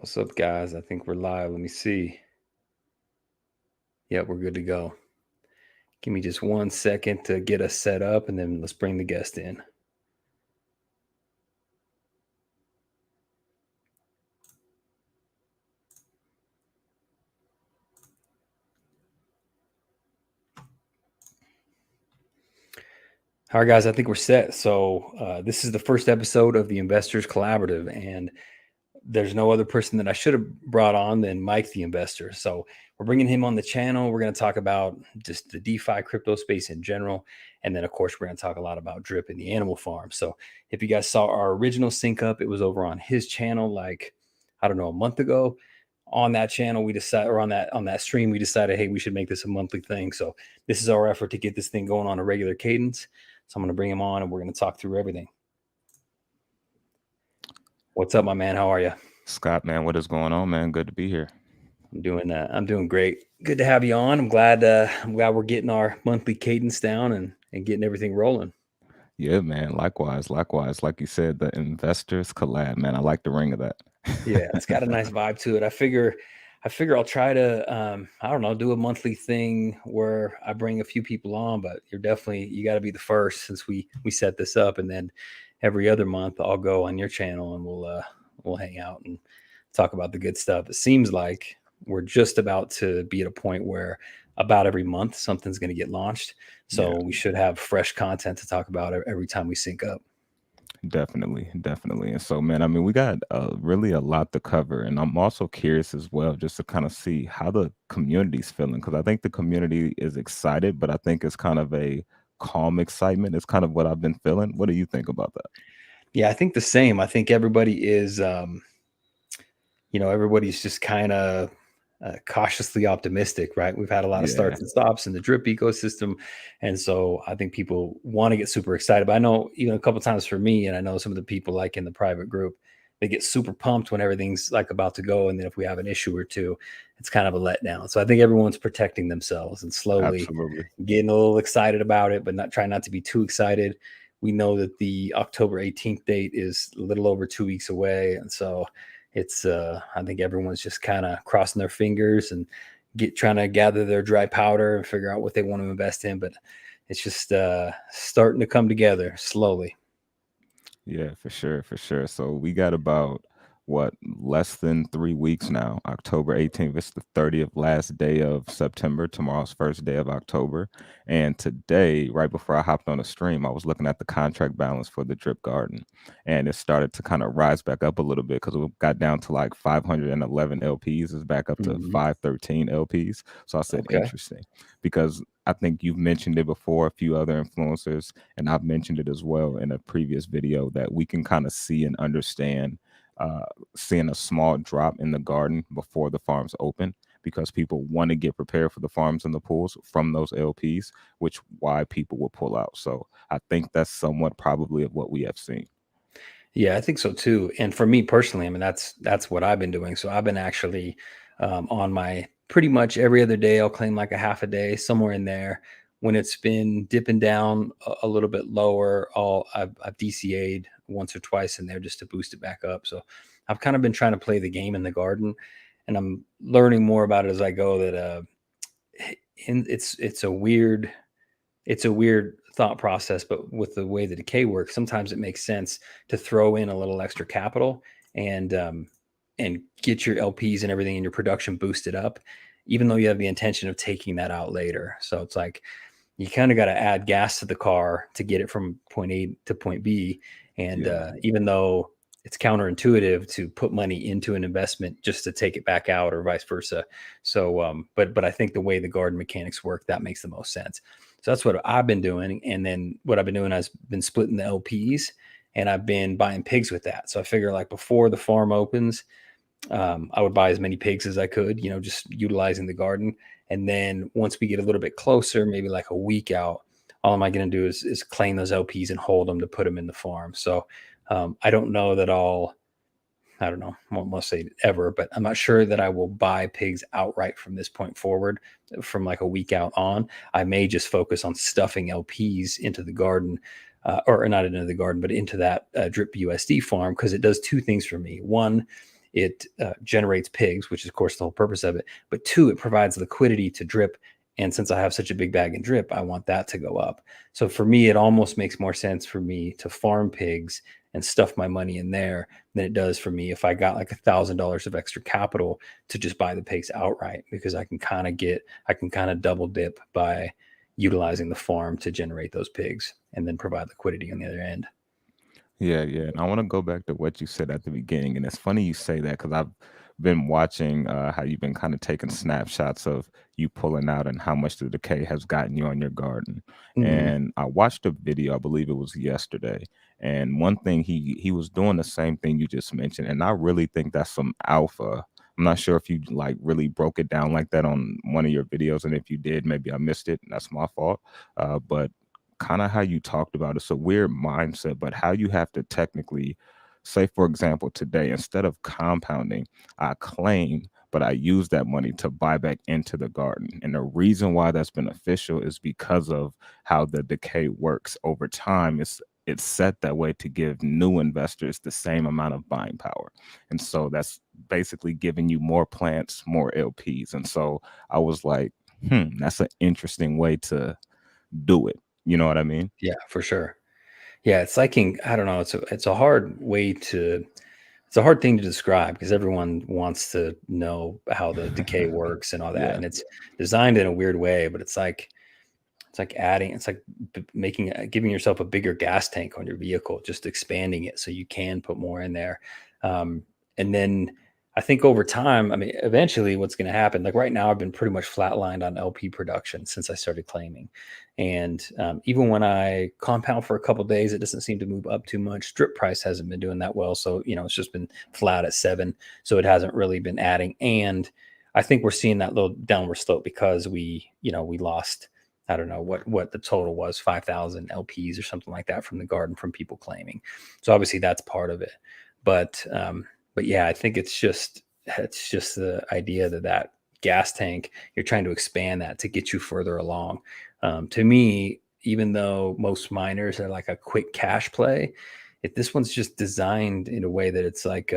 What's up, guys? I think we're live. Let me see. Yeah, we're good to go. Give me just 1 second to get us set up, and then let's bring the guest in. All right, guys, I think we're set. So this is the first episode of the Investors Collaborative, and there's no other person that I should have brought on than Mike, the investor. So we're bringing him on the channel. We're going to talk about just the DeFi crypto space in general. And then, of course, we're going to talk a lot about Drip and the animal farm. So if you guys saw our original sync up, it was over on his channel, like, I don't know, a month ago. On that channel, we decided, or on that stream, we decided, hey, we should make this a monthly thing. So this is our effort to get this thing going on a regular cadence. So I'm going to bring him on and we're going to talk through everything. What's up, my man? How are you? Scott, man, what is going on, man? Good to be here. I'm doing great. Good to have you on. I'm glad we're getting our monthly cadence down and getting everything rolling. Yeah, man. Likewise. Like you said, the investors collab, man. I like the ring of that. Yeah, it's got a nice vibe to it. I figure I'll try to I don't know, do a monthly thing where I bring a few people on, but you got to be the first since we set this up, and then every other month I'll go on your channel and we'll hang out and talk about the good stuff. It seems like we're just about to be at a point where about every month something's going to get launched. So we should have fresh content to talk about every time we sync up. Definitely. And so, man, I mean, we got really a lot to cover. And I'm also curious as well, just to kind of see how the community's feeling. Because I think the community is excited, but I think it's kind of a calm excitement. It's kind of what I've been feeling. What do you think about that? Yeah, I think the same. I think everybody is, everybody's just kind of cautiously optimistic, right? We've had a lot of starts and stops in the drip ecosystem. And so I think people want to get super excited. But I know even a couple of times for me, and I know some of the people like in the private group, they get super pumped when everything's like about to go. And then if we have an issue or two, it's kind of a letdown. So I think everyone's protecting themselves and slowly getting a little excited about it, but trying not to be too excited. We know that the October 18th date is a little over 2 weeks away. And so it's I think everyone's just kind of crossing their fingers and trying to gather their dry powder and figure out what they want to invest in. But it's just starting to come together slowly. Yeah, for sure. So we got about less than 3 weeks now. October 18th, it's the 30th last day of September. Tomorrow's first day of October. And today, right before I hopped on the stream, I was looking at the contract balance for the Drip Garden. And it started to kind of rise back up a little bit because it got down to like 511 LPs. It's back up to 513 LPs. So I said, interesting, because I think you've mentioned it before, a few other influencers, and I've mentioned it as well in a previous video, that we can kind of see and understand seeing a small drop in the garden before the farms open, because people want to get prepared for the farms and the pools from those LPs, which why people will pull out. So I think that's somewhat probably of what we have seen. Yeah, I think so too. And for me personally, I mean, that's what I've been doing. So I've been actually on my pretty much every other day. I'll claim like a half a day somewhere in there. When it's been dipping down a little bit lower, I've DCA'd once or twice in there just to boost it back up. So I've kind of been trying to play the game in the garden, and I'm learning more about it as I go. That it's a weird thought process, but with the way the decay works, sometimes it makes sense to throw in a little extra capital and get your LPs and everything in your production boosted up, even though you have the intention of taking that out later. So it's like you kind of got to add gas to the car to get it from point A to point B. And even though it's counterintuitive to put money into an investment just to take it back out or vice versa. So, but I think the way the garden mechanics work, that makes the most sense. So that's what I've been doing. And then what I've been doing, I've been splitting the LPs and I've been buying pigs with that. So I figure like before the farm opens, I would buy as many pigs as I could, just utilizing the garden. And then once we get a little bit closer, maybe like a week out, all am I going to do is claim those LPs and hold them to put them in the farm. So I don't know that I don't know, I won't say ever, but I'm not sure that I will buy pigs outright from this point forward, from like a week out on. I may just focus on stuffing LPs into the garden, or not into the garden, but into that Drip USD farm, because it does two things for me. One, it generates pigs, which is of course the whole purpose of it. But two, it provides liquidity to drip. And since I have such a big bag in drip, I want that to go up. So for me, it almost makes more sense for me to farm pigs and stuff my money in there than it does for me if I got like $1,000 of extra capital to just buy the pigs outright, because I can kind of double dip by utilizing the farm to generate those pigs and then provide liquidity on the other end. Yeah, yeah. And I want to go back to what you said at the beginning. And it's funny you say that because I've been watching how you've been kind of taking snapshots of you pulling out and how much the decay has gotten you on your garden. Mm-hmm. And I watched a video, I believe it was yesterday. And one thing he was doing the same thing you just mentioned. And I really think that's some alpha. I'm not sure if you like really broke it down like that on one of your videos. And if you did, maybe I missed it. That's my fault. But kind of how you talked about it's a weird mindset, but how you have to technically say, for example, today, instead of compounding, I claim, but I use that money to buy back into the garden. And the reason why that's beneficial is because of how the decay works over time. It's set that way to give new investors the same amount of buying power. And so that's basically giving you more plants, more LPs. And so I was like, that's an interesting way to do it. You know what I mean? Yeah, for sure. Yeah, it's like I don't know. It's a hard way to. It's a hard thing to describe because everyone wants to know how the decay works and all that, Yeah, and it's designed in a weird way. But it's like adding. It's like making giving yourself a bigger gas tank on your vehicle, just expanding it so you can put more in there. And then I think over time, I mean, eventually, what's going to happen? Like right now, I've been pretty much flatlined on LP production since I started claiming. And even when I compound for a couple of days, it doesn't seem to move up too much. Strip price hasn't been doing that well. So, it's just been flat at 7. So it hasn't really been adding. And I think we're seeing that little downward slope because we lost, I don't know what the total was, 5,000 LPs or something like that from the garden from people claiming. So obviously that's part of it. But yeah, I think it's just the idea that gas tank, you're trying to expand that to get you further along. To me, even though most miners are like a quick cash play, if this one's just designed in a way that it's like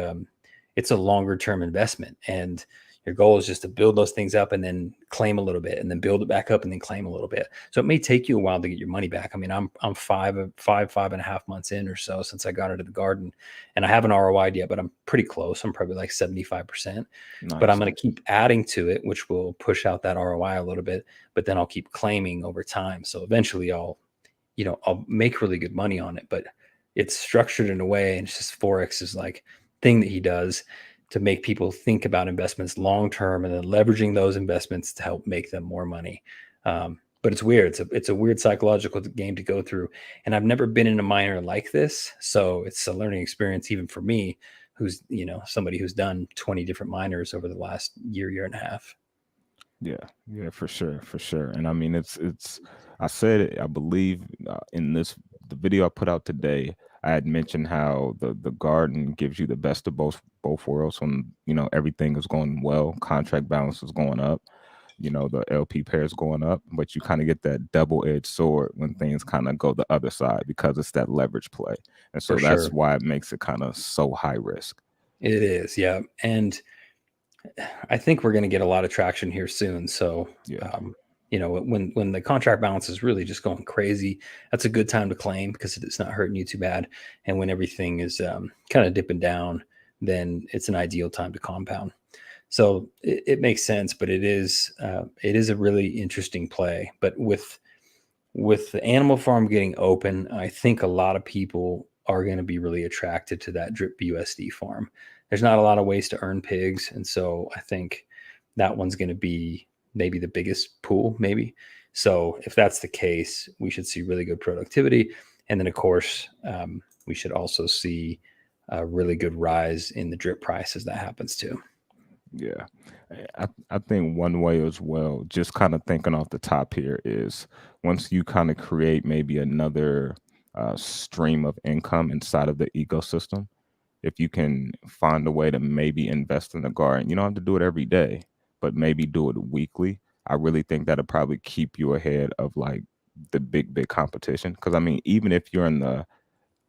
it's a longer term investment, and your goal is just to build those things up and then claim a little bit and then build it back up and then claim a little bit. So it may take you a while to get your money back. I mean, I'm 5.5 months in or so since I got into the garden, and I haven't ROI'd yet, but I'm pretty close. I'm probably like 75%. But I'm nice. going to keep adding to it, which will push out that ROI a little bit. But then I'll keep claiming over time. So eventually I'll make really good money on it. But it's structured in a way, and it's just Forex is like thing that he does to make people think about investments long term and then leveraging those investments to help make them more money. But it's weird. It's a weird psychological game to go through. And I've never been in a miner like this. So it's a learning experience even for me, who's, somebody who's done 20 different miners over the last year and a half. Yeah, yeah, for sure, for sure. And I mean, it's. I said it. I believe in the video I put out today. I had mentioned how the garden gives you the best of both worlds. When everything is going well, contract balance is going up. The LP pairs going up, but you kind of get that double-edged sword when things kind of go the other side because it's that leverage play, and For so that's sure. why it makes it kind of so high risk. It is. Yeah. And I think we're going to get a lot of traction here soon. So, Yeah, when the contract balance is really just going crazy, that's a good time to claim because it's not hurting you too bad. And when everything is kind of dipping down, then it's an ideal time to compound. So it makes sense, but it is a really interesting play. But with the animal farm getting open, I think a lot of people are going to be really attracted to that drip BUSD farm. There's not a lot of ways to earn pigs, and so I think that one's going to be maybe the biggest pool, maybe. So if that's the case, we should see really good productivity, and then of course we should also see a really good rise in the drip price as that happens too. yeah. I think one way as well, just kind of thinking off the top here, is once you kind of create maybe another stream of income inside of the ecosystem, if you can find a way to maybe invest in the garden, you don't have to do it every day, but maybe do it weekly. I really think that'll probably keep you ahead of like the big competition. Because I mean, even if you're in the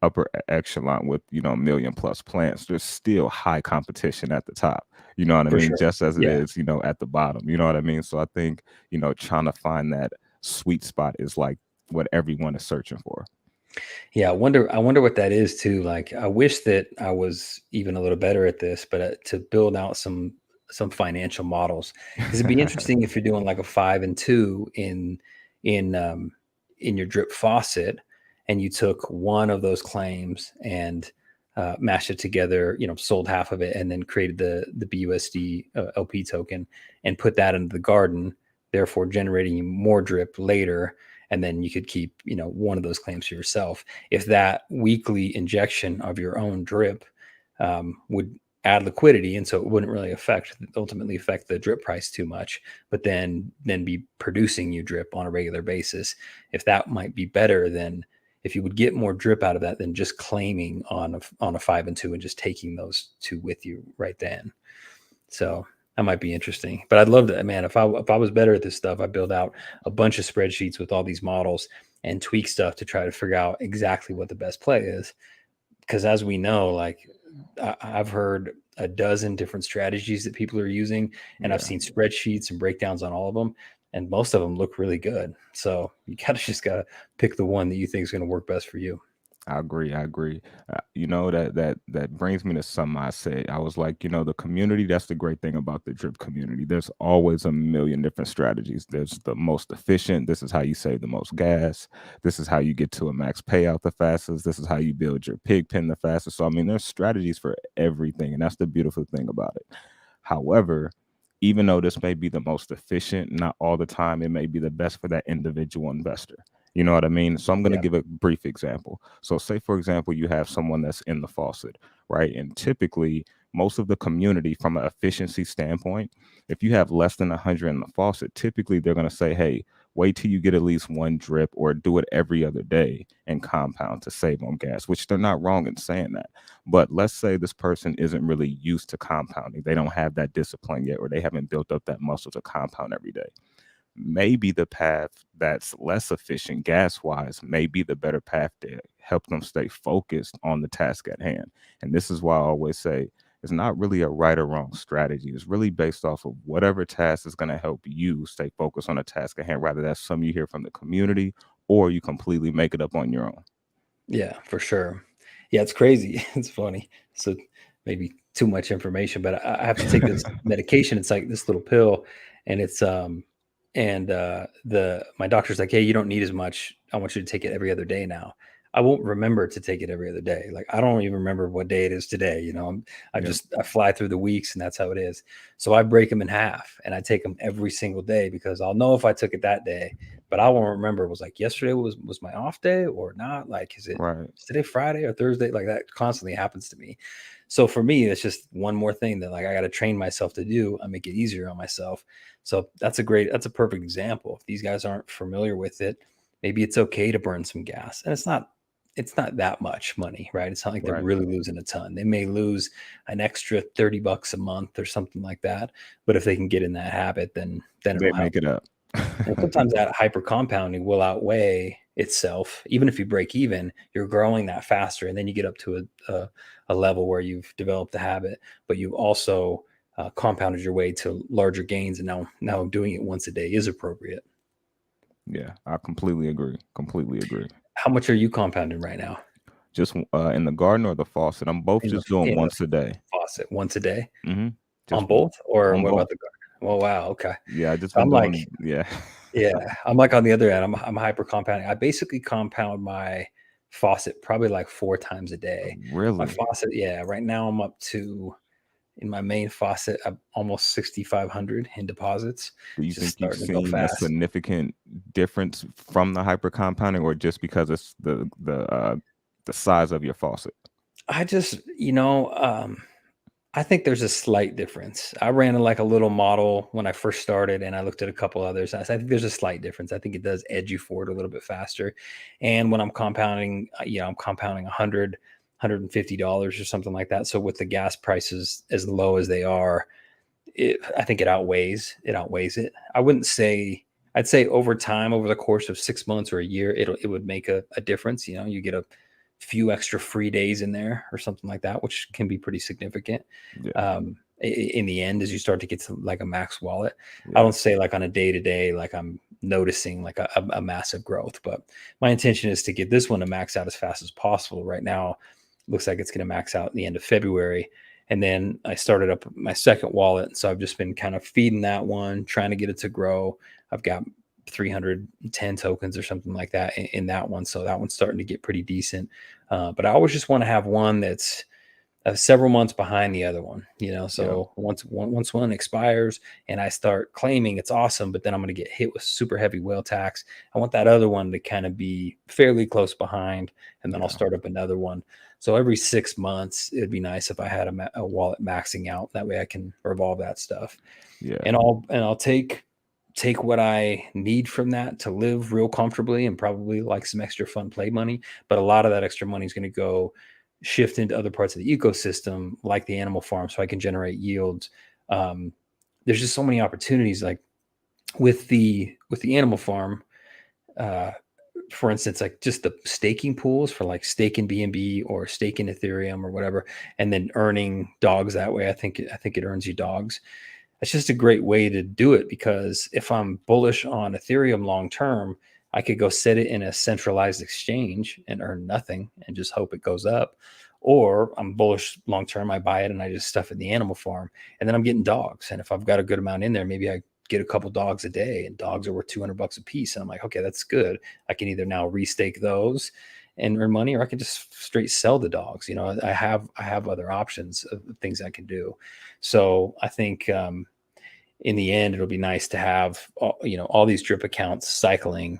upper echelon with, you know, a million plus plants, there's still high competition at the top. You know what I For mean? sure. Just as it Yeah. is, you know, at the bottom. You know what I mean? So I think, you know, trying to find that sweet spot is like what everyone is searching for. Yeah, I wonder what that is too. Like, I wish that I was even a little better at this, but to build out some financial models, because it'd be interesting if you're doing like a 5 and 2 in in your drip faucet, and you took one of those claims and mashed it together, sold half of it, and then created the BUSD LP token and put that into the garden, therefore generating you more drip later, and then you could keep one of those claims for yourself. If that weekly injection of your own drip would add liquidity, and so it wouldn't really ultimately affect the drip price too much, but then be producing you drip on a regular basis. If that might be better than, if you would get more drip out of that than just claiming on a 5 and 2 and just taking those two with you right then. So that might be interesting. But I'd love to, man. If I was better at this stuff, I'd build out a bunch of spreadsheets with all these models and tweak stuff to try to figure out exactly what the best play is. Because as we know, like, I've heard a dozen different strategies that people are using, and I've Yeah. seen spreadsheets and breakdowns on all of them, and most of them look really good. So you gotta pick the one that you think is going to work best for you. I agree. I agree. You know, that brings me to something I said. I was like, you know, the community. That's the great thing about the drip community. There's always a million different strategies. There's the most efficient. This is how you save the most gas. This is how you get to a max payout the fastest. This is how you build your pig pen the fastest. So I mean, there's strategies for everything, and that's the beautiful thing about it. However, even though this may be the most efficient, not all the time it may be the best for that individual investor. You know what I mean? So I'm going to Yeah. give a brief example. So say for example you have someone that's in the faucet, right? And typically most of the community from an efficiency standpoint, if you have less than 100 in the faucet, typically they're going to say, hey, wait till you get at least one drip or do it every other day and compound to save on gas, which they're not wrong in saying that. But let's say this person isn't really used to compounding. They don't have that discipline yet, or they haven't built up that muscle to compound every day. Maybe the path that's less efficient gas wise may be the better path to help them stay focused on the task at hand. And this is why I always say it's not really a right or wrong strategy. It's really based off of whatever task is going to help you stay focused on a task at hand, rather that's some you hear from the community or you completely make it up on your own. Yeah, for sure. Yeah, it's crazy. It's funny. So maybe too much information, but I have to take this medication. It's like this little pill, and it's and the my doctor's like, hey, you don't need as much. I want you to take it every other day now. I won't remember to take it every other day. Like, I don't even remember what day it is today. Yep. I fly through the weeks, and that's how it is. So I break them in half, and I take them every single day, because I'll know if I took it that day, but I won't remember. Was like yesterday was my off day or not? Like, Right. is today Friday or Thursday? Like, that constantly happens to me. So for me, it's just one more thing that, like, I got to train myself to do. I make it easier on myself. So that's a perfect example. If these guys aren't familiar with it, maybe it's okay to burn some gas. And it's not that much money, right? It's not like they're Right. really losing a ton. They may lose an extra $30 a month or something like that. But if they can get in that habit, then They it'll help. make it up. And sometimes that hyper compounding will outweigh itself. Even if you break even, you're growing that faster, and then you get up to a level where you've developed the habit, but you've also compounded your way to larger gains, and now doing it once a day is appropriate. Yeah, I completely agree. Completely agree. How much are you compounding right now Just in the garden or the faucet? I'm both just doing in the once a day. faucet? Once a day Just on both, or on what both. about the garden? Oh wow, okay. Yeah, I just So been I'm like, doing, yeah. yeah, I'm like on the other end. I'm hyper compounding. I basically compound my faucet probably like 4 times a day. My Really? faucet, yeah, right now I'm up to, in my main faucet, I'm almost 6,500 in deposits. Do you It's just think you've starting to go seen a fast. significant difference from the hyper compounding, or just because it's the size of your faucet? I just, I think there's a slight difference. I ran like a little model when I first started, and I looked at a couple others. I think there's a slight difference. I think it does edge you forward a little bit faster. And when I'm compounding, I'm compounding 100, $150 or something like that. So with the gas prices as low as they are, I think it outweighs it. I wouldn't say, I'd say over time, over the course of 6 months or a year, it would make a difference. You get few extra free days in there or something like that, which can be pretty significant. Yeah. In the end, as you start to get to like a max wallet, I Yeah. don't say like on a day to day, like I'm noticing like a massive growth, but my intention is to get this one to max out as fast as possible. Right now, looks like it's going to max out in the end of February. And then I started up my second wallet. So I've just been kind of feeding that one, trying to get it to grow. I've got 310 tokens or something like that in that one. So that one's starting to get pretty decent. But I always just want to have one that's several months behind the other one, you know. Yeah. So once one expires and I start claiming, it's awesome, but then I'm going to get hit with super heavy whale tax. I want that other one to kind of be fairly close behind, and then I'll Yeah. start up another one. So every 6 months, it'd be nice if I had a wallet maxing out. That way, I can revolve that stuff, Yeah. and I'll take what I need from that to live real comfortably and probably like some extra fun play money. But a lot of that extra money is going to go shift into other parts of the ecosystem, like the animal farm, so I can generate yields. Um, there's just so many opportunities, like with the animal farm. Uh, for instance, like just the staking pools for like stake in BNB or stake in Ethereum or whatever, and then earning dogs that way. I think it earns you dogs. It's just a great way to do it, because if I'm bullish on Ethereum long term, I could go set it in a centralized exchange and earn nothing and just hope it goes up. Or I'm bullish long term, I buy it and I just stuff it in the animal farm, and then I'm getting dogs. And if I've got a good amount in there, maybe I get a couple dogs a day, and dogs are worth $200 a piece. And I'm like, okay, that's good. I can either now restake those and earn money, or I can just straight sell the dogs. You know, I have other options of things I can do. So I think in the end, it'll be nice to have all these drip accounts cycling,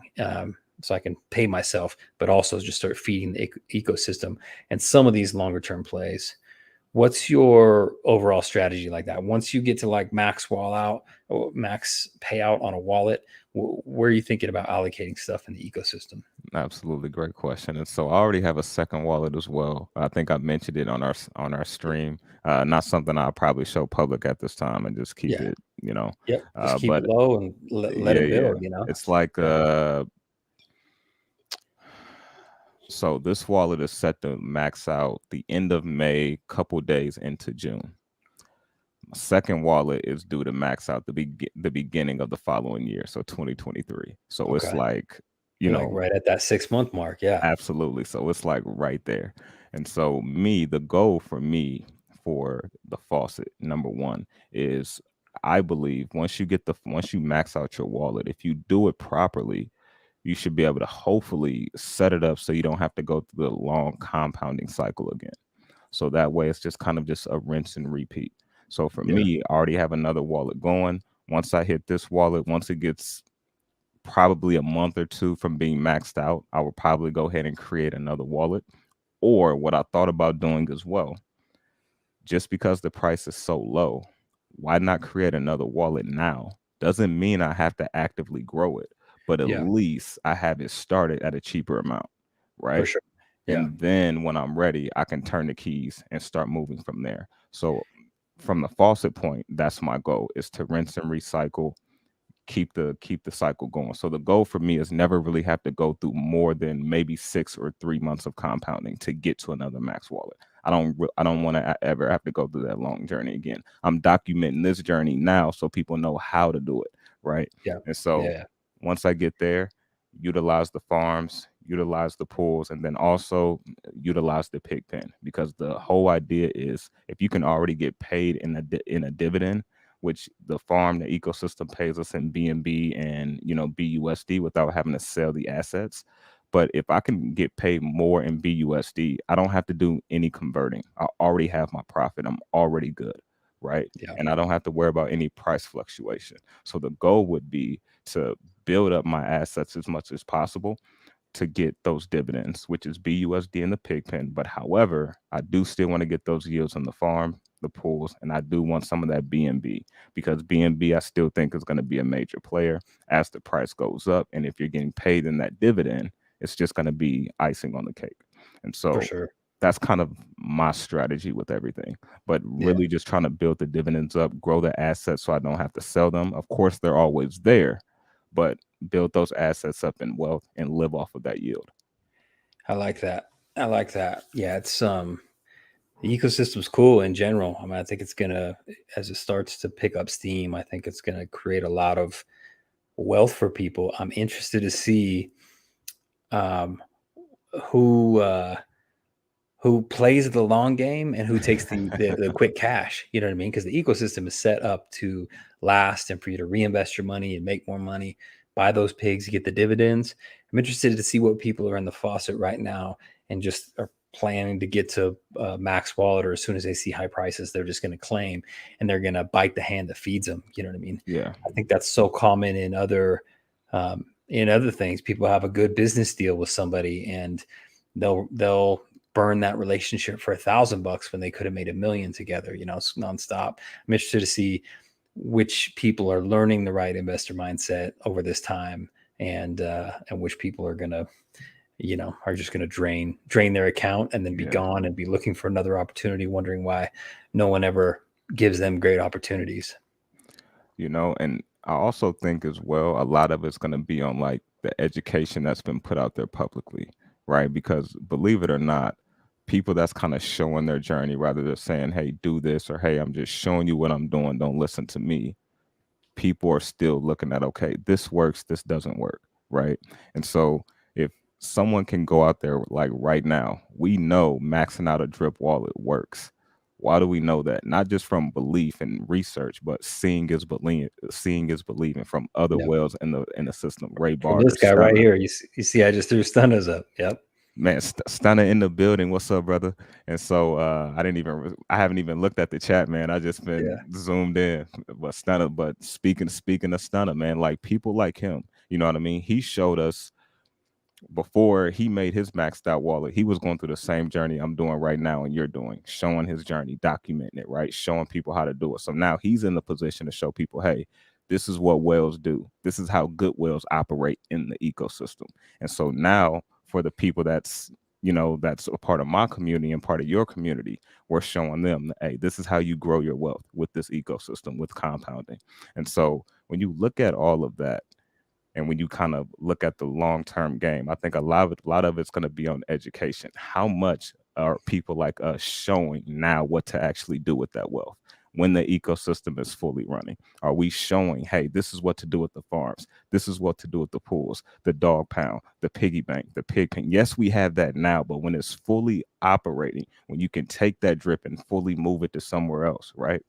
so I can pay myself, but also just start feeding the ecosystem and some of these longer term plays. What's your overall strategy like that? Once you get to like max wall out or max payout on a wallet, where are you thinking about allocating stuff in the ecosystem? Absolutely, great question. And so I already have a second wallet as well. I think I mentioned it on our stream. Not something I'll probably show public at this time and just keep Yeah. it, Yep. Just keep it but low and let yeah, it yeah. build, you know? It's like Yeah. so this wallet is set to max out the end of May, couple days into June. My second wallet is due to max out the beginning of the following year, so 2023. So it's Okay. like, you You're like know, right at that 6 month mark. Yeah. absolutely. So it's like right there. And so the goal for me for the faucet, number one, is I believe once you max out your wallet, if you do it properly, you should be able to hopefully set it up so you don't have to go through the long compounding cycle again. So that way it's just kind of just a rinse and repeat. So for Yeah. me, I already have another wallet going. Once I hit this wallet, once it gets probably a month or two from being maxed out, I would probably go ahead and create another wallet. Or what I thought about doing as well, just because the price is so low, why not create another wallet now? Doesn't mean I have to actively grow it, but at Yeah. least I have it started at a cheaper amount, For right? sure. Yeah. And then when I'm ready, I can turn the keys and start moving from there. So from the faucet point, that's my goal, is to rinse and recycle, keep the cycle going. So the goal for me is never really have to go through more than maybe 6 or 3 months of compounding to get to another max wallet. I don't want to ever have to go through that long journey again. I'm documenting this journey now so people know how to do it, right? Yeah. And so Yeah. once I get there, utilize the farms, utilize the pools, and then also utilize the pig pen, because the whole idea is if you can already get paid in a dividend, which the farm, the ecosystem pays us in BNB and BUSD without having to sell the assets. But if I can get paid more in BUSD, I don't have to do any converting. I already have my profit. I'm already good, right? Yeah. And I don't have to worry about any price fluctuation. So the goal would be to build up my assets as much as possible to get those dividends, which is BUSD in the pig pen. But however, I do still want to get those yields on the farm, the pools, and I do want some of that BNB, because BNB I still think is going to be a major player as the price goes up. And if you're getting paid in that dividend, it's just going to be icing on the cake. And For so sure. that's kind of my strategy with everything, but Yeah. really just trying to build the dividends up, grow the assets so I don't have to sell them. Of course, they're always there, but build those assets up in wealth and live off of that yield. I like that. I like that. Yeah, it's the ecosystem's cool in general. I mean, I think it's gonna, as it starts to pick up steam, I think it's gonna create a lot of wealth for people. I'm interested to see um, who who plays the long game and who takes the quick cash. You know what I mean? Because the ecosystem is set up to last and for you to reinvest your money and make more money, buy those pigs, you get the dividends. I'm interested to see what people are in the faucet right now and just are planning to get to max wallet, or as soon as they see high prices, they're just going to claim and they're going to bite the hand that feeds them. You know what I mean? Yeah. I think that's so common in other things. People have a good business deal with somebody and they'll burn that relationship for $1,000 when they could have made $1 million together, nonstop. I'm interested to see which people are learning the right investor mindset over this time, and which people are gonna, are just gonna drain their account and then be Yeah. gone and be looking for another opportunity, wondering why no one ever gives them great opportunities. And I also think as well, a lot of it's going to be on like the education that's been put out there publicly, right? Because believe it or not, people that's kind of showing their journey rather than saying, hey, do this, or hey, I'm just showing you what I'm doing, don't listen to me. People are still looking at, okay, this works, this doesn't work, right? And so if someone can go out there like right now, we know maxing out a drip wallet works. Why do we know that? Not just from belief and research, but seeing is believing from other Yep. wells in the system. Ray From this Barter, guy right Stunner. here, you see, I just threw stunners up. Yep. Man, Stunner in the building. What's up, brother? And so I haven't even looked at the chat, man. I just been Yeah. zoomed in. But Stunner, but speaking of Stunner, man, like people like him, you know what I mean? He showed us before he made his maxed out wallet, he was going through the same journey I'm doing right now and you're doing, showing his journey, documenting it, right? Showing people how to do it. So now he's in the position to show people, hey, this is what whales do. This is how good whales operate in the ecosystem. And so now for the people that's a part of my community and part of your community, we're showing them, hey, this is how you grow your wealth with this ecosystem, with compounding. And so when you look at all of that, and when you kind of look at the long-term game, I think a lot of it's going to be on education. How much are people like us showing now what to actually do with that wealth when the ecosystem is fully running? Are we showing, hey, this is what to do with the farms, this is what to do with the pools, the dog pound, the piggy bank, the pig pen? Yes, we have that now, but when it's fully operating, when you can take that drip and fully move it to somewhere else, right?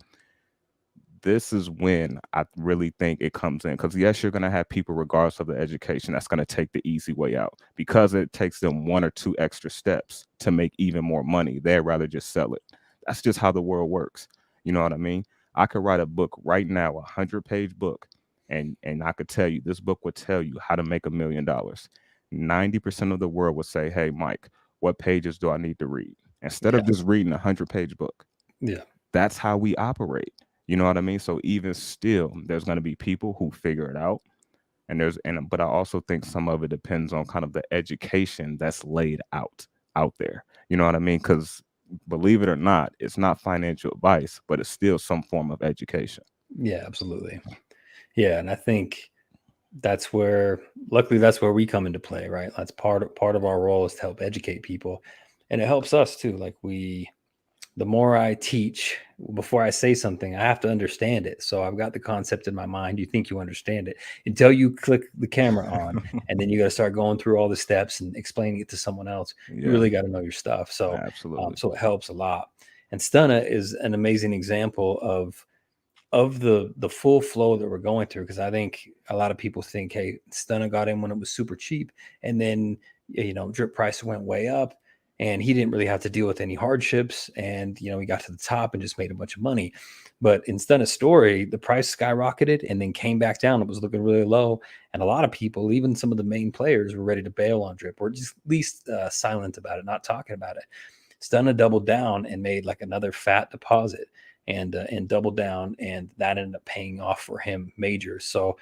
This is when I really think it comes in. Because yes, you're going to have people, regardless of the education, that's going to take the easy way out because it takes them one or two extra steps to make even more money. They'd rather just sell it. That's just how the world works. You know what I mean? I could write a book right now, 100-page book, and I could tell you, this book would tell you how to make $1 million. 90% of the world would say, hey, Mike, what pages do I need to read? Instead Yeah. of just reading a 100-page book. Yeah. That's how we operate. You know what I mean? So even still, there's going to be people who figure it out. But I also think some of it depends on kind of the education that's laid out there. You know what I mean? Because believe it or not, it's not financial advice, but it's still some form of education. Yeah, absolutely. Yeah, and I think luckily that's where we come into play, right? That's part of our role is to help educate people, and it helps us too. Like the more I teach, before I say something, I have to understand it. So I've got the concept in my mind. You think you understand it until you click the camera on, and then you got to start going through all the steps and explaining it to someone else. You Yeah, really got to know your stuff. So, absolutely. so it helps a lot. And Stunna is an amazing example of the full flow that we're going through, because I think a lot of people think, hey, Stunna got in when it was super cheap, and then drip price went way up, and he didn't really have to deal with any hardships, and he got to the top and just made a bunch of money. But in Stunna's story, the price skyrocketed and then came back down. It was looking really low, and a lot of people, even some of the main players, were ready to bail on drip, or just at least silent about it, not talking about it. Stunna doubled down and made like another fat deposit, and doubled down, and that ended up paying off for him major. So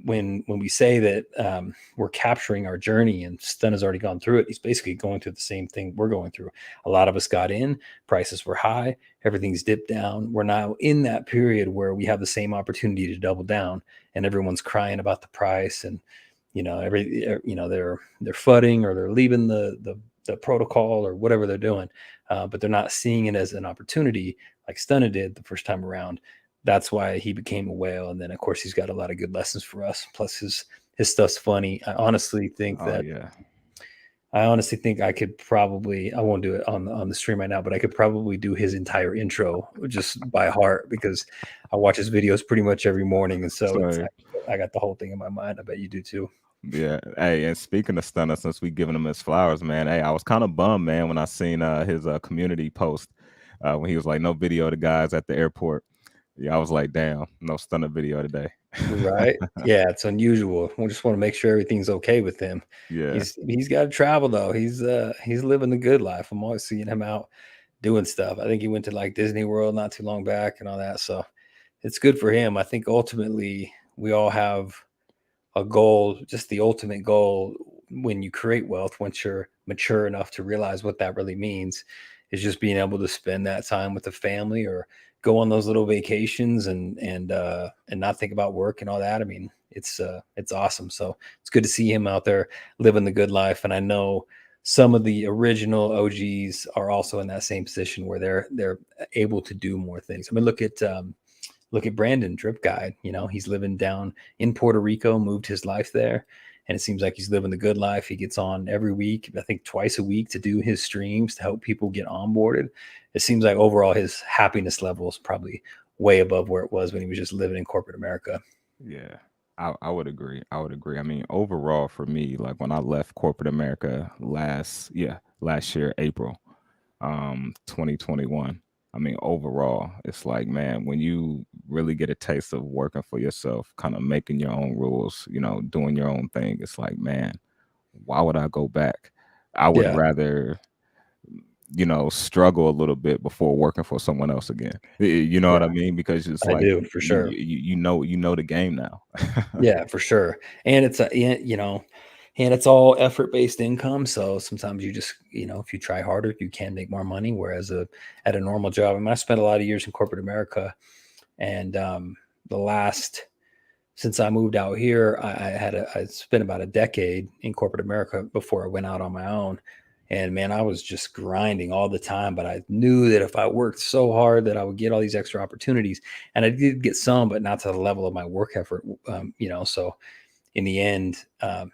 when we say that we're capturing our journey and Stun has already gone through it, he's basically going through the same thing we're going through. A lot of us got in, prices were high, everything's dipped down. We're now in that period where we have the same opportunity to double down, and everyone's crying about the price, and they're flooding or they're leaving the protocol or whatever they're doing, but they're not seeing it as an opportunity like Stunna did the first time around. That's why he became a whale. And then of course he's got a lot of good lessons for us. Plus his stuff's funny. I honestly think I could probably, I won't do it on the stream right now, but I could probably do his entire intro just by heart because I watch his videos pretty much every morning. And so I got the whole thing in my mind. I bet you do too. Yeah. Hey, and speaking of Stunner, since we giving him his flowers, man, hey, I was kind of bummed, man, when I seen his community post when he was like, no video of the guys at the airport. Yeah, I was like, damn, no Stunner video today. Right. Yeah, it's unusual. We just want to make sure everything's okay with him. Yeah. He's got to travel though. He's living the good life. I'm always seeing him out doing stuff. I think he went to like Disney World not too long back and all that. So it's good for him. I think ultimately we all have a goal, just the ultimate goal when you create wealth, once you're mature enough to realize what that really means, is just being able to spend that time with the family or go on those little vacations and not think about work and all that. I mean, it's awesome. So it's good to see him out there living the good life. And I know some of the original OGs are also in that same position where they're able to do more things. I mean, look at Brandon, Drip Guide. You know, he's living down in Puerto Rico, moved his life there, and it seems like he's living the good life. He gets on every week, I think twice a week, to do his streams to help people get onboarded. It seems like overall his happiness level is probably way above where it was when he was just living in corporate America. Yeah, I would agree. I would agree. I mean, overall for me, like when I left corporate America last year, April, 2021. I mean, overall, it's like, man, when you really get a taste of working for yourself, kind of making your own rules, you know, doing your own thing, it's like, man, why would I go back? I would Yeah, rather, you know, struggle a little bit before working for someone else again. You know what I yeah, mean? Because it's I like do for sure. you know the game now. Yeah, for sure. And it's and it's all effort-based income. So sometimes you just, if you try harder, you can make more money. Whereas at a normal job, I mean, I spent a lot of years in corporate America, and the last since I moved out here, I spent about a decade in corporate America before I went out on my own. And man, I was just grinding all the time. But I knew that if I worked so hard that I would get all these extra opportunities. And I did get some, but not to the level of my work effort. So in the end,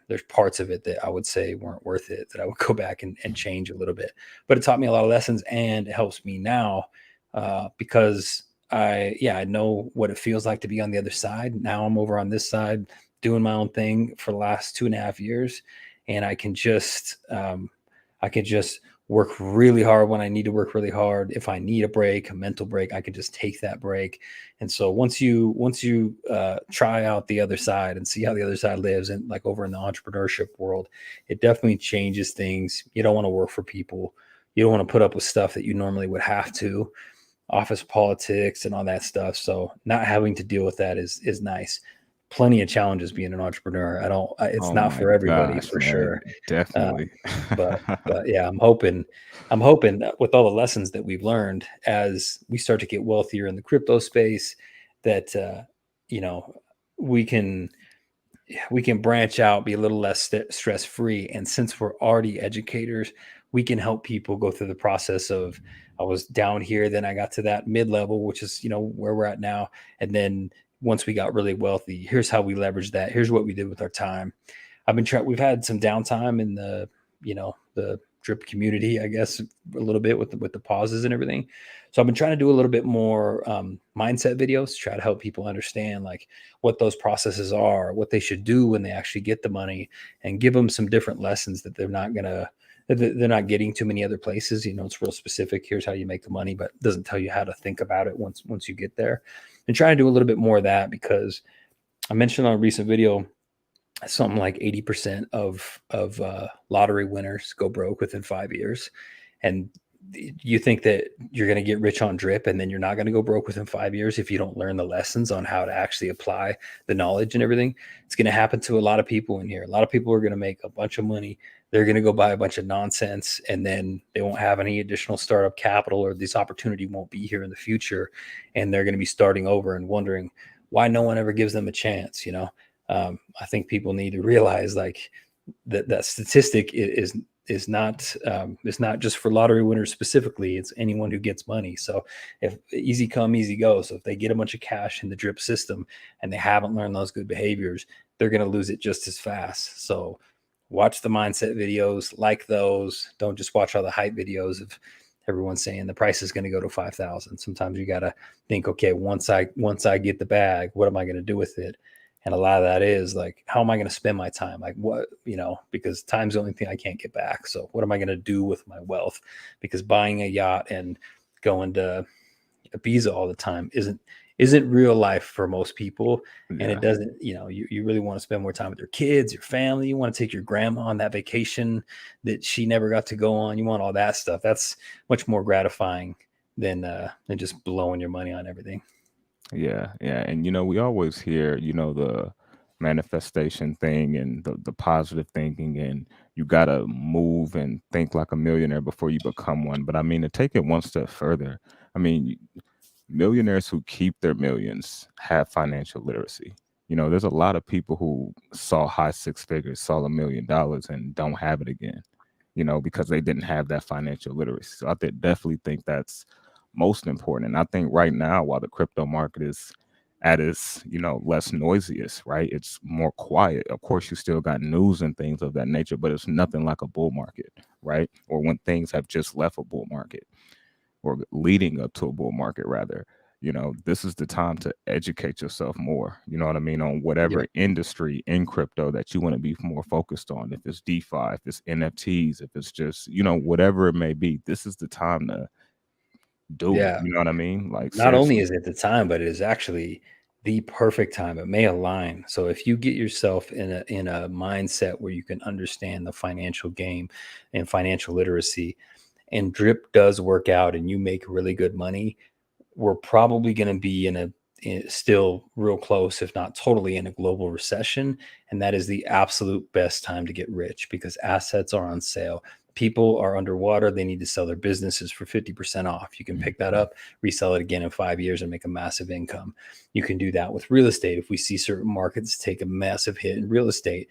there's parts of it that I would say weren't worth it, that I would go back and change a little bit. But it taught me a lot of lessons, and it helps me now because I know what it feels like to be on the other side. Now I'm over on this side doing my own thing for the last 2.5 years, and I can just work really hard when I need to work really hard. If I need a break, a mental break, I can just take that break. And so once you try out the other side and see how the other side lives, and like over in the entrepreneurship world, it definitely changes things. You don't want to work for people. You don't want to put up with stuff that you normally would have to, office politics and all that stuff. So not having to deal with that is nice. Plenty of challenges being an entrepreneur. It's Oh not my for everybody gosh, for man, sure. definitely. But yeah, I'm hoping that with all the lessons that we've learned as we start to get wealthier in the crypto space, that you know we can branch out, be a little less stress free. And since we're already educators, we can help people go through the process of, I was down here, then I got to that mid level, which is, where we're at now. And then once we got really wealthy, here's how we leverage that. Here's what we did with our time. We've had some downtime in the drip community, I guess, a little bit with the pauses and everything. So I've been trying to do a little bit more mindset videos to try to help people understand like what those processes are, what they should do when they actually get the money, and give them some different lessons that they're not getting too many other places. It's real specific. Here's how you make the money, but it doesn't tell you how to think about it once you get there. And trying to do a little bit more of that, because I mentioned on a recent video, something like 80% of lottery winners go broke within 5 years. And you think that you're going to get rich on drip and then you're not going to go broke within 5 years if you don't learn the lessons on how to actually apply the knowledge and everything. It's going to happen to a lot of people in here. A lot of people are going to make a bunch of money. They're going to go buy a bunch of nonsense, and then they won't have any additional startup capital, or this opportunity won't be here in the future. And they're going to be starting over and wondering why no one ever gives them a chance. I think people need to realize like that statistic is it's not just for lottery winners specifically. It's anyone who gets money. So if easy come, easy go. So if they get a bunch of cash in the drip system and they haven't learned those good behaviors, they're going to lose it just as fast. So watch the mindset videos, like those. Don't just watch all the hype videos of everyone saying the price is going to go to 5,000. Sometimes you got to think, okay, once I get the bag, what am I going to do with it? And a lot of that is like, how am I going to spend my time? Like what, because time's the only thing I can't get back. So what am I going to do with my wealth? Because buying a yacht and going to Ibiza all the time isn't real life for most people. And it doesn't, you really want to spend more time with your kids, your family. You want to take your grandma on that vacation that she never got to go on. You want all that stuff. That's much more gratifying than just blowing your money on everything. Yeah, yeah. And we always hear, the manifestation thing and the positive thinking, and you gotta move and think like a millionaire before you become one. But I mean, to take it one step further, I mean, millionaires who keep their millions have financial literacy. There's a lot of people who saw high six figures, saw $1 million and don't have it again, because they didn't have that financial literacy. So I definitely think that's most important. And I think right now, while the crypto market is at its, less noisiest, right? It's more quiet. Of course, you still got news and things of that nature, but it's nothing like a bull market, right? Or when things have just left a bull market or leading up to a bull market, rather. This is the time to educate yourself more, you know what I mean, on whatever Yep. industry in crypto that you want to be more focused on. If it's DeFi, if it's NFTs, if it's just, whatever it may be, this is the time to do it. Yeah. You know what I mean? Like, Not only seriously. is it the time, but it is actually the perfect time. It may align. So if you get yourself in a mindset where you can understand the financial game and financial literacy, and drip does work out and you make really good money, we're probably going to be still real close, if not totally, in a global recession. And that is the absolute best time to get rich because assets are on sale. People are underwater. They need to sell their businesses for 50% off. You can pick that up, resell it again in 5 years and make a massive income. You can do that with real estate. If we see certain markets take a massive hit in real estate,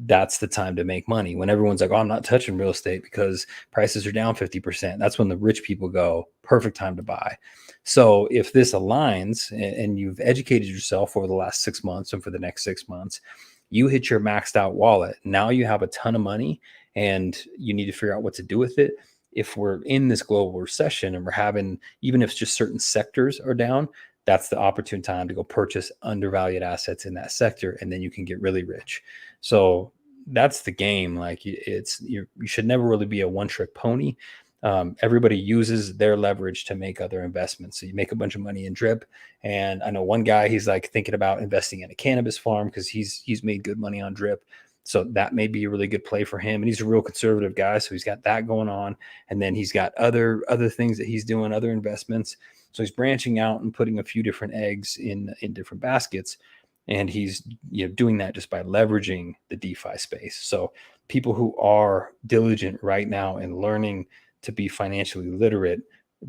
that's the time to make money. When everyone's like, oh, I'm not touching real estate because prices are down 50%. That's when the rich people go, perfect time to buy. So if this aligns and you've educated yourself over the last 6 months and for the next 6 months, you hit your maxed out wallet. Now you have a ton of money and you need to figure out what to do with it. If we're in this global recession and we're having, even if just certain sectors are down, that's the opportune time to go purchase undervalued assets in that sector. And then you can get really rich. So that's the game. Like you should never really be a one trick pony. Everybody uses their leverage to make other investments. So you make a bunch of money in drip. And I know one guy, he's like thinking about investing in a cannabis farm because he's made good money on drip. So that may be a really good play for him. And he's a real conservative guy. So he's got that going on. And then he's got other things that he's doing, other investments. So he's branching out and putting a few different eggs in different baskets. And he's doing that just by leveraging the DeFi space. So people who are diligent right now and learning to be financially literate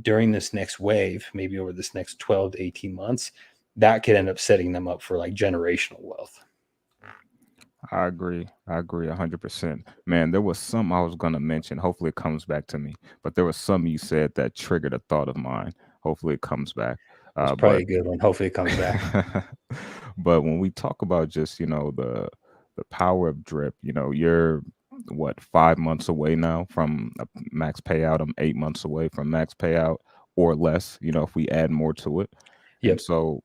during this next wave, maybe over this next 12 to 18 months, that could end up setting them up for like generational wealth. I agree. I agree 100%. Man, there was some I was going to mention. Hopefully it comes back to me. But there was some you said that triggered a thought of mine. Hopefully it comes back. That's probably But a good one. Hopefully it comes back. but when we talk about just, the power of drip, you're what, 5 months away now from a max payout. I'm 8 months away from max payout or less, if we add more to it. And Yep. so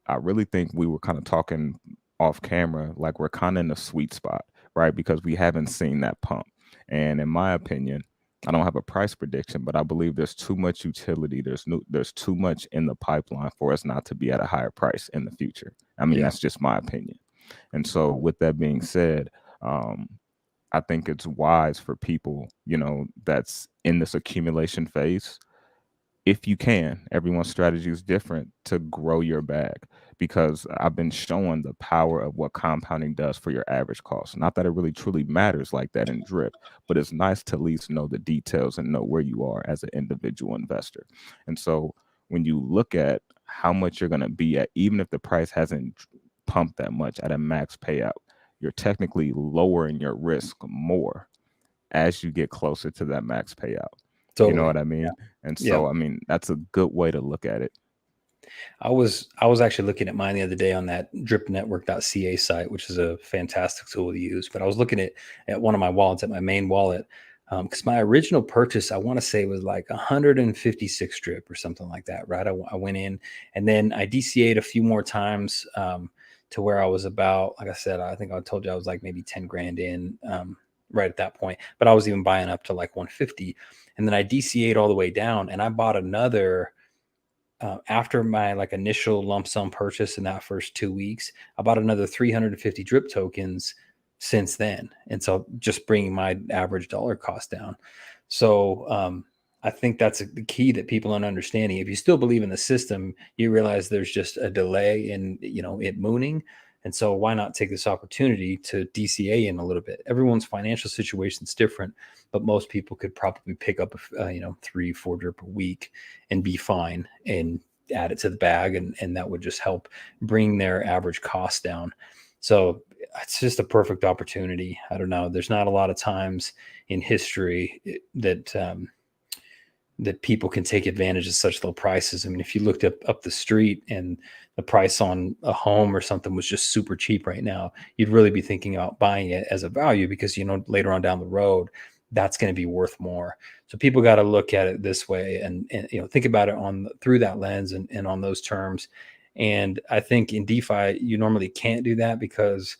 I really think we were kind of talking off camera, like we're kind of in a sweet spot, right? Because we haven't seen that pump. And in my opinion, I don't have a price prediction, but I believe there's too much utility. There's too much in the pipeline for us not to be at a higher price in the future. I mean, Yeah. that's just my opinion. And so, with that being said, I think it's wise for people, that's in this accumulation phase, if you can, everyone's strategy is different, to grow your bag, because I've been showing the power of what compounding does for your average cost. Not that it really truly matters like that in drip, but it's nice to at least know the details and know where you are as an individual investor. And so when you look at how much you're going to be at, even if the price hasn't pumped that much at a max payout, you're technically lowering your risk more as you get closer to that max payout. You know Totally. what I mean? And Yeah. so, I mean, that's a good way to look at it. I was actually looking at mine the other day on that dripnetwork.ca site, which is a fantastic tool to use. But I was looking at one of my wallets, at my main wallet, because my original purchase, I want to say, was like 156 drip or something like that, right? I went in and then I DCA'd a few more times, to where I was about, like I said, I think I told you I was like maybe 10 grand in, right at that point. But I was even buying up to like 150, and then I DCA'd all the way down, and I bought another. After my like initial lump sum purchase in that first 2 weeks, I bought another 350 drip tokens since then. And so just bringing my average dollar cost down. So I think that's the key that people aren't understanding. If you still believe in the system, you realize there's just a delay in, it mooning. And so why not take this opportunity to DCA in a little bit? Everyone's financial situation is different, but most people could probably pick up, 3, 4 drip a week and be fine and add it to the bag. And that would just help bring their average cost down. So it's just a perfect opportunity. I don't know. There's not a lot of times in history that people can take advantage of such low prices. I mean, if you looked up the street and the price on a home or something was just super cheap right now, you'd really be thinking about buying it as a value, because later on down the road, that's going to be worth more. So people got to look at it this way, and think about it through that lens, and on those terms. And I think in DeFi, you normally can't do that because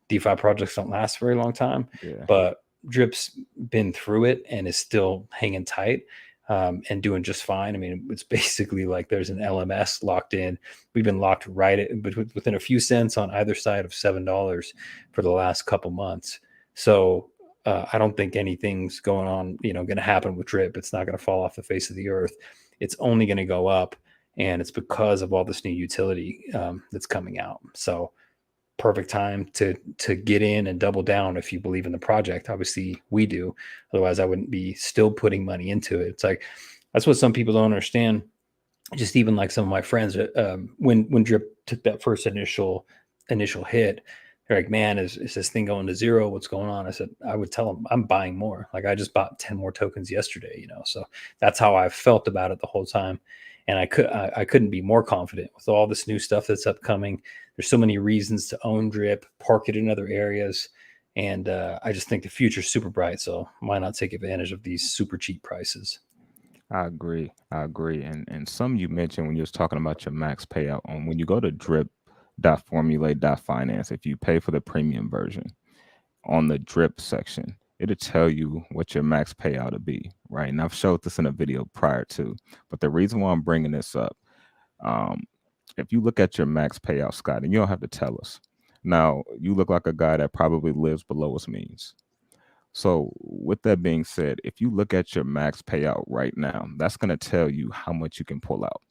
DeFi projects don't last a very long time. Yeah. But Drip's been through it and is still hanging tight, and doing just fine. I mean, it's basically like there's an LMS locked in. We've been locked within a few cents on either side of $7 for the last couple months. So I don't think anything's going to happen with Drip. It's not going to fall off the face of the earth. It's only going to go up, and it's because of all this new utility that's coming out. So perfect time to get in and double down if you believe in the project. Obviously we do, otherwise I wouldn't be still putting money into it. It's like, that's what some people don't understand. Just even like some of my friends, when Drip took that first initial hit, they're like, man, is this thing going to zero? What's going on? I said, I would tell them I'm buying more. Like, I just bought 10 more tokens yesterday, so that's how I felt about it the whole time. And I couldn't be more confident with all this new stuff that's upcoming. There's so many reasons to own Drip, park it in other areas. And I just think the future's super bright. So why not take advantage of these super cheap prices? I agree. I agree. And some you mentioned when you was talking about your max payout on when you go to drip.formulate.finance, if you pay for the premium version on the drip section, it'll tell you what your max payout will be, right? And I've showed this in a video prior to, but the reason why I'm bringing this up, if you look at your max payout, Scott, and you don't have to tell us. Now, you look like a guy that probably lives below his means. So, with that being said, if you look at your max payout right now, that's going to tell you how much you can pull out.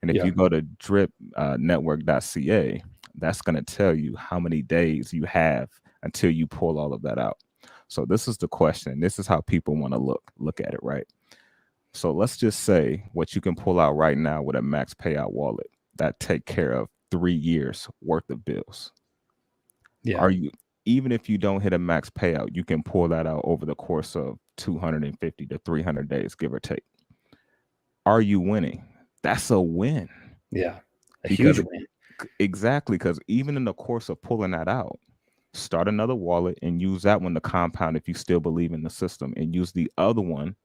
And if Yeah. you go to drip.network.ca, that's going to tell you how many days you have until you pull all of that out. So, this is the question. This is how people want to look at it, right? So, let's just say what you can pull out right now with a max payout wallet that take care of 3 years worth of bills. Yeah. Are you, even if you don't hit a max payout, you can pull that out over the course of 250 to 300 days, give or take. Are you winning? That's a win. Yeah. A huge Because win. exactly, because even in the course of pulling that out, start another wallet and use that one to compound if you still believe in the system, and use the other one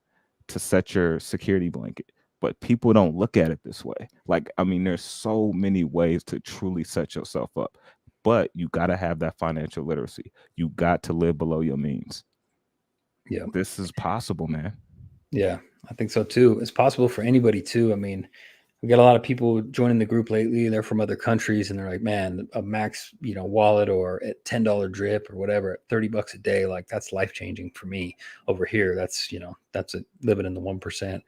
to set your security blanket. But people don't look at it this way. Like, I mean, there's so many ways to truly set yourself up, but you got to have that financial literacy. You got to live below your means. Yeah. This is possible, man. Yeah. I think so too. It's possible for anybody too. I mean, we got a lot of people joining the group lately. They're from other countries, and they're like, man, a max, wallet or at $10 drip or whatever, at $30 a day, like that's life changing for me over here. That's, that's living in the 1%.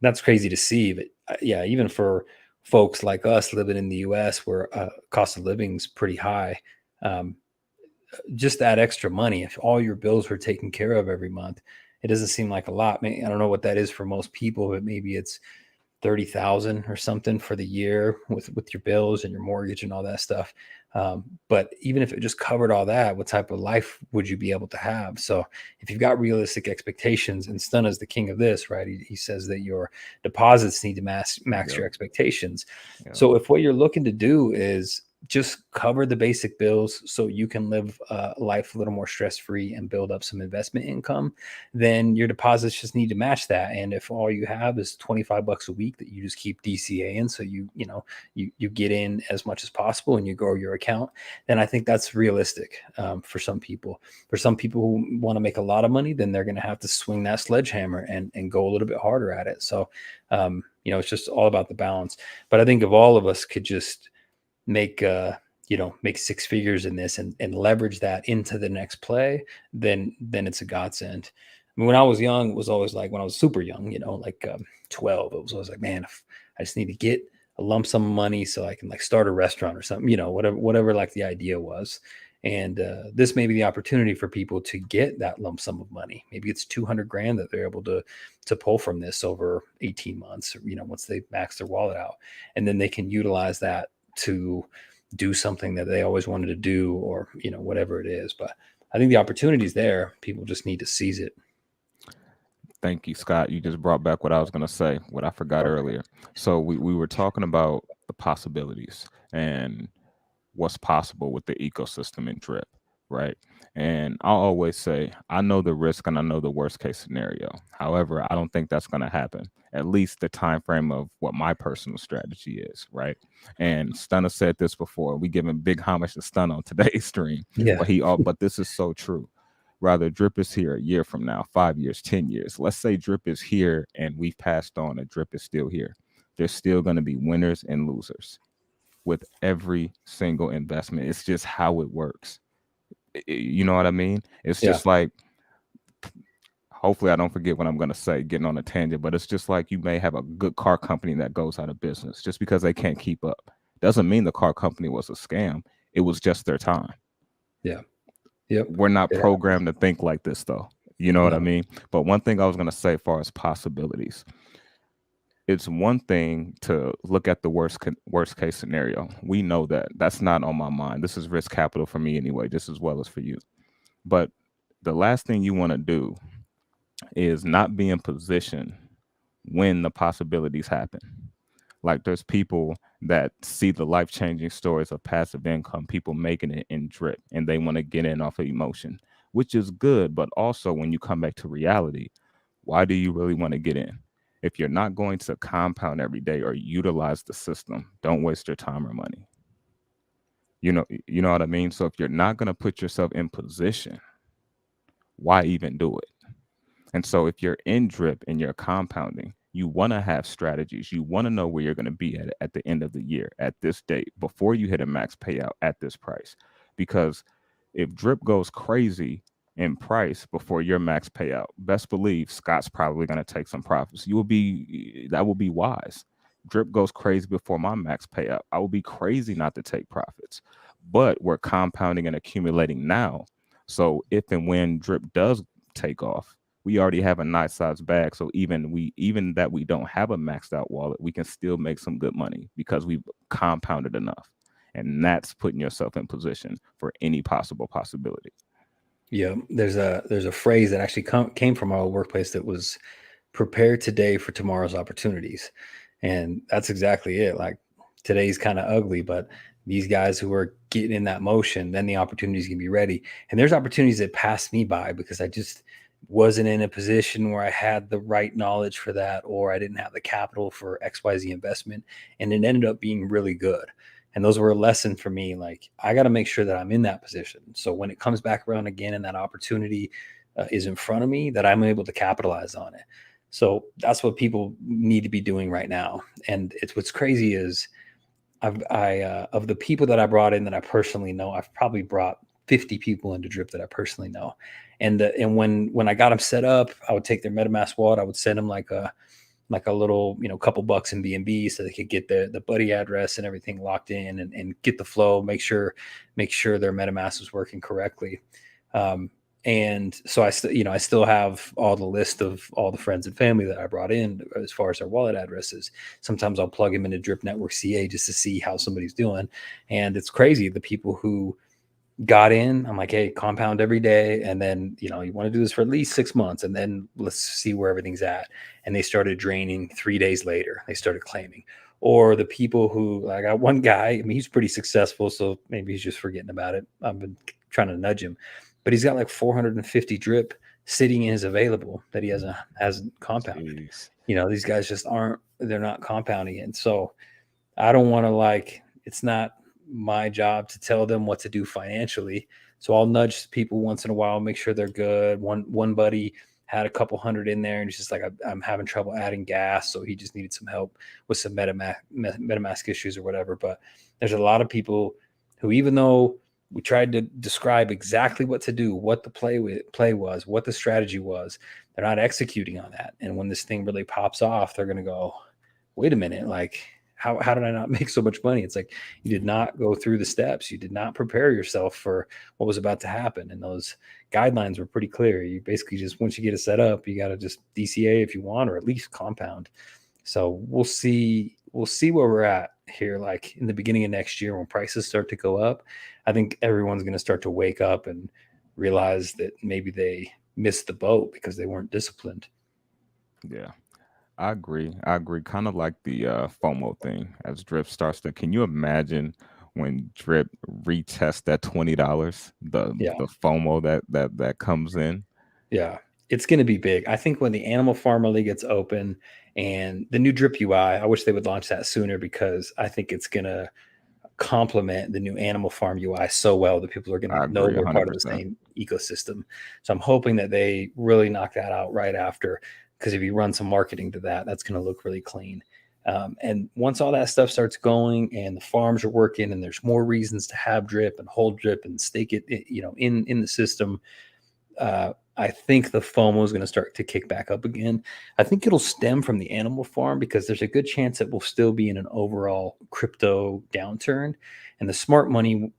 That's crazy to see. But yeah, even for folks like us living in the US where cost of living is pretty high, um, just that extra money, if all your bills were taken care of every month, it doesn't seem like a lot. I don't know what that is for most people, but maybe it's 30,000 or something for the year with your bills and your mortgage and all that stuff. But even if it just covered all that, what type of life would you be able to have? So if you've got realistic expectations, and Stun is the king of this, right? He says that your deposits need to max your expectations. So if what you're looking to do is just cover the basic bills so you can live life a little more stress-free and build up some investment income, then your deposits just need to match that. And if all you have is $25 a week that you just keep DCAing, so you get in as much as possible and you grow your account, then I think that's realistic for some people. For some people who want to make a lot of money, then they're going to have to swing that sledgehammer and go a little bit harder at it. So it's just all about the balance. But I think if all of us could just make six figures in this and leverage that into the next play, then it's a godsend. I mean, when I was young, it was always like, when I was super young, 12, it was always like, man, if I just need to get a lump sum of money so I can like start a restaurant or something, whatever like the idea was. And this may be the opportunity for people to get that lump sum of money. Maybe it's 200 grand that they're able to pull from this over 18 months, or, once they max their wallet out, and then they can utilize that to do something that they always wanted to do, or, whatever it is. But I think the opportunity is there. People just need to seize it. Thank you, Scott. You just brought back what I was going to say, what I forgot earlier. So we were talking about the possibilities and what's possible with the ecosystem in Drip, right? And I'll always say, I know the risk and I know the worst case scenario. However, I don't think that's going to happen, at least the time frame of what my personal strategy is, right? And Stunner said this before. We give him big homage to Stun on today's stream. Yeah. But this is so true. Rather, Drip is here a year from now, 5 years, 10 years. Let's say Drip is here and we've passed on and Drip is still here. There's still going to be winners and losers with every single investment. It's just how it works. You know what I mean? It's just like, hopefully I don't forget what I'm going to say, getting on a tangent, but it's just like you may have a good car company that goes out of business just because they can't keep up. Doesn't mean the car company was a scam. It was just their time. Yeah. Yep. We're not programmed to think like this, though. You know what I mean? But one thing I was going to say, as far as possibilities, it's one thing to look at the worst case scenario. We know that that's not on my mind. This is risk capital for me anyway, just as well as for you. But the last thing you want to do is not be in position when the possibilities happen. Like, there's people that see the life-changing stories of passive income, people making it in Drip, and they want to get in off of emotion, which is good. But also, when you come back to reality, why do you really want to get in? If you're not going to compound every day or utilize the system, don't waste your time or money. You know what I mean? So if you're not going to put yourself in position, why even do it? And so if you're in Drip and you're compounding, you want to have strategies. You want to know where you're going to be at the end of the year, at this date, before you hit a max payout at this price. Because if Drip goes crazy in price before your max payout, best believe Scott's probably going to take some profits. That will be wise. Drip goes crazy before my max payout, I will be crazy not to take profits. But we're compounding and accumulating now. So if and when Drip does take off, we already have a nice size bag. So even that we don't have a maxed out wallet, we can still make some good money because we've compounded enough. And that's putting yourself in position for any possible possibility. Yeah, there's a phrase that actually came from our workplace that was prepare today for tomorrow's opportunities. And that's exactly it. Like, today's kind of ugly, but these guys who are getting in that motion, then the opportunities can be ready. And there's opportunities that passed me by because I just wasn't in a position where I had the right knowledge for that, or I didn't have the capital for XYZ investment. And it ended up being really good. And those were a lesson for me. Like, I got to make sure that I'm in that position. So when it comes back around again and that opportunity is in front of me, that I'm able to capitalize on it. So that's what people need to be doing right now. And it's what's crazy is of the people that I brought in that I personally know, I've probably brought 50 people into Drip that I personally know. And when I got them set up, I would take their MetaMask wallet. I would send them like a little, couple bucks in BNB so they could get the buddy address and everything locked in and get the flow, make sure their MetaMask was working correctly. And so I still have all the list of all the friends and family that I brought in as far as their wallet addresses. Sometimes I'll plug them into Drip Network CA just to see how somebody's doing. And it's crazy. The people who got in, I'm like, hey, compound every day. And then, you want to do this for at least 6 months. And then let's see where everything's at. And they started draining 3 days later. They started claiming. Or the people who, I got one guy, I mean, he's pretty successful. So maybe he's just forgetting about it. I've been trying to nudge him, but he's got like 450 drip sitting in his available that he hasn't compounded. Jeez. These guys just they're not compounding it. And so I don't want to it's not my job to tell them what to do financially. So I'll nudge people once in a while, make sure they're good. One buddy had a couple hundred in there and he's just like, I'm having trouble adding gas. So he just needed some help with some MetaMask issues or whatever. But there's a lot of people who, even though we tried to describe exactly what to do, what the play was, what the strategy was, they're not executing on that. And when this thing really pops off, they're going to go, wait a minute, how did I not make so much money? It's like you did not go through the steps. You did not prepare yourself for what was about to happen. And those guidelines were pretty clear. You basically just, once you get it set up, you got to just DCA if you want, or at least compound. So we'll see where we're at here, like in the beginning of next year when prices start to go up. I think everyone's going to start to wake up and realize that maybe they missed the boat because they weren't disciplined. Yeah. I agree. Kind of like the FOMO thing as Drip starts to. Can you imagine when Drip retests that $20? The FOMO that comes in. Yeah, it's going to be big. I think when the Animal Farm really gets open and the new Drip UI, I wish they would launch that sooner because I think it's going to complement the new Animal Farm UI so well that people are going to know we're part of the same ecosystem. So I'm hoping that they really knock that out right after. Because if you run some marketing to that, that's going to look really clean. And once all that stuff starts going and the farms are working and there's more reasons to have drip and hold drip and stake it, in the system, I think the FOMO is going to start to kick back up again. I think it'll stem from the Animal Farm because there's a good chance it will still be in an overall crypto downturn. And the smart money,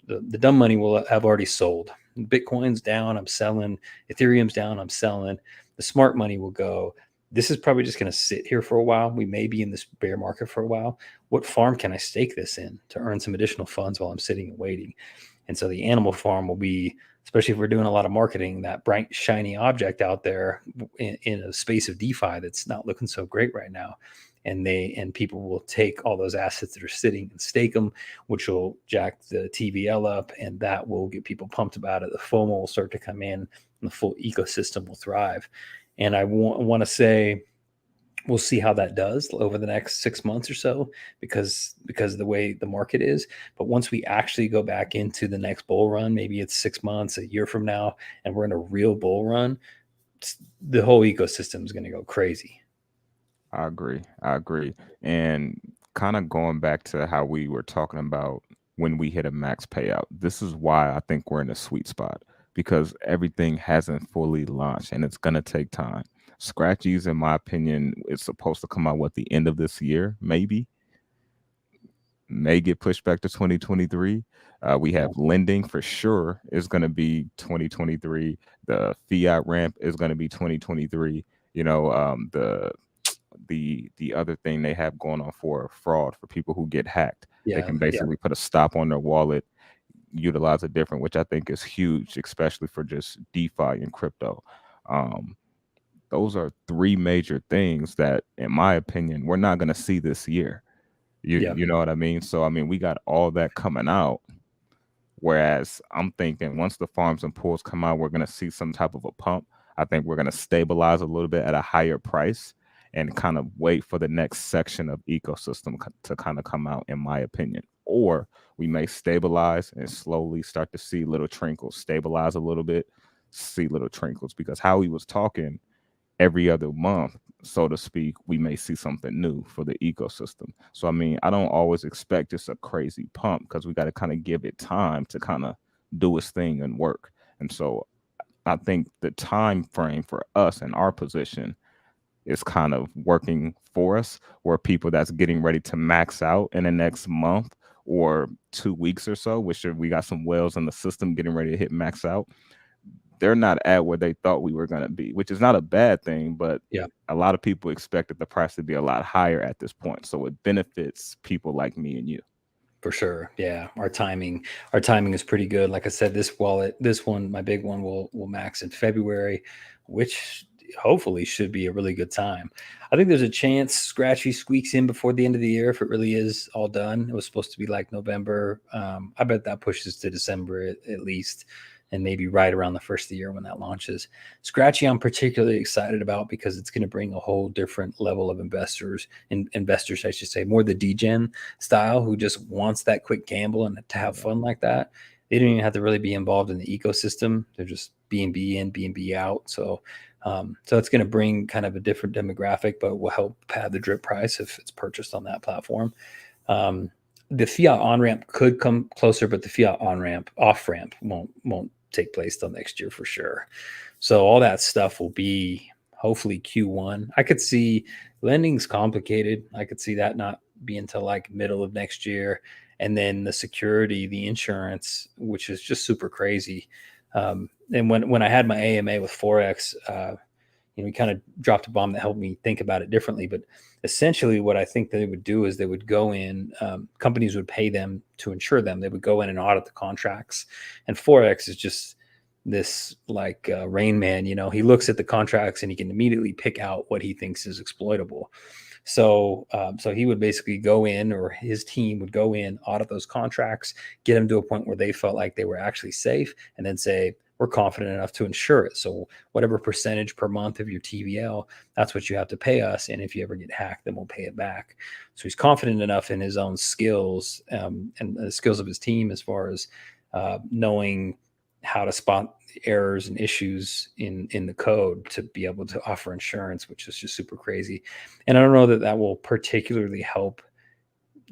the dumb money will have already sold. Bitcoin's down, I'm selling. Ethereum's down, I'm selling. The smart money will go, this is probably just going to sit here for a while. We may be in this bear market for a while. What farm can I stake this in to earn some additional funds while I'm sitting and waiting? And so the Animal Farm will be, especially if we're doing a lot of marketing, that bright, shiny object out there in a space of DeFi that's not looking so great right now. And people will take all those assets that are sitting and stake them, which will jack the TVL up, and that will get people pumped about it. The FOMO will start to come in, and the full ecosystem will thrive. And I want to say we'll see how that does over the next 6 months or so, because of the way the market is. But once we actually go back into the next bull run, maybe it's 6 months, a year from now, and we're in a real bull run, the whole ecosystem is going to go crazy. I agree. And kind of going back to how we were talking about when we hit a max payout, this is why I think we're in a sweet spot, because everything hasn't fully launched and it's going to take time. Scratchies, in my opinion, is supposed to come out at the end of this year, maybe. May get pushed back to 2023. We have lending for sure is going to be 2023. The fiat ramp is going to be 2023. The other thing they have going on for fraud for people who get hacked. They can basically put a stop on their wallet, utilize it different, which I think is huge, especially for just DeFi and crypto. Those are three major things that, in my opinion, we're not going to see this year. You know what I mean? So, I mean, we got all that coming out. Whereas I'm thinking once the farms and pools come out, we're going to see some type of a pump. I think we're going to stabilize a little bit at a higher price and kind of wait for the next section of ecosystem to kind of come out, in my opinion. Or we may stabilize and slowly start to see little trinkles, stabilize a little bit, see little trinkles, because how he was talking every other month, so to speak, we may see something new for the ecosystem. So, I mean, I don't always expect just a crazy pump, because we got to kind of give it time to kind of do its thing and work. And so I think the time frame for us in our position is kind of working for us, where people that's getting ready to max out in the next month or 2 weeks or so, which we got some whales in the system getting ready to hit max out. they're not at where they thought we were going to be, which is not a bad thing, but Yeah. a lot of people expected the price to be a lot higher at this point. So it benefits people like me and you. For sure. Yeah. Our timing is pretty good. Like I said, this one, my big one will max in February, which hopefully should be a really good time. I think there's a chance Scratchy squeaks in before the end of the year if it really is all done. It was supposed to be like November. I bet that pushes to December at least, and maybe right around the first of the year when that launches. Scratchy, I'm particularly excited about because it's going to bring a whole different level of investors, I should say, more the degen style, who just wants that quick gamble and to have fun like that. They don't even have to really be involved in the ecosystem. They're just BNB in, BNB out. So it's going to bring kind of a different demographic, but will help pad the drip price if it's purchased on that platform. The fiat on ramp could come closer, but the fiat off ramp won't take place till next year for sure. So all that stuff will be hopefully Q1. I could see lending's complicated. I could see that not be until like middle of next year. And then the security, the insurance, which is just super crazy. And when I had my AMA with Forex, we kind of dropped a bomb that helped me think about it differently. But essentially what I think they would do is they would go in, companies would pay them to insure them. They would go in and audit the contracts. And Forex is just this like Rain Man, he looks at the contracts and he can immediately pick out what he thinks is exploitable. So he would basically go in, or his team would go in, audit those contracts, get them to a point where they felt like they were actually safe, and then say, we're confident enough to insure it. So whatever percentage per month of your TVL, that's what you have to pay us. And if you ever get hacked, then we'll pay it back. So he's confident enough in his own skills and the skills of his team as far as knowing how to spot errors and issues in the code to be able to offer insurance, which is just super crazy. And I don't know that will particularly help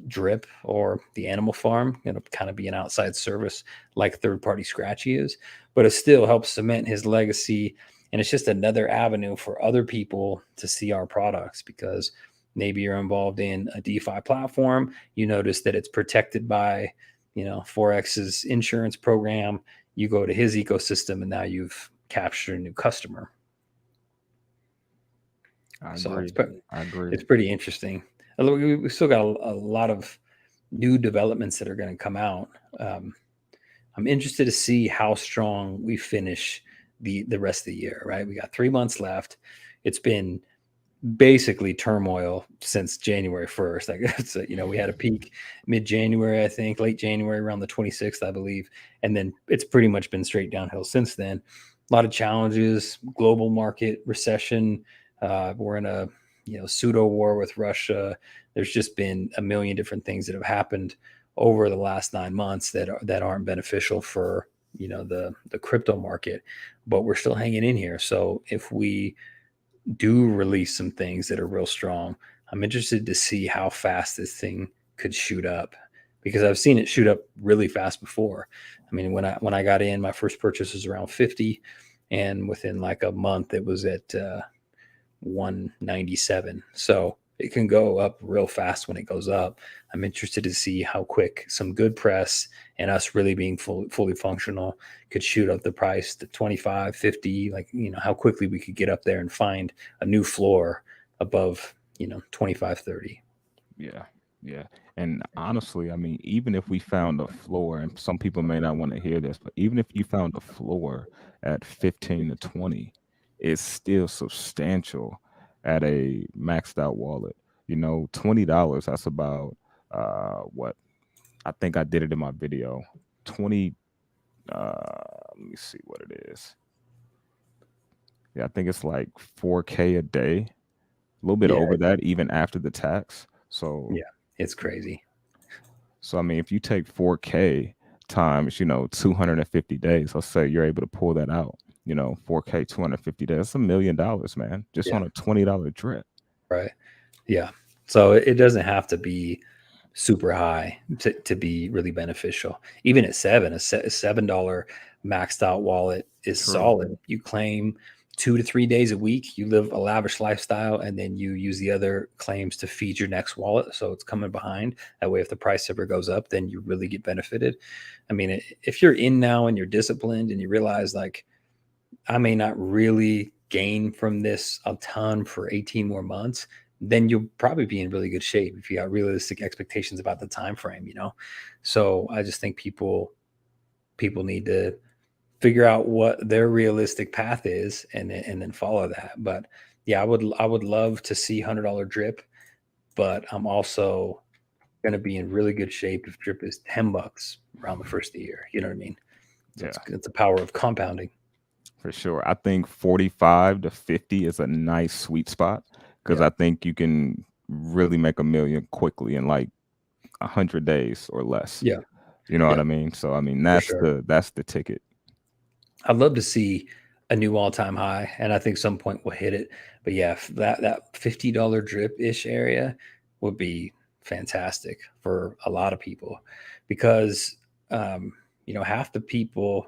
Drip or the animal farm. It'll kind of be an outside service like third-party Scratchy is, but it still helps cement his legacy. And it's just another avenue for other people to see our products, because maybe you're involved in a DeFi platform. You notice that it's protected by, Forex's insurance program. You go to his ecosystem and now you've captured a new customer. I agree. It's pretty interesting. We still got a lot of new developments that are going to come out. I'm interested to see how strong we finish the rest of the year, right? We got 3 months left. It's been basically turmoil since January 1st. We had a peak mid-January, I think, late January, around the 26th, I believe. And then it's pretty much been straight downhill since then. A lot of challenges, global market, recession. We're in a pseudo war with Russia. There's just been a million different things that have happened over the last 9 months that aren't beneficial for the crypto market, but we're still hanging in here. So if we do release some things that are real strong, I'm interested to see how fast this thing could shoot up, because I've seen it shoot up really fast before. I mean, when I got in, my first purchase was around 50, and within like a month it was at 197. So it can go up real fast when it goes up. I'm interested to see how quick some good press and us really being fully functional could shoot up the price to 25, 50, how quickly we could get up there and find a new floor above, 25, 30. Yeah. Yeah. And honestly, I mean, even if we found a floor, and some people may not want to hear this, but even if you found a floor at 15 to 20, it's still substantial at a maxed out wallet. $20, that's about what I think I did it in my video. 20 let me see what it is. Yeah, I think it's like 4K a day, a little bit over that even after the tax. So yeah, it's crazy. So I mean, if you take 4K times 250 days, let's say you're able to pull that out, 4K 250 days, that's $1 million, man, just on a $20 drip. Right. Yeah. So it doesn't have to be super high to be really beneficial. Even at a $7 maxed out wallet is solid. You claim 2 to 3 days a week, you live a lavish lifestyle, and then you use the other claims to feed your next wallet. So it's coming behind. That way, if the price ever goes up, then you really get benefited. I mean, if you're in now and you're disciplined and you realize like I may not really gain from this a ton for 18 more months, then you'll probably be in really good shape if you got realistic expectations about the time frame, you know. So I just think people need to figure out what their realistic path is and then follow that. But yeah, I would love to see $100 drip, but I'm also going to be in really good shape if drip is $10 around the first of the year. You know what I mean? So Yeah, it's the power of compounding. for sure. I think 45 to 50 is a nice sweet spot because Yeah. I think you can really make a million quickly in like 100 days or less. Yeah. You know what Yeah. I mean? So I mean For sure. that's the ticket. I'd love to see a new all-time high, and I think some point we'll hit it. But yeah, that $50 drip-ish area would be fantastic for a lot of people because half the people,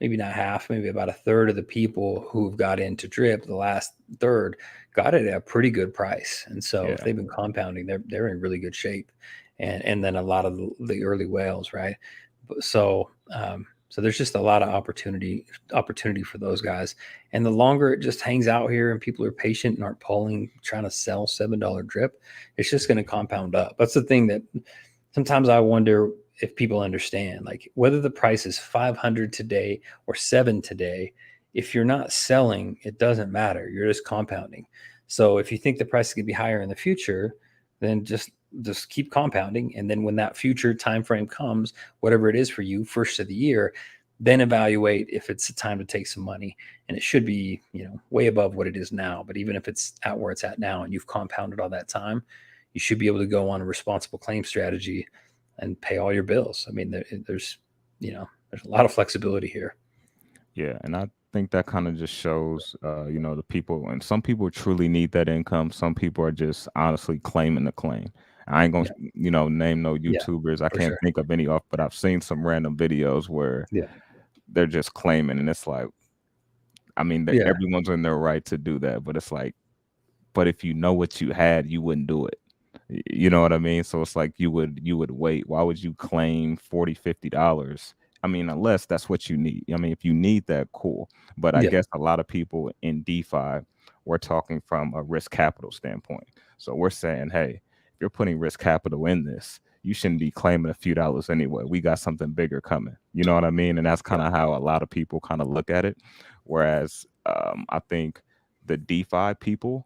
maybe not half, maybe about a third of the people who've got into drip, the last third, got it at a pretty good price. And so if Yeah. they've been compounding, they're in really good shape. And then a lot of the early whales, right? So there's just a lot of opportunity for those guys. And the longer it just hangs out here and people are patient and aren't pulling, trying to sell $7 drip, it's just going to compound up. That's the thing that sometimes I wonder if people understand, like whether the price is 500 today or 7 today, if you're not selling, it doesn't matter. You're just compounding. So if you think the price is going to be higher in the future, then just keep compounding, and then when that future time frame comes, whatever it is for you, first of the year, then evaluate if it's a time to take some money. And it should be, way above what it is now. But even if it's at where it's at now and you've compounded all that time, you should be able to go on a responsible claim strategy and pay all your bills. I mean, there's a lot of flexibility here. Yeah, and I think that kind of just shows, the people, and some people truly need that income. Some people are just honestly claiming the claim. I ain't gonna, Yeah, name no yeah, YouTubers. I for can't sure. think of any off, but I've seen some random videos where Yeah, they're just claiming, and it's like, I mean, that yeah, everyone's in their right to do that, but it's like, but if you know what you had, you wouldn't do it. You know what I mean? So it's like you would wait. Why would you claim 40, $50? I mean, unless that's what you need. I mean, if you need that, cool. But I yeah, guess a lot of people in DeFi, we're talking from a risk capital standpoint. So we're saying, hey, if you're putting risk capital in this, you shouldn't be claiming a few dollars anyway. We got something bigger coming. You know what I mean? And that's kind yeah, of how a lot of people kind of look at it. Whereas I think the DeFi people,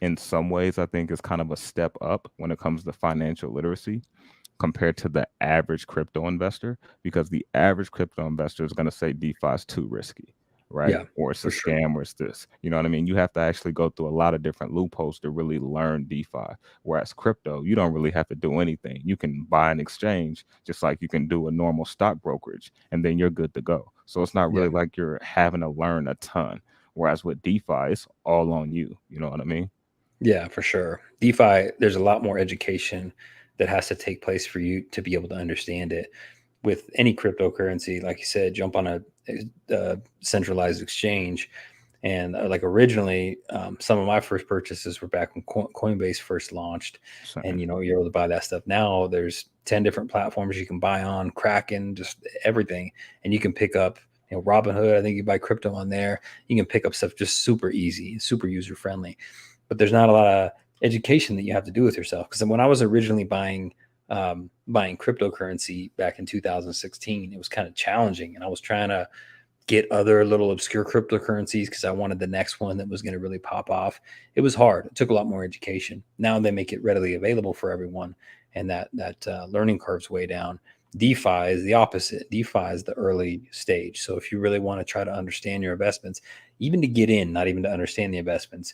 in some ways, I think is kind of a step up when it comes to financial literacy compared to the average crypto investor, because the average crypto investor is going to say DeFi is too risky, right? yeah, Or it's a for sure. scam, or it's this. You know what I mean? You have to actually go through a lot of different loopholes to really learn DeFi. Whereas crypto, you don't really have to do anything. You can buy an exchange just like you can do a normal stock brokerage, and then you're good to go. So it's not Yeah. really like you're having to learn a ton. Whereas with DeFi, it's all on you. You know what I mean? Yeah, for sure. DeFi, there's a lot more education that has to take place for you to be able to understand it. With any cryptocurrency, like you said, jump on a centralized exchange. And like originally, some of my first purchases were back when Coinbase first launched, and Same. you're able to buy that stuff. Now there's 10 different platforms you can buy on, Kraken, just everything, and you can pick up. Robinhood, I think you buy crypto on there. You can pick up stuff just super easy, super user friendly, but there's not a lot of education that you have to do with yourself. Because when I was originally buying cryptocurrency back in 2016, it was kind of challenging, and I was trying to get other little obscure cryptocurrencies because I wanted the next one that was going to really pop off. It was hard. It took a lot more education. Now they make it readily available for everyone, and that learning curve's way down. DeFi is the opposite. DeFi is the early stage. So if you really want to try to understand your investments, even to get in, not even to understand the investments,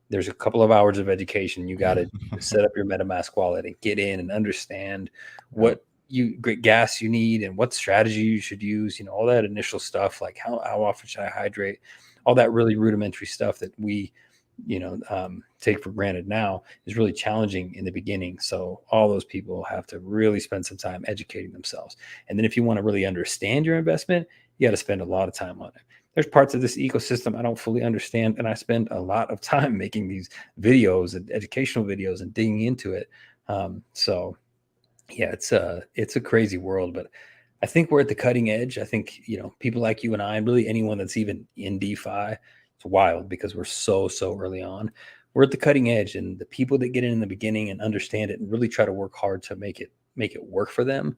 there's a couple of hours of education. You got to set up your MetaMask wallet and get in and understand Yep. what great gas you need and what strategy you should use, all that initial stuff, like how often should I hydrate, all that really rudimentary stuff that we take for granted now is really challenging in the beginning. So all those people have to really spend some time educating themselves. And then if you want to really understand your investment, you got to spend a lot of time on it. There's parts of this ecosystem I don't fully understand, and I spend a lot of time making these videos and educational videos and digging into it. So yeah, it's a crazy world, but I think we're at the cutting edge. I think, people like you and I, and really anyone that's even in DeFi, it's wild because we're so early on. We're at the cutting edge, and the people that get in the beginning and understand it and really try to work hard to make it work for them,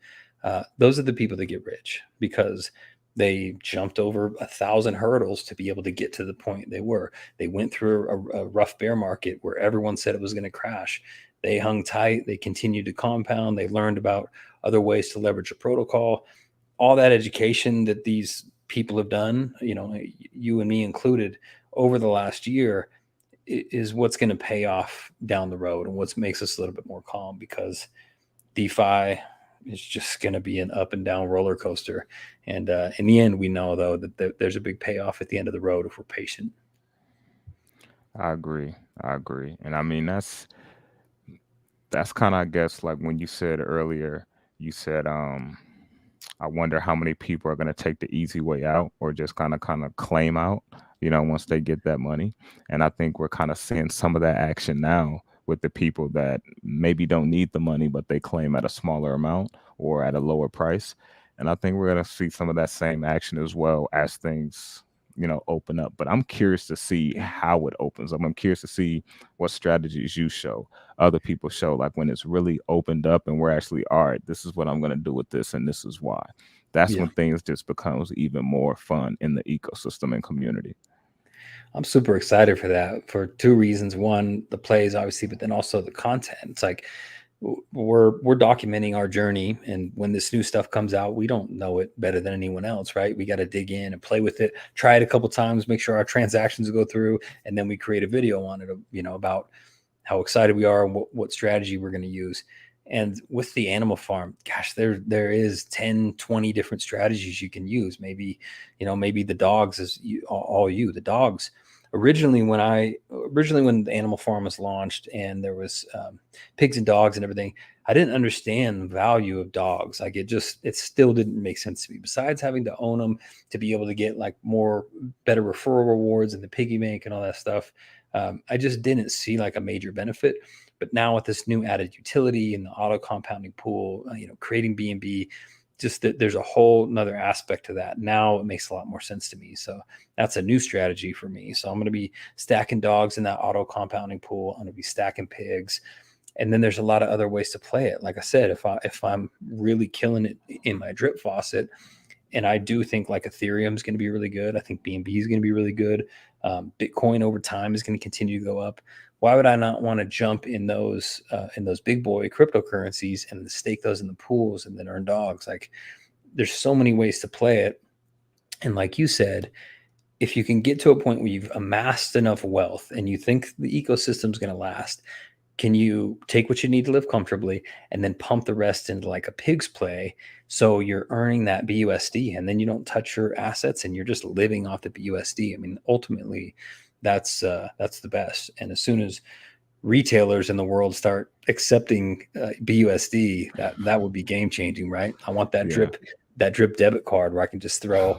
those are the people that get rich because they jumped over 1,000 hurdles to be able to get to the point they were. They went through a rough bear market where everyone said it was going to crash. They hung tight. They continued to compound. They learned about other ways to leverage a protocol. All that education that these people have done, you and me included, over the last year is what's going to pay off down the road and what makes us a little bit more calm, because DeFi is just going to be an up and down roller coaster. And in the end, we know, though, that there's a big payoff at the end of the road if we're patient. I agree. And I mean, that's kind of, I guess, like when you said earlier, you said, I wonder how many people are going to take the easy way out or just kind of claim out, once they get that money. And I think we're kind of seeing some of that action now with the people that maybe don't need the money, but they claim at a smaller amount or at a lower price. And I think we're going to see some of that same action as well as things, open up. But I'm curious to see how it opens up. I'm curious to see what strategies you show, other people show, like when it's really opened up and we're actually, all right, this is what I'm going to do with this and this is why. That's when things just becomes even more fun in the ecosystem and community. I'm super excited for that for two reasons. One, the plays, obviously, but then also the content. It's like we're documenting our journey, and when this new stuff comes out, we don't know it better than anyone else, right? We got to dig in and play with it, try it a couple times, make sure our transactions go through, and then we create a video on it, about how excited we are and what strategy we're going to use. And with the animal farm, gosh, there is 10, 20 different strategies you can use. Maybe the dogs is the dogs. Originally, when the animal farm was launched and there was pigs and dogs and everything, I didn't understand the value of dogs. Like it still didn't make sense to me. Besides having to own them to be able to get like better referral rewards and the piggy bank and all that stuff, I just didn't see like a major benefit. But now with this new added utility and the auto compounding pool, creating B&B, just that there's a whole nother aspect to that. Now it makes a lot more sense to me. So that's a new strategy for me. So I'm going to be stacking dogs in that auto compounding pool. I'm going to be stacking pigs. And then there's a lot of other ways to play it. Like I said, if I'm really killing it in my drip faucet, and I do think like Ethereum is going to be really good. I think BNB is going to be really good. Bitcoin over time is going to continue to go up. Why would I not want to jump in those big boy cryptocurrencies and stake those in the pools and then earn dogs? Like, there's so many ways to play it. And like you said, if you can get to a point where you've amassed enough wealth and you think the ecosystem is going to last, can you take what you need to live comfortably and then pump the rest into like a pig's play? So you're earning that BUSD and then you don't touch your assets and you're just living off the BUSD. I mean, ultimately that's the best. And as soon as retailers in the world start accepting BUSD, that would be game changing, right? I want that drip debit card where I can just throw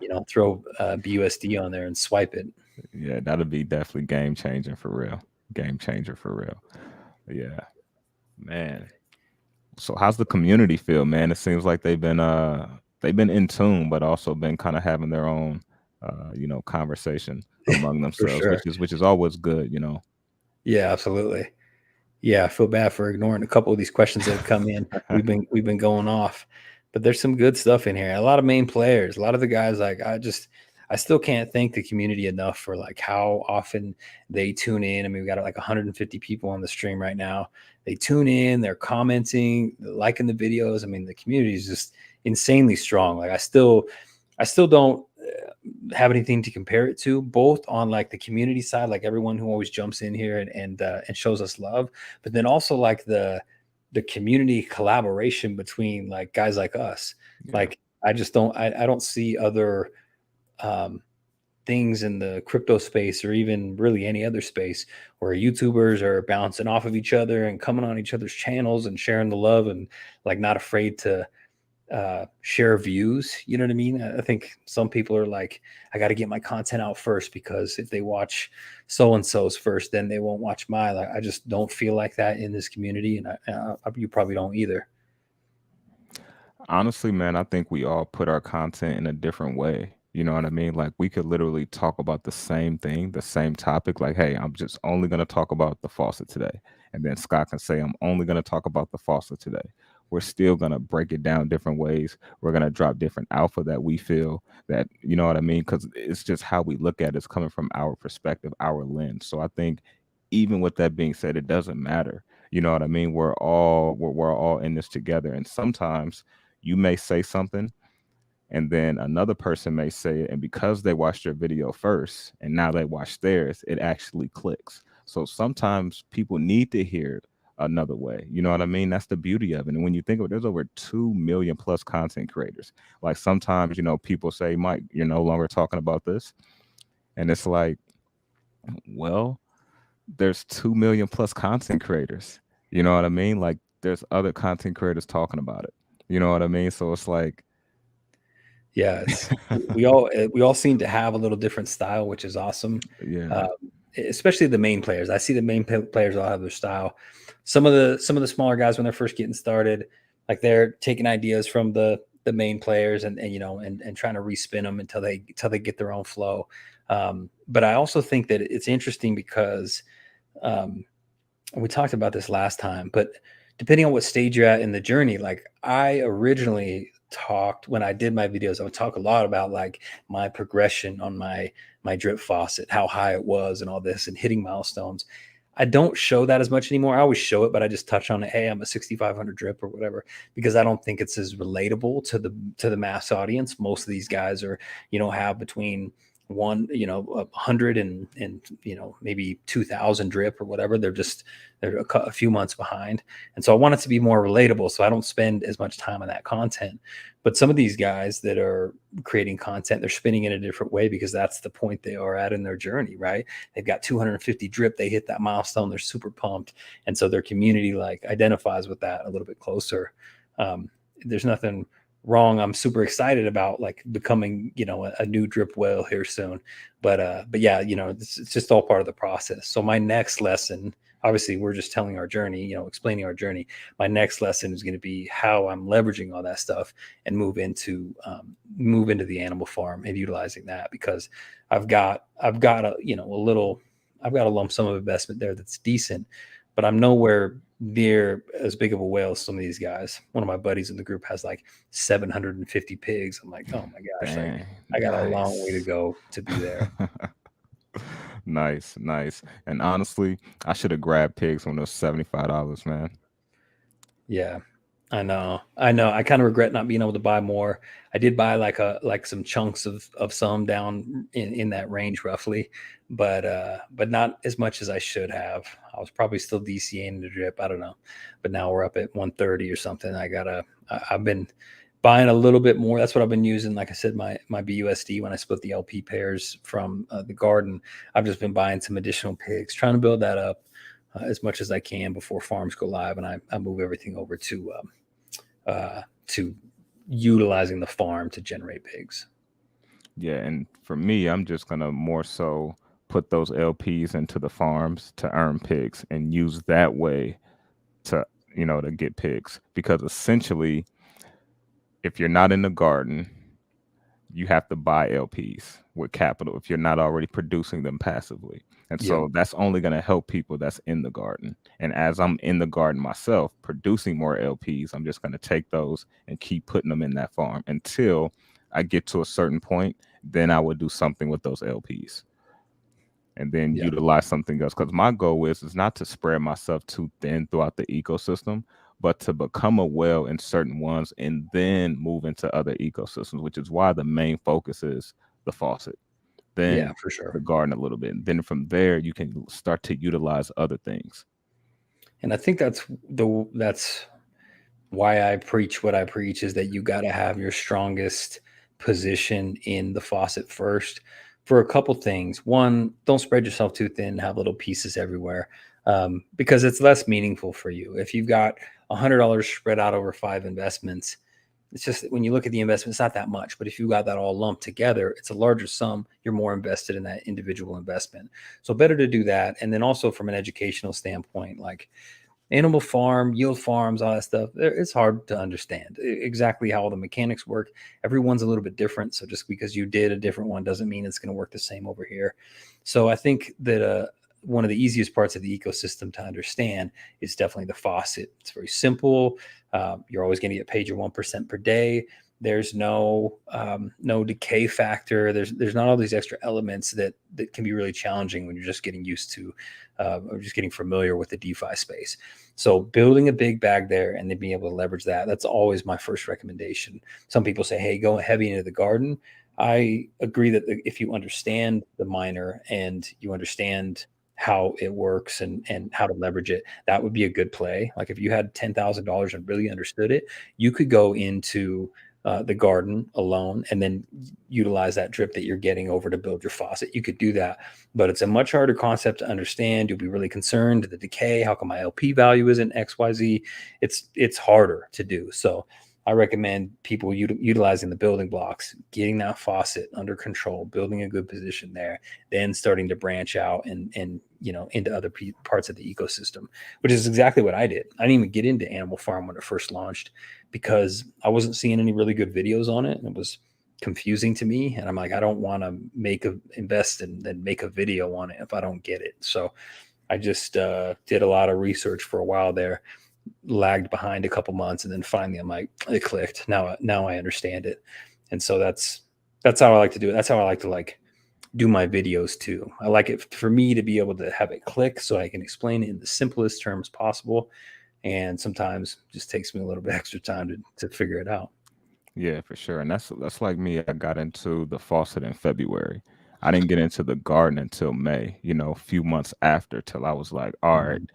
BUSD on there and swipe it. Yeah, that'll be definitely game changing for real. Yeah, man. So how's the community feel, man? It seems like they've been in tune, but also been kind of having their own conversation among themselves, sure. which is always good, Yeah, absolutely. Yeah, I feel bad for ignoring a couple of these questions that have come in. We've been going off, but there's some good stuff in here. A lot of main players, a lot of the guys. Like I still can't thank the community enough for like how often they tune in. I mean, we got like 150 people on the stream right now. They tune in, they're commenting, they're liking the videos. I mean, the community is just insanely strong. Like I still don't have anything to compare it to, both on like the community side, like everyone who always jumps in here and shows us love, but then also like the community collaboration between like guys like us. Yeah. Like I don't see other things in the crypto space or even really any other space where YouTubers are bouncing off of each other and coming on each other's channels and sharing the love and like not afraid to share views. You know what I mean? I think some people are like, I got to get my content out first because if they watch so and so's first, then they won't watch my. Like, I just don't feel like that in this community, and you probably don't either. Honestly, man, I think we all put our content in a different way. You know what I mean? Like we could literally talk about the same thing, the same topic. Like, hey, I'm just only going to talk about the faucet today. And then Scott can say, I'm only going to talk about the faucet today. We're still going to break it down different ways. We're going to drop different alpha that we feel that, you know what I mean? Because it's just how we look at it. It's coming from our perspective, our lens. So I think even with that being said, it doesn't matter. You know what I mean? We're all in this together. And sometimes you may say something and then another person may say it, and because they watched your video first and now they watch theirs, it actually clicks. So sometimes people need to hear it another way. You know what I mean? That's the beauty of it. And when you think of it, there's over 2 million plus content creators. Like sometimes, you know, people say, Mike, you're no longer talking about this. And it's like, well, there's 2 million plus content creators. You know what I mean? Like there's other content creators talking about it. You know what I mean? So it's like, Yeah, it's we all seem to have a little different style, which is awesome. yeah, Um, Especially the main players. I see the main players all have their style. Some of the smaller guys when they're first getting started, like they're taking ideas from the main players and you know and trying to respin them until they get their own flow. But I also think that it's interesting because um, we talked about this last time, but depending on what stage you're at in the journey, like I originally talked when I did my videos, I would talk a lot about like my progression on my drip faucet, how high it was and all this and hitting milestones. I don't show that as much anymore. I always show it, but I just touch on it. Hey, I'm a 6,500 drip or whatever, because I don't think it's as relatable to the mass audience. Most of these guys are, you know, have between 100 and you know maybe 2,000 drip or whatever. They're a few months behind, and so I want it to be more relatable, so I don't spend as much time on that content. But some of these guys that are creating content, they're spinning it a different way because that's the point they are at in their journey, right? They've got 250 drip, they hit that milestone, they're super pumped, and so their community like identifies with that a little bit closer. There's nothing wrong. I'm super excited about like becoming, you know, a new drip whale here soon. But yeah, you know, it's just all part of the process. So my next lesson, obviously we're just telling our journey, you know, explaining our journey. My next lesson is going to be how I'm leveraging all that stuff and move into the animal farm and utilizing that, because I've got a, you know, I've got a lump sum of investment there that's decent, but I'm nowhere near as big of a whale as some of these guys. One of my buddies in the group has like 750 pigs. I'm like, oh my gosh, like dang, I got a long way to nice. go to be there. Nice, nice. And honestly, I should have grabbed pigs when it was $75, man. Yeah, I know. I know. I kind of regret not being able to buy more. I did buy like some chunks of some down in that range roughly, but not as much as I should have. I was probably still DCAing the drip. I don't know. But now we're up at 130 or something. I've been buying a little bit more. That's what I've been using. Like I said, my BUSD when I split the LP pairs from the garden, I've just been buying some additional pigs, trying to build that up as much as I can before farms go live, and I move everything over to utilizing the farm to generate pigs. Yeah, and for me, I'm just gonna more so put those LPs into the farms to earn pigs and use that way to, you know, to get pigs. Because essentially, if you're not in the garden, you have to buy LPs with capital if you're not already producing them passively. And Yep. so that's only going to help people that's in the garden. And as I'm in the garden myself, producing more LPs, I'm just going to take those and keep putting them in that farm until I get to a certain point. Then I would do something with those LPs and then Yeah. utilize something else. Because my goal is not to spread myself too thin throughout the ecosystem, but to become a whale in certain ones and then move into other ecosystems, which is why the main focus is the faucet, Yeah, then for sure. the garden a little bit. And then from there, you can start to utilize other things. And I think that's why I preach what I preach, is that you got to have your strongest position in the faucet first for a couple things. One, don't spread yourself too thin, have little pieces everywhere, because it's less meaningful for you. If you've got $100 spread out over 5 investments, it's just when you look at the investment, it's not that much. But if you got that all lumped together, it's a larger sum. You're more invested in that individual investment. So better to do that. And then also from an educational standpoint, like animal farm, yield farms, all that stuff, it's hard to understand exactly how all the mechanics work. Everyone's a little bit different. So just because you did a different one doesn't mean it's going to work the same over here. So I think that one of the easiest parts of the ecosystem to understand is definitely the faucet. It's very simple. You're always going to get paid your 1% per day. There's no decay factor. There's not all these extra elements that can be really challenging when you're just getting used to or just getting familiar with the DeFi space. So building a big bag there and then being able to leverage that's always my first recommendation. Some people say, hey, go heavy into the garden. I agree that if you understand the miner and you understand how it works and how to leverage it, that would be a good play. Like if you had $10,000 and really understood it, you could go into the garden alone and then utilize that drip that you're getting over to build your faucet. You could do that, but it's a much harder concept to understand. You'll be really concerned the decay. How come my LP value isn't XYZ? It's harder to do. So I recommend people utilizing the building blocks, getting that faucet under control, building a good position there, then starting to branch out and into other parts of the ecosystem, which is exactly what I did. I didn't even get into Animal Farm when it first launched because I wasn't seeing any really good videos on it, and it was confusing to me. And I'm like, I don't want to invest and then make a video on it if I don't get it. So I just did a lot of research for a while there, lagged behind a couple months, and then finally I'm like, it clicked. Now I understand it. And so that's how I like to do it. That's how I like to do my videos too. I like it for me to be able to have it click so I can explain it in the simplest terms possible. And sometimes it just takes me a little bit extra time to figure it out. Yeah, for sure. And that's like me. I got into the faucet in February. I didn't get into the garden until May, a few months after, till I was like, all right, Mhm.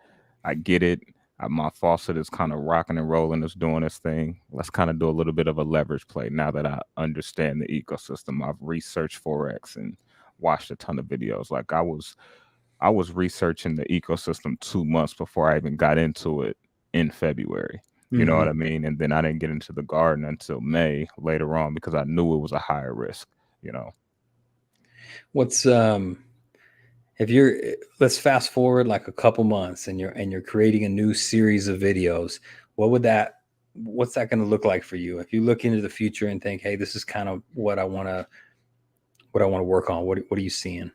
I get it. My faucet is kind of rocking and rolling, it's doing its thing. Let's kind of do a little bit of a leverage play now that I understand the ecosystem. I've researched Forex and watched a ton of videos. Like I was researching the ecosystem 2 months before I even got into it in February. You know what I Mhm. mean? And then I didn't get into the garden until May later on because I knew it was a higher risk, you know. What's if you're let's fast forward like a couple months and you're creating a new series of videos, what would that what's that going to look like for you? If you look into the future and think, hey, this is kind of what I want to work on, what are you seeing?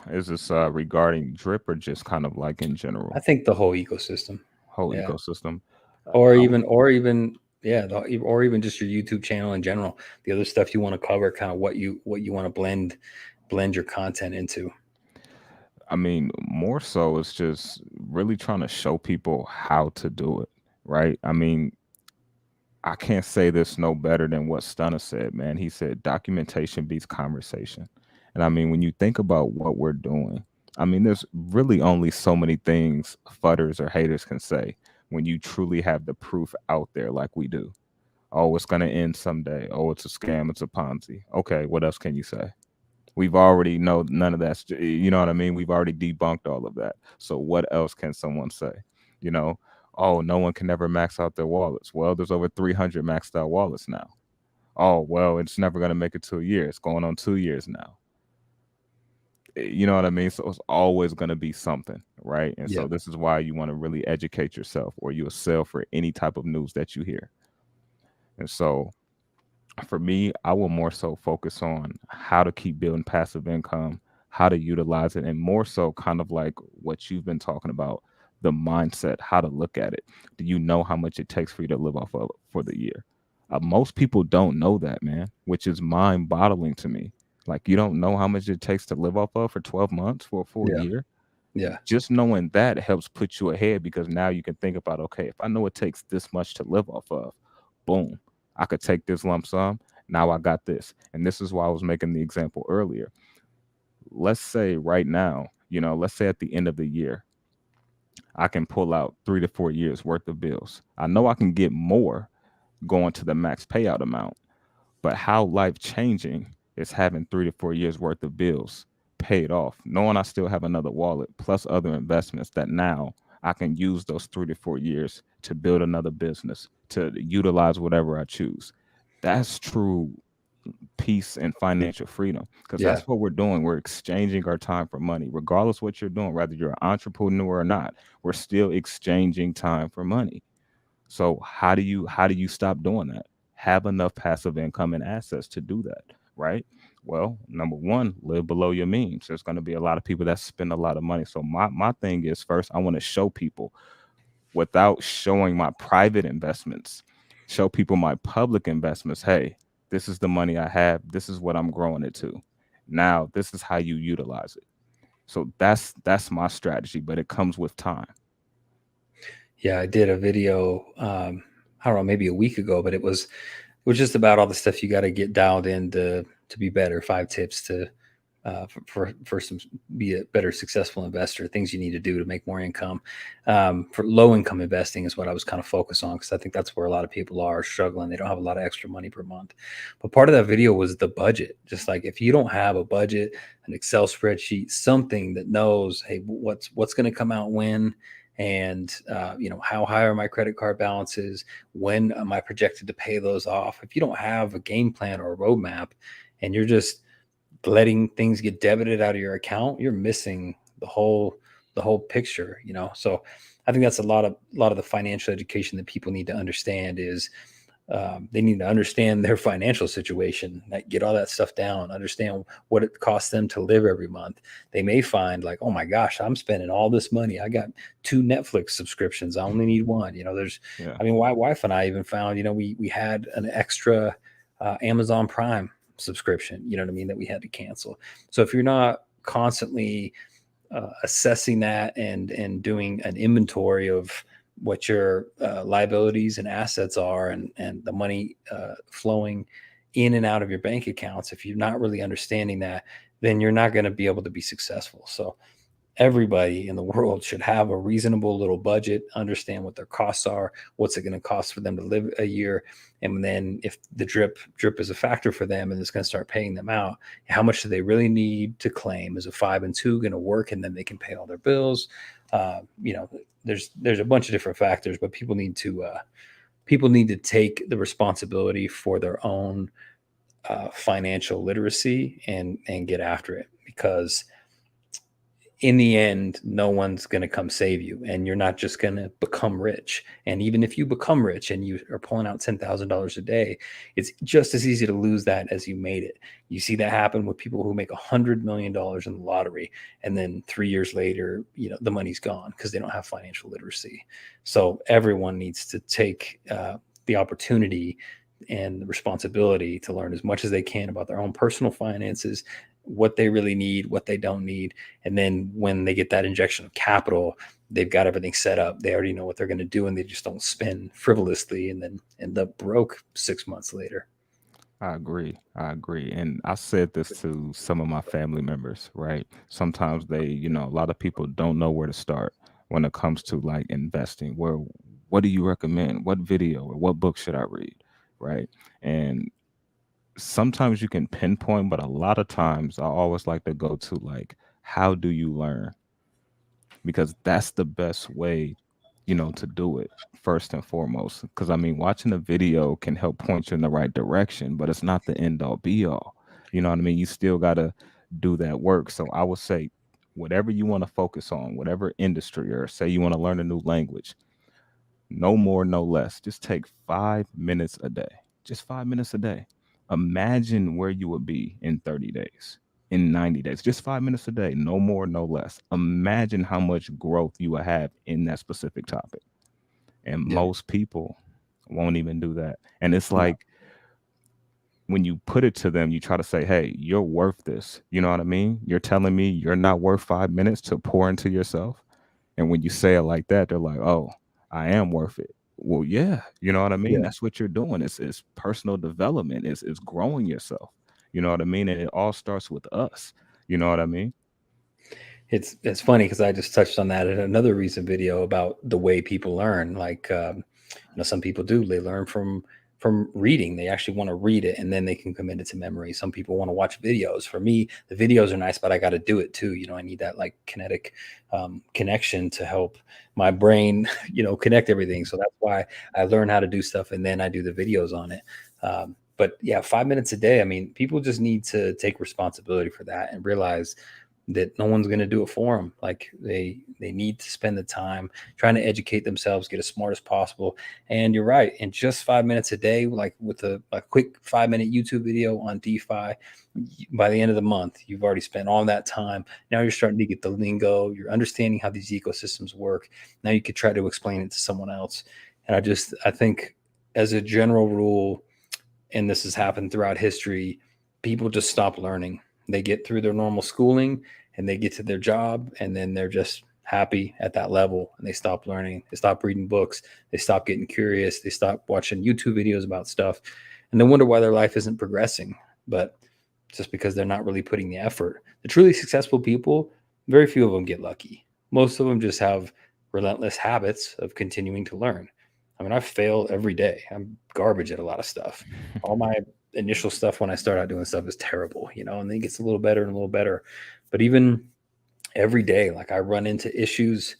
Is this regarding drip or just kind of like in I general, think the whole ecosystem. whole Yeah. ecosystem? Or I even would, or even yeah, or even just your YouTube channel in general. The other stuff you want to cover, kind of what you want to blend your content into. I mean, more so it's just really trying to show people how to do it, right? I mean, I can't say this no better than what Stunner said, man. He said documentation beats conversation. And I mean, when you think about what we're doing, I mean, there's really only so many things futters or haters can say when you truly have the proof out there like we do. Oh, it's going to end someday. Oh, it's a scam. It's a Ponzi. Okay, what else can you say? We've already know none of that's, you know what I mean? We've already debunked all of that. So what else can someone say? You know, oh, no one can never max out their wallets. Well, there's over 300 maxed out wallets now. Oh, well, it's never going to make it to a year. It's going on 2 years now. You know what I mean? So it's always going to be something, right? And Yeah. so this is why you want to really educate yourself or you'll sell for any type of news that you hear. And so for me, I will more so focus on how to keep building passive income, how to utilize it, and more so kind of like what you've been talking about, the mindset, how to look at it. Do you know how much it takes for you to live off of for the year? Most people don't know that, man, which is mind boggling to me. Like, you don't know how much it takes to live off of for 12 months, for a full Yeah. year. Yeah. Just knowing that helps put you ahead because now you can think about, okay, if I know it takes this much to live off of, boom, I could take this lump sum. Now I got this. And this is why I was making the example earlier. Let's say right now, let's say at the end of the year, I can pull out 3 to 4 years worth of bills. I know I can get more going to the max payout amount, but how life changing is having 3 to 4 years worth of bills paid off, knowing I still have another wallet plus other investments that now I can use those 3 to 4 years to build another business, to utilize whatever I choose. That's true peace and financial freedom, because Yeah. that's what we're doing. We're exchanging our time for money, regardless what you're doing, whether you're an entrepreneur or not. We're still exchanging time for money. So how do you stop doing that? Have enough passive income and assets to do that, right? Well, number one, live below your means. There's going to be a lot of people that spend a lot of money. So my thing is, first, I want to show people, without showing my private investments, show people my public investments. Hey, this is the money I have. This is what I'm growing it to. Now, this is how you utilize it. So that's my strategy, but it comes with time. Yeah, I did a video, I don't know, maybe a week ago, but it was just about all the stuff you got to get dialed in to be better. 5 tips to for some be a better successful investor. Things you need to do to make more income. For low income investing is what I was kind of focused on, because I think that's where a lot of people are struggling. They don't have a lot of extra money per month. But part of that video was the budget. Just like, if you don't have a budget, an Excel spreadsheet, something that knows, hey, what's going to come out when, and how high are my credit card balances, when am I projected to pay those off. If you don't have a game plan or a roadmap, and you're just letting things get debited out of your account, you're missing the whole picture. So I think that's a lot of the financial education that people need to understand is, they need to understand their financial situation, like get all that stuff down, understand what it costs them to live every month. They may find, like, oh my gosh, I'm spending all this money. I got 2 Netflix subscriptions. I only need one. Yeah. I mean, my wife and I even found, we had an extra Amazon Prime subscription, you know what I mean, that we had to cancel. So if you're not constantly assessing that and doing an inventory of what your liabilities and assets are, and the money flowing in and out of your bank accounts, if you're not really understanding that, then you're not going to be able to be successful. So everybody in the world should have a reasonable little budget, understand what their costs are, what's it going to cost for them to live a year. And then if the drip is a factor for them and it's going to start paying them out, how much do they really need to claim? Is a 5 and 2 going to work, and then they can pay all their bills? There's a bunch of different factors, but people need to take the responsibility for their own financial literacy and get after it, because in the end, no one's going to come save you, and you're not just going to become rich. And even if you become rich and you are pulling out $10,000 a day, it's just as easy to lose that as you made it. You see that happen with people who make $100 million in the lottery, and then 3 years later, the money's gone because they don't have financial literacy. So everyone needs to take the opportunity and the responsibility to learn as much as they can about their own personal finances, what they really need, what they don't need. And then when they get that injection of capital, they've got everything set up. They already know what they're going to do, and they just don't spend frivolously and then end up broke 6 months later. I agree. I agree. And I said this to some of my family members, right? Sometimes a lot of people don't know where to start when it comes to like investing. What do you recommend? What video or what book should I read? Right. And sometimes you can pinpoint, but a lot of times I always like to go to like, how do you learn? Because that's the best way, to do it first and foremost. Because I mean, watching a video can help point you in the right direction, but it's not the end all be all. You know what I mean? You still got to do that work. So I would say, whatever you want to focus on, whatever industry, or say you want to learn a new language, no more, no less. Just take 5 minutes a day. Just 5 minutes a day. Imagine where you would be in 30 days, in 90 days. Just 5 minutes a day. No more, no less. Imagine how much growth you will have in that specific topic. And Yeah. most people won't even do that. And it's No. like, when you put it to them, you try to say, hey, you're worth this. You know what I mean? You're telling me you're not worth 5 minutes to pour into yourself. And when you say it like that, they're like, "Oh, I am worth it." Well, yeah, you know what I mean? Yeah. That's what you're doing. It's personal development. It's growing yourself. You know what I mean? And it all starts with us. You know what I mean? It's funny because I just touched on that in another recent video about the way people learn. Like, some people do, they learn from reading. They actually want to read it, and then they can commit it to memory. Some people want to watch videos. For me, the videos are nice, but I got to do it too. I need that like kinetic connection to help my brain connect everything. So that's why I learn how to do stuff, and then I do the videos on it. But yeah, 5 minutes a day. I mean, people just need to take responsibility for that and realize that no one's going to do it for them. Like they need to spend the time trying to educate themselves, get as smart as possible. And you're right, in just 5 minutes a day, like with a quick 5 minute YouTube video on DeFi, by the end of the month, you've already spent all that time. Now you're starting to get the lingo. You're understanding how these ecosystems work. Now you could try to explain it to someone else. And I think as a general rule, and this has happened throughout history, people just stop learning. They get through their normal schooling and they get to their job, and then they're just happy at that level, and they stop learning. They stop reading books. They stop getting curious. They stop watching YouTube videos about stuff, and they wonder why their life isn't progressing. But just because they're not really putting the effort. The truly successful people, very few of them get lucky. Most of them just have relentless habits of continuing to learn. I mean, I fail every day. I'm garbage at a lot of stuff. All my initial stuff when I start out doing stuff is terrible, and then it gets a little better and a little better. But even every day, like I run into issues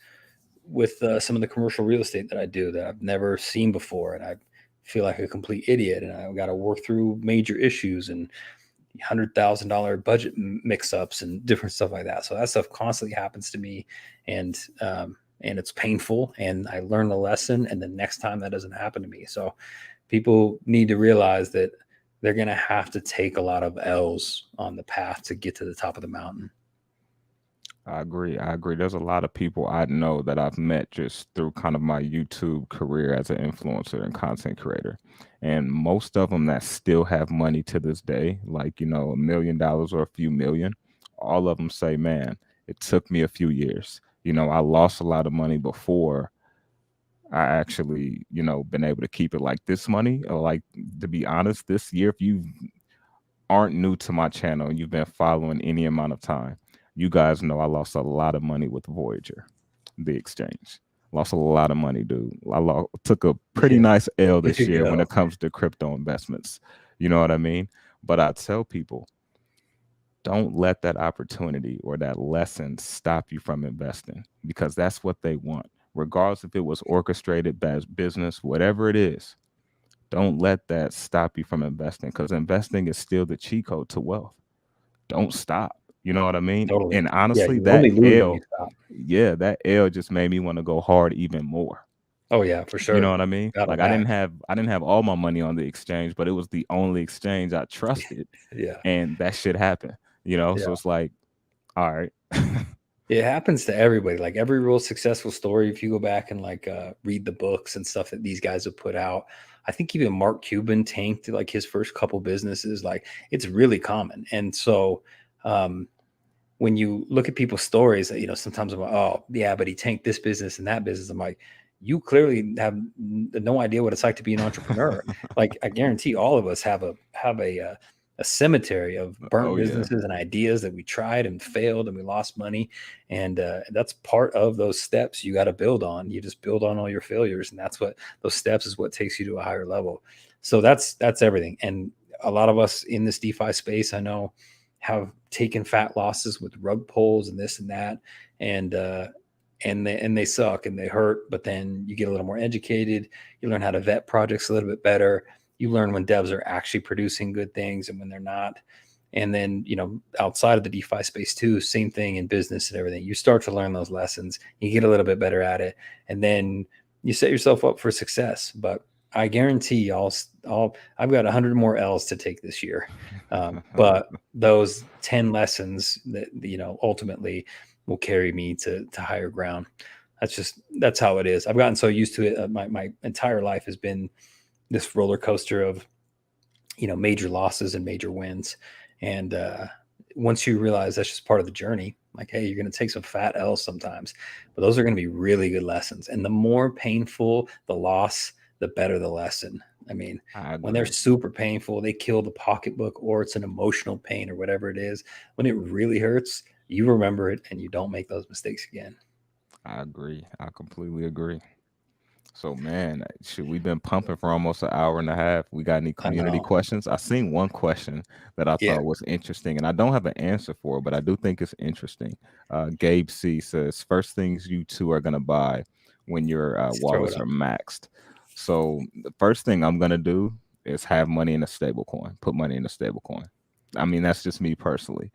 with some of the commercial real estate that I do that I've never seen before, and I feel like a complete idiot, and I've got to work through major issues and $100,000 budget mix-ups and different stuff like that. So that stuff constantly happens to me, and it's painful. And I learn the lesson, and the next time that doesn't happen to me. So people need to realize that they're going to have to take a lot of L's on the path to get to the top of the mountain. I agree. I agree. There's a lot of people I know that I've met just through kind of my YouTube career as an influencer and content creator. And most of them that still have money to this day, like, $1 million or a few million, all of them say, man, it took me a few years. I lost a lot of money before I actually, been able to keep it. Like this money, or like, to be honest, this year, if you aren't new to my channel and you've been following any amount of time, you guys know I lost a lot of money with Voyager, the exchange. Lost a lot of money, dude. Took a pretty nice L this year when it comes to crypto investments. You know what I mean? But I tell people, don't let that opportunity or that lesson stop you from investing, because that's what they want. Regardless if it was orchestrated business, whatever it is, don't let that stop you from investing, because investing is still the cheat code to wealth. Don't stop. You know what I mean? Totally. And Yeah, honestly, you that only lose when you L, stop. yeah, that L just made me want to go hard even more. Oh yeah, for You know sure. what I mean? Got it Like I didn't back. have all my money on the exchange, but it was the only exchange I trusted, Yeah. and that shit happened. So Yeah. it's like, all right. It happens to everybody. Like every real successful story, if you go back and like read the books and stuff that these guys have put out, I think even Mark Cuban tanked like his first couple businesses. Like it's really common. And so um, when you look at people's stories, sometimes I'm like, oh yeah, but he tanked this business and that business. I'm like, you clearly have no idea what it's like to be an entrepreneur. Like I guarantee all of us have a cemetery of burnt Oh yeah. businesses and ideas that we tried and failed and we lost money, and that's part of those steps you got to build on. You just build on all your failures, and that's what those steps is what takes you to a higher level. So that's everything. And a lot of us in this DeFi space, I know, have taken fat losses with rug pulls and this and that, and they suck and they hurt. But then you get a little more educated. You learn how to vet projects a little bit better. You learn when devs are actually producing good things and when they're not. And then, outside of the DeFi space too, same thing in business and everything. You start to learn those lessons. You get a little bit better at it, and then you set yourself up for success. But I guarantee I've got 100 more L's to take this year. But those 10 lessons that, ultimately will carry me to higher ground. That's how it is. I've gotten so used to it. My entire life has been this roller coaster of, major losses and major wins. And once you realize that's just part of the journey, like, hey, you're going to take some fat L's sometimes, but those are going to be really good lessons. And the more painful the loss, the better the lesson. I mean, when they're super painful, they kill the pocketbook, or it's an emotional pain or whatever it is. When it really hurts, you remember it and you don't make those mistakes again. I agree. I completely agree. So man, we've been pumping for almost an hour and a half. We got any I community know. questions? I seen one question that I Yeah. thought was interesting, and I don't have an answer for it, but I do think it's interesting. Gabe C says, first things you two are gonna buy when your Let's throw it wallets up. are maxed. So the first thing I'm gonna do is have money in a stable coin, put money in a stable coin. I mean, that's just me personally.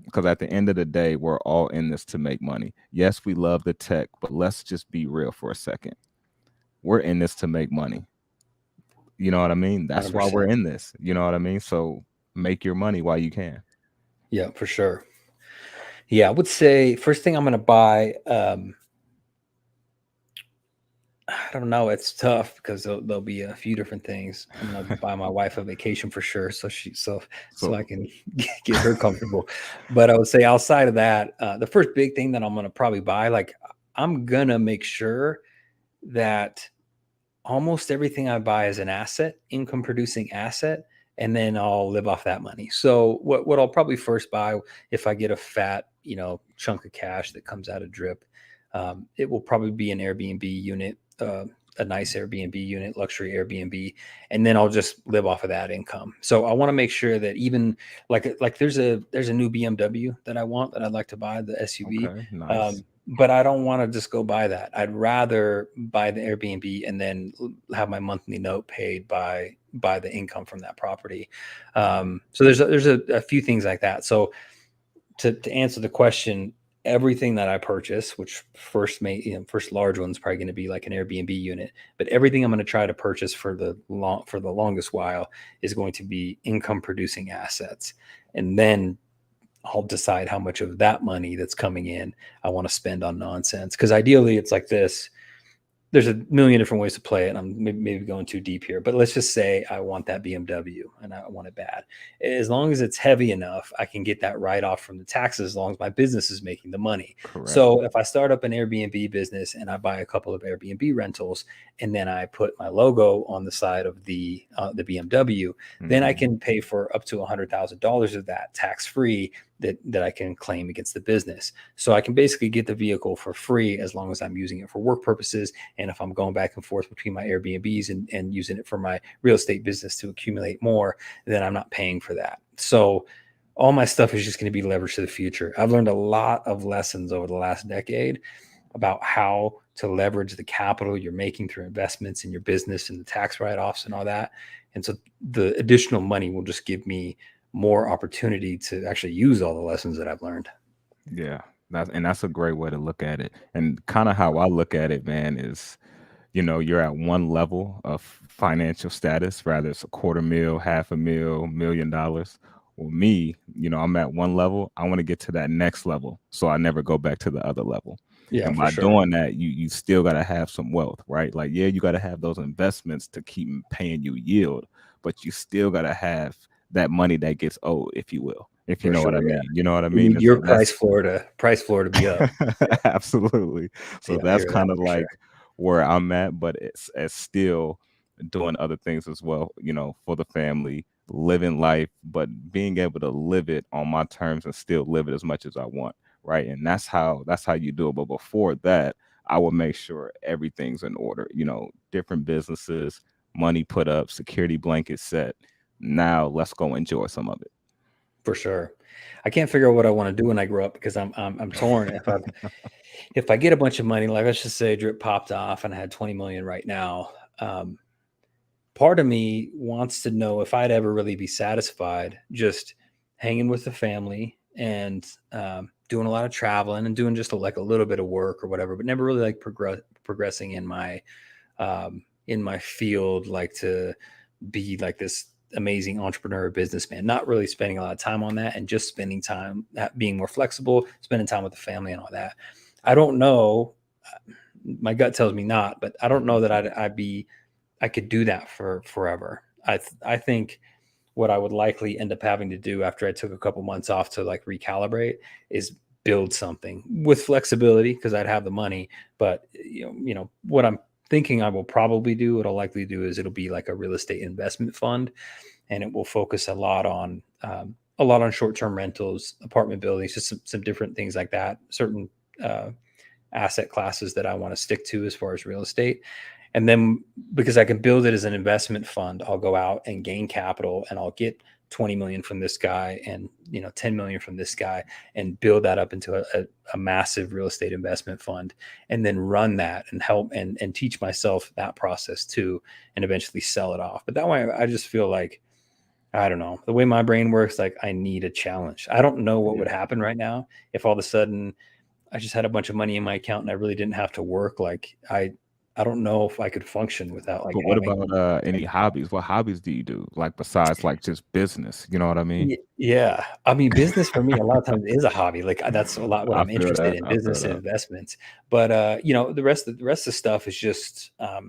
Because at the end of the day, we're all in this to make money. Yes, we love the tech, but let's just be real for a second. We're in this to make money. You know what I mean? That's why we're 100%. in this. You know what I mean? So make your money while you can. Yeah, for sure. Yeah, I would say first thing I'm going to buy, I don't know. It's tough because there'll be a few different things. I'm gonna buy my wife a vacation for sure, so I So can get her comfortable. But I would say outside of that, the first big thing that I'm gonna probably buy, like I'm gonna make sure that almost everything I buy is an asset, income producing asset, and then I'll live off that money. So what I'll probably first buy if I get a fat, chunk of cash that comes out of drip, it will probably be an Airbnb unit, a nice Airbnb unit, luxury Airbnb, and then I'll just live off of that income. So I want to make sure that even like there's a new BMW that I want that I'd like to buy, the SUV. okay, nice. But I don't want to just go buy that. I'd rather buy the Airbnb and then have my monthly note paid by the income from that property. So there's a few things like that. So to answer the question, everything that I purchase, which first large one's probably going to be like an Airbnb unit, but everything I'm going to try to purchase for the longest while is going to be income producing assets, and then I'll decide how much of that money that's coming in I want to spend on nonsense. Because ideally, it's like this. There's a million different ways to play it. I'm maybe going too deep here, but let's just say I want that BMW and I want it bad. As long as it's heavy enough, I can get that write off from the taxes as long as my business is making the money. Correct. So if I start up an Airbnb business and I buy a couple of Airbnb rentals and then I put my logo on the side of the BMW, then I Mhm. can pay for up to $100,000 of that tax free that I can claim against the business. So I can basically get the vehicle for free as long as I'm using it for work purposes. And if I'm going back and forth between my Airbnbs and using it for my real estate business to accumulate more, then I'm not paying for that. So all my stuff is just going to be leveraged to the future. I've learned a lot of lessons over the last decade about how to leverage the capital you're making through investments in your business and the tax write-offs and all that. And so the additional money will just give me more opportunity to actually use all the lessons that I've learned. Yeah, that's a great way to look at it. And kind of how I look at it, man, is you're at one level of financial status, rather it's a quarter mil, half a mil, $1 million. Well, me, I'm at one level. I want to get to that next level, so I never go back to the other level. Yeah, And for by sure. doing that, you still got to have some wealth, right? Like, yeah, you got to have those investments to keep paying you yield, but you still got to have that money that gets owed, if you will, if you For know what I sure. Yeah. mean. You know what I You mean? need And your so price floor to be up. Yeah. absolutely. So Yeah, I that's hear that kind of for sure. like where I'm at, but it's still doing other things as well, for the family, living life, but being able to live it on my terms and still live it as much as I want, right? And that's how you do it. But before that, I will make sure everything's in order, different businesses, money put up, security blanket set. Now let's go enjoy some of For sure. I can't figure out what I want to do when I grow up because I'm torn. If I get a bunch of money, like let's just say drip popped off and I had 20 million right now, um, part of me wants to know if I'd ever really be satisfied just hanging with the family and doing a lot of traveling and doing just like a little bit of work or whatever, but never really like progressing in my field, like to be like this amazing entrepreneur or businessman, not really spending a lot of time on that and just spending time being more flexible, spending time with the family and all that. I don't know. My gut tells me not, but I don't know that I could do that for forever. I think what I would likely end up having to do after I took a couple months off to like recalibrate is build something with flexibility because I'd have the money. But what I'm thinking I will probably do, what I'll likely do is it'll be like a real estate investment fund, and it will focus a lot on short-term rentals, apartment buildings, just some different things like that. Certain uh, asset classes that I want to stick to as far as real estate. And then because I can build it as an investment fund, I'll go out and gain capital and I'll get 20 million from this guy and 10 million from this guy, and build that up into a massive real estate investment fund, and then run that and help and teach myself that process too, and eventually sell it off. But that way I just feel like, I don't know, the way my brain works, like I need a challenge. I don't know what would Yeah. happen right now if all of a sudden I just had a bunch of money in my account and I really didn't have to work. Like I don't know if I could function without like But what having. about any hobbies? What hobbies do you do? Like besides like just business, you know what I mean? Yeah. I mean, business for me a lot of times is a hobby. Like that's a lot what I I'm feel interested that. in, I feel business and that. investments. But the rest of the stuff is just a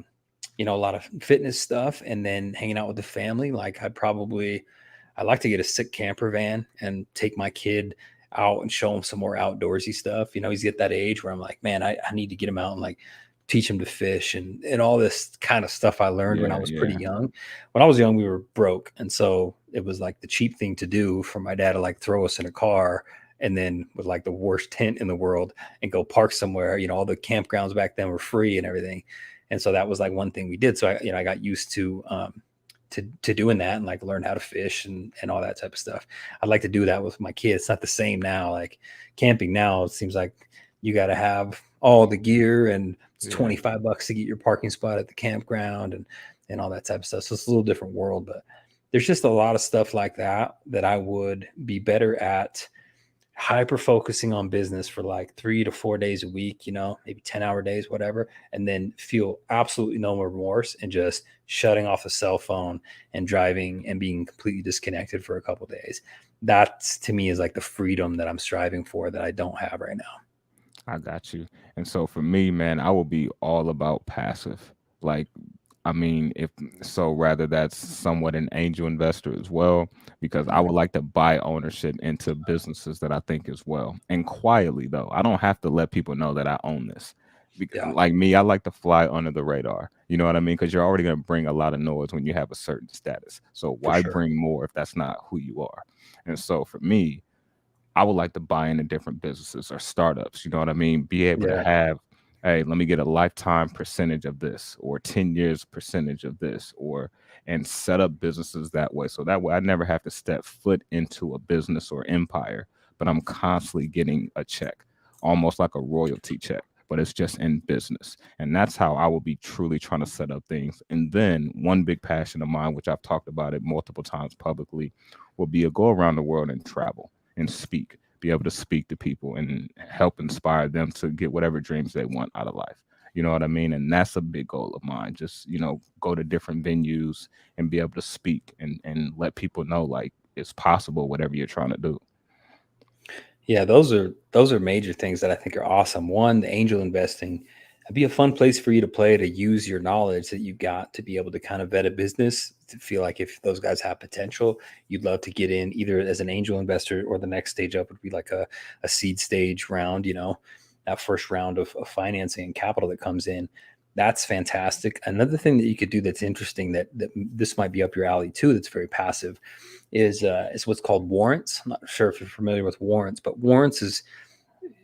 lot of fitness stuff, and then hanging out with the family. Like I like to get a sick camper van and take my kid out and show him some more outdoorsy stuff. He's at that age where I'm like, man, I need to get him out and like teach him to fish and all this kind of stuff I learned when I Yeah, was pretty yeah. young. When I was young, we were broke. And so it was like the cheap thing to do for my dad to like throw us in a car and then with like the worst tent in the world and go park somewhere. All the campgrounds back then were free and everything. And so that was like one thing we did. So I got used to doing that and like learn how to fish and all that type of stuff. I'd like to do that with my kids. It's not the same now. Like camping now, it seems like you got to have all the gear, and it's Yeah. $25 to get your parking spot at the campground and all that type of stuff. So it's a little different world, but there's just a lot of stuff like that I would be better at hyper focusing on business for like 3 to 4 days a week, maybe 10-hour days, whatever, and then feel absolutely no remorse and just shutting off the cell phone and driving and being completely disconnected for a couple days. That to me is like the freedom that I'm striving for that I don't have right now. I got you. And so for me, man, I will be all about passive. Like, I mean, if so, rather that's somewhat an angel investor as well, because I would like to buy ownership into businesses that I think as well. And quietly, though, I don't have to let people know that I own this. Because, Yeah, like me, I like to fly under the radar. You know what I mean? Because you're already going to bring a lot of noise when you have a certain status. So for why sure. bring more if that's not who you are? And so for me, I would like to buy into different businesses or startups. You know what I mean? Be able to Yeah. have, hey, let me get a lifetime percentage of this or 10 years percentage of this, or and set up businesses that way. So that way I never have to step foot into a business or empire, but I'm constantly getting a check, almost like a royalty check, but it's just in business. And that's how I will be truly trying to set up things. And then one big passion of mine, which I've talked about it multiple times publicly, will be a go around the world and travel and speak, be able to speak to people and help inspire them to get whatever dreams they want out of life. You know what I mean? And that's a big goal of mine. Just, go to different venues and be able to speak and let people know like it's possible, whatever you're trying to do. Yeah, those are major things that I think are awesome. One, the angel investing. It'd be a fun place for you to play, to use your knowledge that you've got to be able to kind of vet a business, to feel like if those guys have potential, you'd love to get in either as an angel investor, or the next stage up would be like a seed stage round, that first round of financing and capital that comes in. That's fantastic. Another thing that you could do that's interesting, that this might be up your alley too, that's very passive, is what's called warrants. I'm not sure if you're familiar with warrants, but warrants is,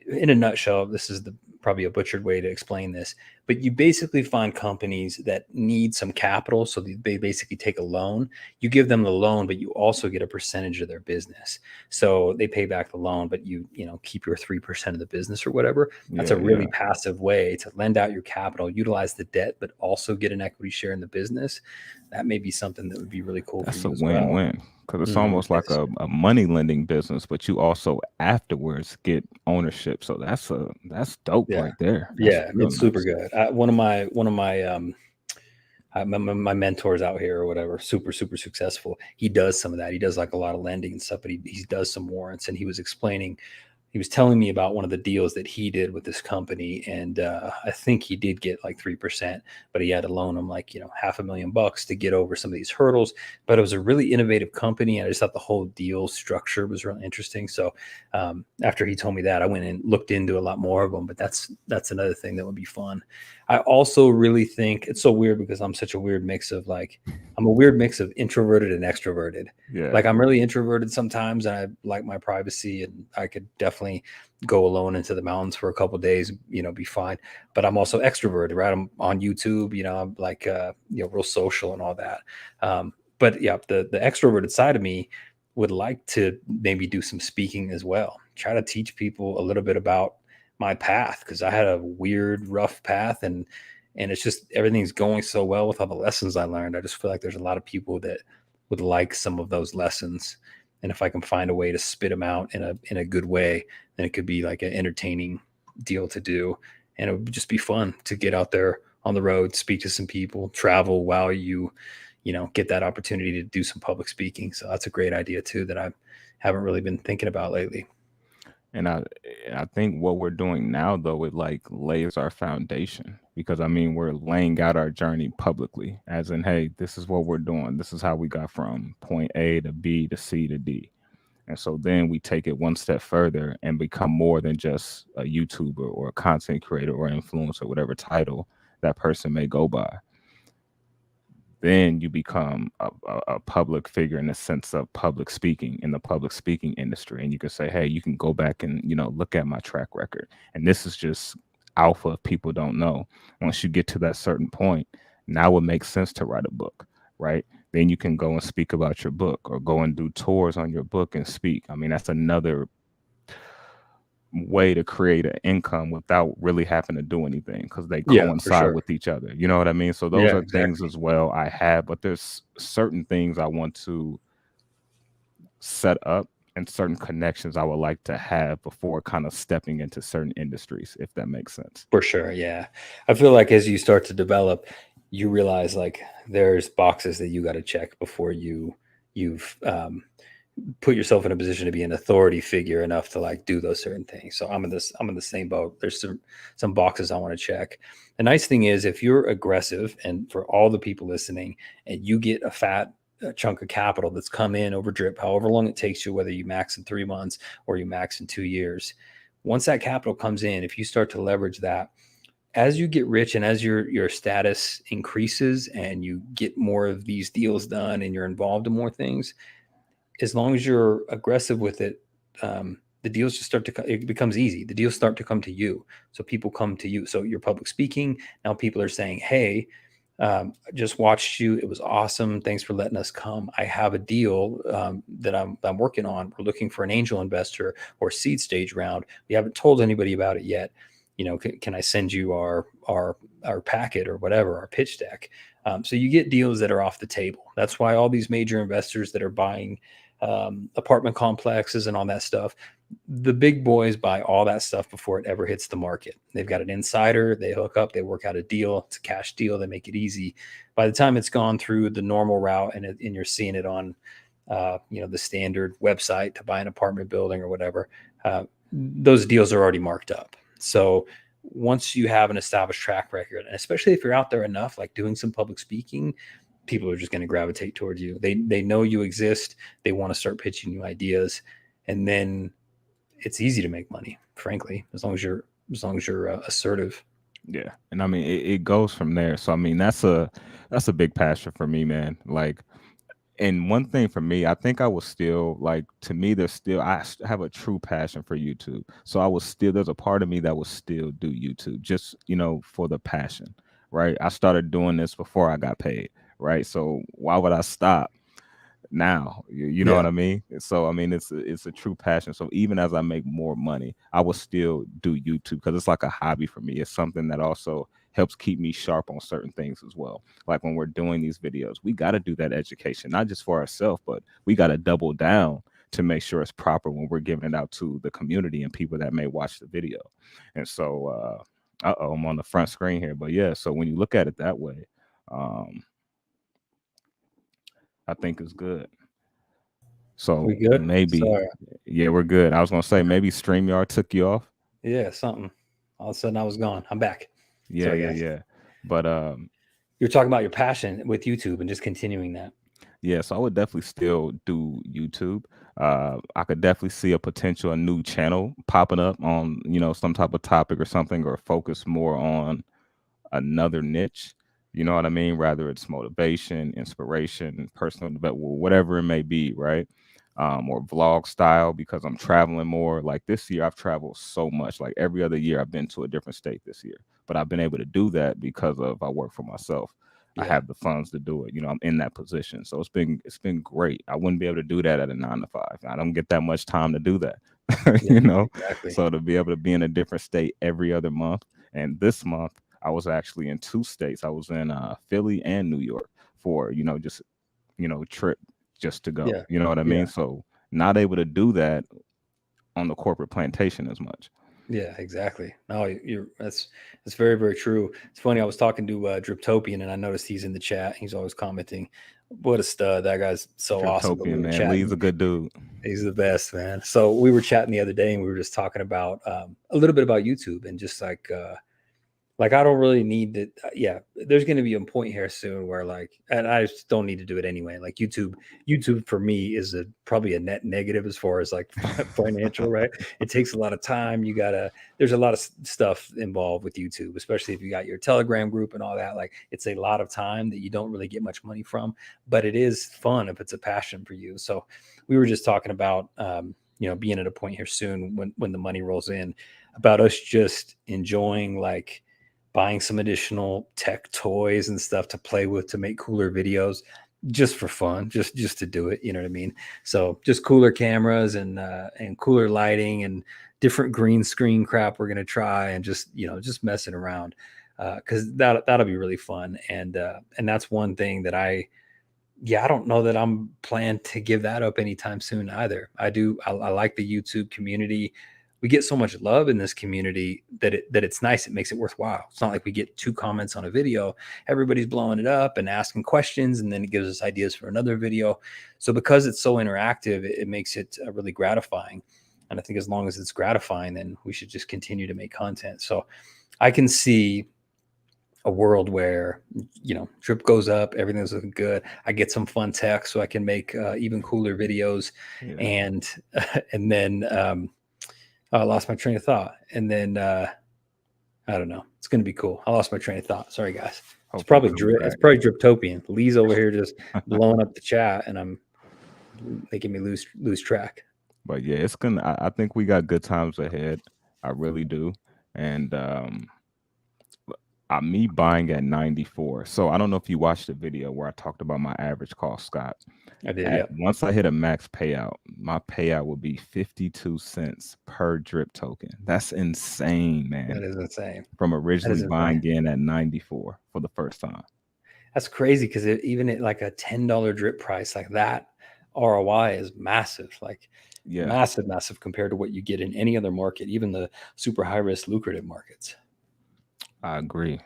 in a nutshell, this is probably a butchered way to explain this, but you basically find companies that need some capital. So they basically take a loan. You give them the loan, but you also get a percentage of their business. So they pay back the loan, but you keep your 3% of the business or whatever. That's a Yeah, really yeah. passive way to lend out your capital, utilize the debt, but also get an equity share in the business. That may be something that would be really cool for That's a you as well. win-win because it's Mhm. almost like a money lending business, but you also afterwards get ownership. So that's dope Yeah. right there. That's Yeah, real it's super nice. good. One of my mentors out here or whatever, super, super successful. He does some of that. He does like a lot of lending and stuff, but he does some warrants. And he was telling me about one of the deals that he did with this company. And I think he did get like 3%, but he had to loan him like, $500,000 to get over some of these hurdles. But it was a really innovative company. And I just thought the whole deal structure was really interesting. So after he told me that, I went and looked into a lot more of them, but that's another thing that would be fun. I also really think it's so weird because I'm such a weird mix of like, I'm a weird mix of introverted and extroverted. Yeah. Like I'm really introverted sometimes and I like my privacy, and I could definitely go alone into the mountains for a couple of days, be fine. But I'm also extroverted, right? I'm on YouTube, I'm like real social and all that. but yeah, the extroverted side of me would like to maybe do some speaking as well. Try to teach people a little bit about my path, because I had a weird, rough path, and it's just everything's going so well with all the lessons I learned. I just feel like there's a lot of people that would like some of those lessons, and if I can find a way to spit them out in a good way, then it could be like an entertaining deal to do, and it would just be fun to get out there on the road, speak to some people, travel while you know, get that opportunity to do some public speaking. So that's a great idea too that I haven't really been thinking about lately. And I think what we're doing now though, it like lays our foundation, because I mean we're laying out our journey publicly, as in, hey, this is what we're doing. This is how we got from point A to B to C to D. And so then we take it one step further and become more than just a YouTuber or a content creator or influencer, whatever title that person may go by. Then you become a public figure in the sense of public speaking, in the public speaking industry. And you can say, hey, you can go back and, you know, look at my track record. And this is just alpha if people don't know. Once you get to that certain point, now it makes sense to write a book, right? Then you can go and speak about your book or go and do tours on your book and speak. I mean, that's another way to create an income without really having to do anything, because they Yeah, for coincide sure. with each other. You know what I mean? So those Yeah, are things exactly. as well I have, but there's certain things I want to set up and certain connections I would like to have before kind of stepping into certain industries, if that makes sense. For sure. Yeah. I feel like as you start to develop, you realize like there's boxes that you got to check before you've put yourself in a position to be an authority figure enough to like do those certain things. So I'm in the same boat. There's some boxes I want to check. The nice thing is if you're aggressive, and for all the people listening, and you get a fat chunk of capital that's come in over drip, however long it takes you, whether you max in 3 months or you max in 2 years, once that capital comes in, if you start to leverage that, as you get rich and as your status increases and you get more of these deals done and you're involved in more things, as long as you're aggressive with it, the deals just start to, it becomes easy. The deals start to come to you. So people come to you. So you're public speaking. Now people are saying, hey, I just watched you. It was awesome. Thanks for letting us come. I have a deal that I'm working on. We're looking for an angel investor or seed stage round. We haven't told anybody about it yet. You know, can I send you our packet or whatever, our pitch deck? So you get deals that are off the table. That's why all these major investors that are buying apartment complexes and all that stuff, the big boys buy all that stuff before it ever hits the market. They've got an insider, they hook up, they work out a deal. It's a cash deal. They make it easy. By the time it's gone through the normal route and you're seeing it on, you know, the standard website to buy an apartment building or whatever, those deals are already marked up. So once you have an established track record, and especially if you're out there enough, like doing some public speaking, people are just going to gravitate towards you. They know you exist. They want to start pitching you ideas, and then it's easy to make money. Frankly, as long as you're assertive. Yeah. And I mean it goes from there. So I mean that's a big passion for me, man. Like, and one thing for me, I think I was still like, to me, there's still, have a true passion for YouTube. So I was still, there's a part of me that will still do YouTube just, you know, for the passion, right? I started doing this before I got paid, right? So why would I stop now? You know Yeah, what I mean? So I mean, it's a true passion. So even as I make more money, I will still do YouTube because it's like a hobby for me. It's something that also helps keep me sharp on certain things as well. Like when we're doing these videos, we got to do that education, not just for ourselves, but we got to double down to make sure it's proper when we're giving it out to the community and people that may watch the video. And so, I'm on the front screen here, but yeah. So when you look at it that way, um, I think it's good. we So good. maybe, Sorry. yeah, we're good. I was gonna say maybe StreamYard took you off. Yeah, something. All of a sudden, I was gone. I'm back. Yeah, Sorry, yeah, guys. yeah. But You're talking about your passion with YouTube and just continuing that. yeah, so I would definitely still do YouTube. I could definitely see a potential a new channel popping up on, you know, some type of topic or something, or focus more on another niche. You know what I mean? Rather it's motivation, inspiration, personal development, whatever it may be, right? Or vlog style, because I'm traveling more. Like this year, I've traveled so much. Like every other year, I've been to a different state this year. But I've been able to do that because of I work for myself. I have the funds to do it. You know, I'm in that position. So it's been great. I wouldn't be able to do that at a 9 to 5. I don't get that much time to do that. Yeah, You know, exactly. so to be able to be in a different state every other month, and this month I was actually in 2 states. I was in Philly and New York for, you know, just, you know, trip just to go. Yeah, You know what I yeah. mean? So not able to do that on the corporate plantation as much. Yeah, exactly. No, that's very, very true. It's funny. I was talking to Driptopian, and I noticed he's in the chat. He's always commenting. What a stud! That guy's so awesome. But we Driptopian, were man. Lee's chatting. a good dude. He's the best, man. So we were chatting the other day, and we were just talking about a little bit about YouTube and just like I don't really need to. Yeah, there's going to be a point here soon where and I just don't need to do it anyway. Like YouTube for me is probably a net negative as far as like financial, right? It takes a lot of time. There's a lot of stuff involved with YouTube, especially if you got your Telegram group and all that. Like it's a lot of time that you don't really get much money from, but it is fun if it's a passion for you. So we were just talking about, being at a point here soon when the money rolls in, about us just enjoying buying some additional tech toys and stuff to play with to make cooler videos just for fun, just to do it. You know what I mean? So just cooler cameras and cooler lighting and different green screen crap we're gonna try, and just messing around because that'll be really fun. And that's one thing that I don't know that I'm planning to give that up anytime soon either. I like the YouTube community. We get so much love in this community that it's nice. It makes it worthwhile. It's not like we get 2 comments on a video. Everybody's blowing it up and asking questions, and then it gives us ideas for another video. So because it's so interactive, it makes it really gratifying. And I think as long as it's gratifying, then we should just continue to make content. So I can see a world where drip goes up, everything's looking good. I get some fun tech so I can make even cooler videos, Yeah. and and then I lost my train of thought, and then I don't know. It's gonna be cool. I lost my train of thought. Sorry, guys. It's Hopefully probably it comes back. It's probably Driptopian. Lee's over here just blowing up the chat, and I'm making me lose track. But yeah, it's gonna. I think we got good times ahead. I really do. And me buying at 94. So I don't know if you watched the video where I talked about my average cost, Scott. I did, yeah. Once I hit a max payout, my payout would be 52 cents per drip token. That's insane, man. That is insane. From originally buying in at 94 for the first time. That's crazy because even at like a $10 drip price, like that ROI is massive. Like massive compared to what you get in any other market, even the super high risk lucrative markets. I agree.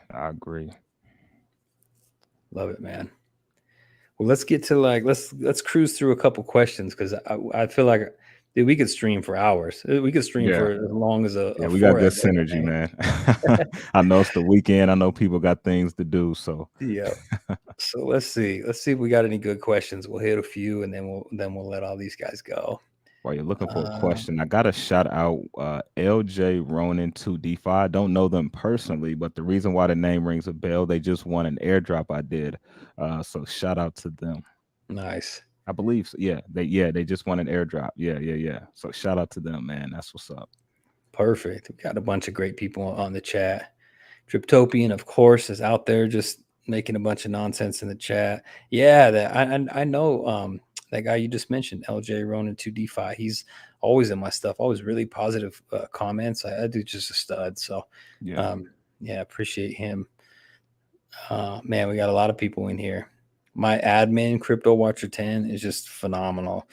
Love it, man. Well, let's get to let's cruise through a couple questions, because I feel like we could stream for hours. We could stream for as long as we got good synergy, man. I know it's the weekend. I know people got things to do. So yeah. So let's see if we got any good questions. We'll hit a few, and then we'll let all these guys go. While you're looking for a question, I got to shout out LJ Ronan to DeFi. I don't know them personally, but the reason why the name rings a bell, they just won an airdrop I did. So shout out to them. Nice. I believe so. They just won an airdrop. Yeah. So shout out to them, man. That's what's up. Perfect. We've got a bunch of great people on the chat. Driptopian, of course, is out there just making a bunch of nonsense in the chat. Yeah, I know that guy you just mentioned, LJ Ronan 2 DeFi. He's always in my stuff. Always really positive comments. I do just a stud. So appreciate him. Man, we got a lot of people in here. My admin, Crypto Watcher 10, is just phenomenal.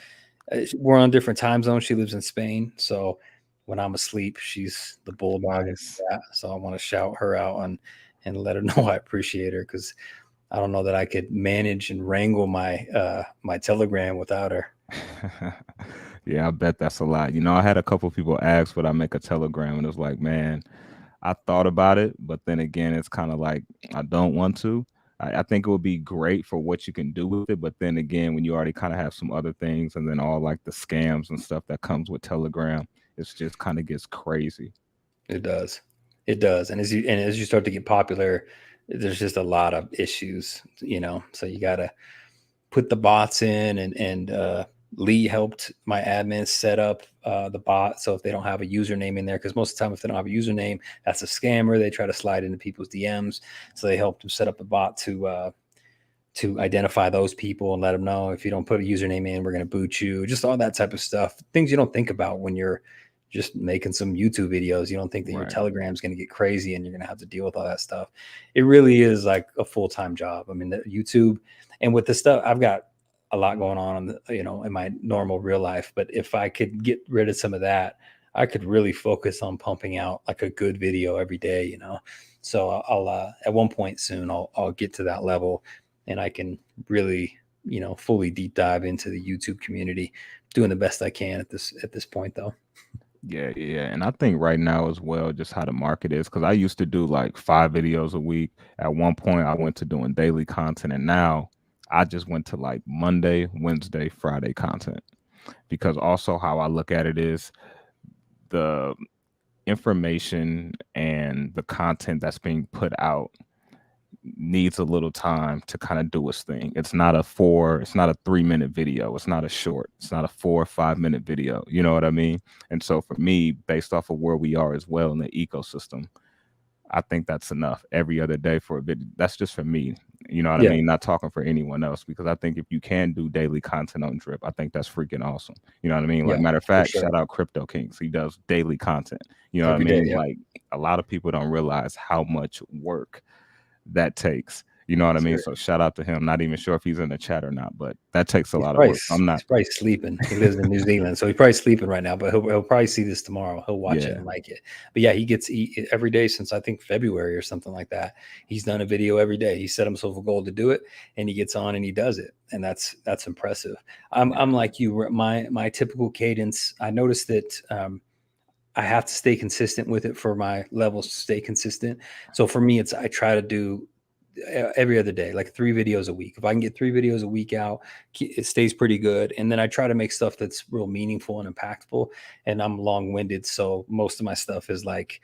We're on different time zones. She lives in Spain, so when I'm asleep, she's the bulldog. Nice. So I want to shout her out and let her know I appreciate her, because I don't know that I could manage and wrangle my my Telegram without her. Yeah, I bet that's a lot. I had a couple people ask would I make a Telegram, and it's like, man, I thought about it, but then again, it's kind of like I don't want to. I think it would be great for what you can do with it, but then again, when you already kind of have some other things, and then all like the scams and stuff that comes with Telegram, it's just kind of gets crazy. It does, and as you start to get popular, there's just a lot of issues, So you got to put the bots in, and Lee helped my admins set up the bot. So if they don't have a username in there, because most of the time if they don't have a username, that's a scammer. They try to slide into people's DMs. So they helped them set up a bot to to identify those people and let them know if you don't put a username in, we're going to boot you. Just all that type of stuff. Things you don't think about when you're just making some YouTube videos. You don't think that your Right. Telegram's going to get crazy and you're going to have to deal with all that stuff. It really is like a full-time job. I mean, the YouTube, and with the stuff, I've got a lot going on, in my normal real life. But if I could get rid of some of that, I could really focus on pumping out like a good video every day. So I'll at one point soon, I'll get to that level, and I can really, fully deep dive into the YouTube community, doing the best I can at this point, though. Yeah, yeah. And I think right now as well, just how the market is, because I used to do like 5 videos a week. At one point, I went to doing daily content, and now I just went to like Monday, Wednesday, Friday content. Because also, how I look at it is the information and the content that's being put out needs a little time to kind of do its thing. It's not a 3-minute video. It's not a short. It's not a 4 or 5 minute video. You know what I mean? And so for me, based off of where we are as well in the ecosystem, I think that's enough every other day for a video. That's just for me. You know what I Yeah, mean? Not talking for anyone else, because I think if you can do daily content on Drip, I think that's freaking awesome. You know what I mean? Like, yeah, matter of for fact, sure. shout out Crypto Kings. He does daily content. You know what I Every day. mean? Yeah, Like, a lot of people don't realize how much work that takes. You know what I mean? So shout out to him. Not even sure if he's in the chat or not, but that takes a lot of work. I'm He's not. probably sleeping. He lives in New Zealand, so he's probably sleeping right now. But he'll probably see this tomorrow. He'll watch it Yeah. and like it. But yeah, he every day since I think February or something like that. He's done a video every day. He set himself a goal to do it, and he gets on and he does it, and that's impressive. I'm like you. My typical cadence. I noticed that. I have to stay consistent with it for my levels to stay consistent. So for me, I try to do every other day, like 3 videos a week. If I can get 3 videos a week out, it stays pretty good. And then I try to make stuff that's real meaningful and impactful. And I'm long winded. So most of my stuff is like,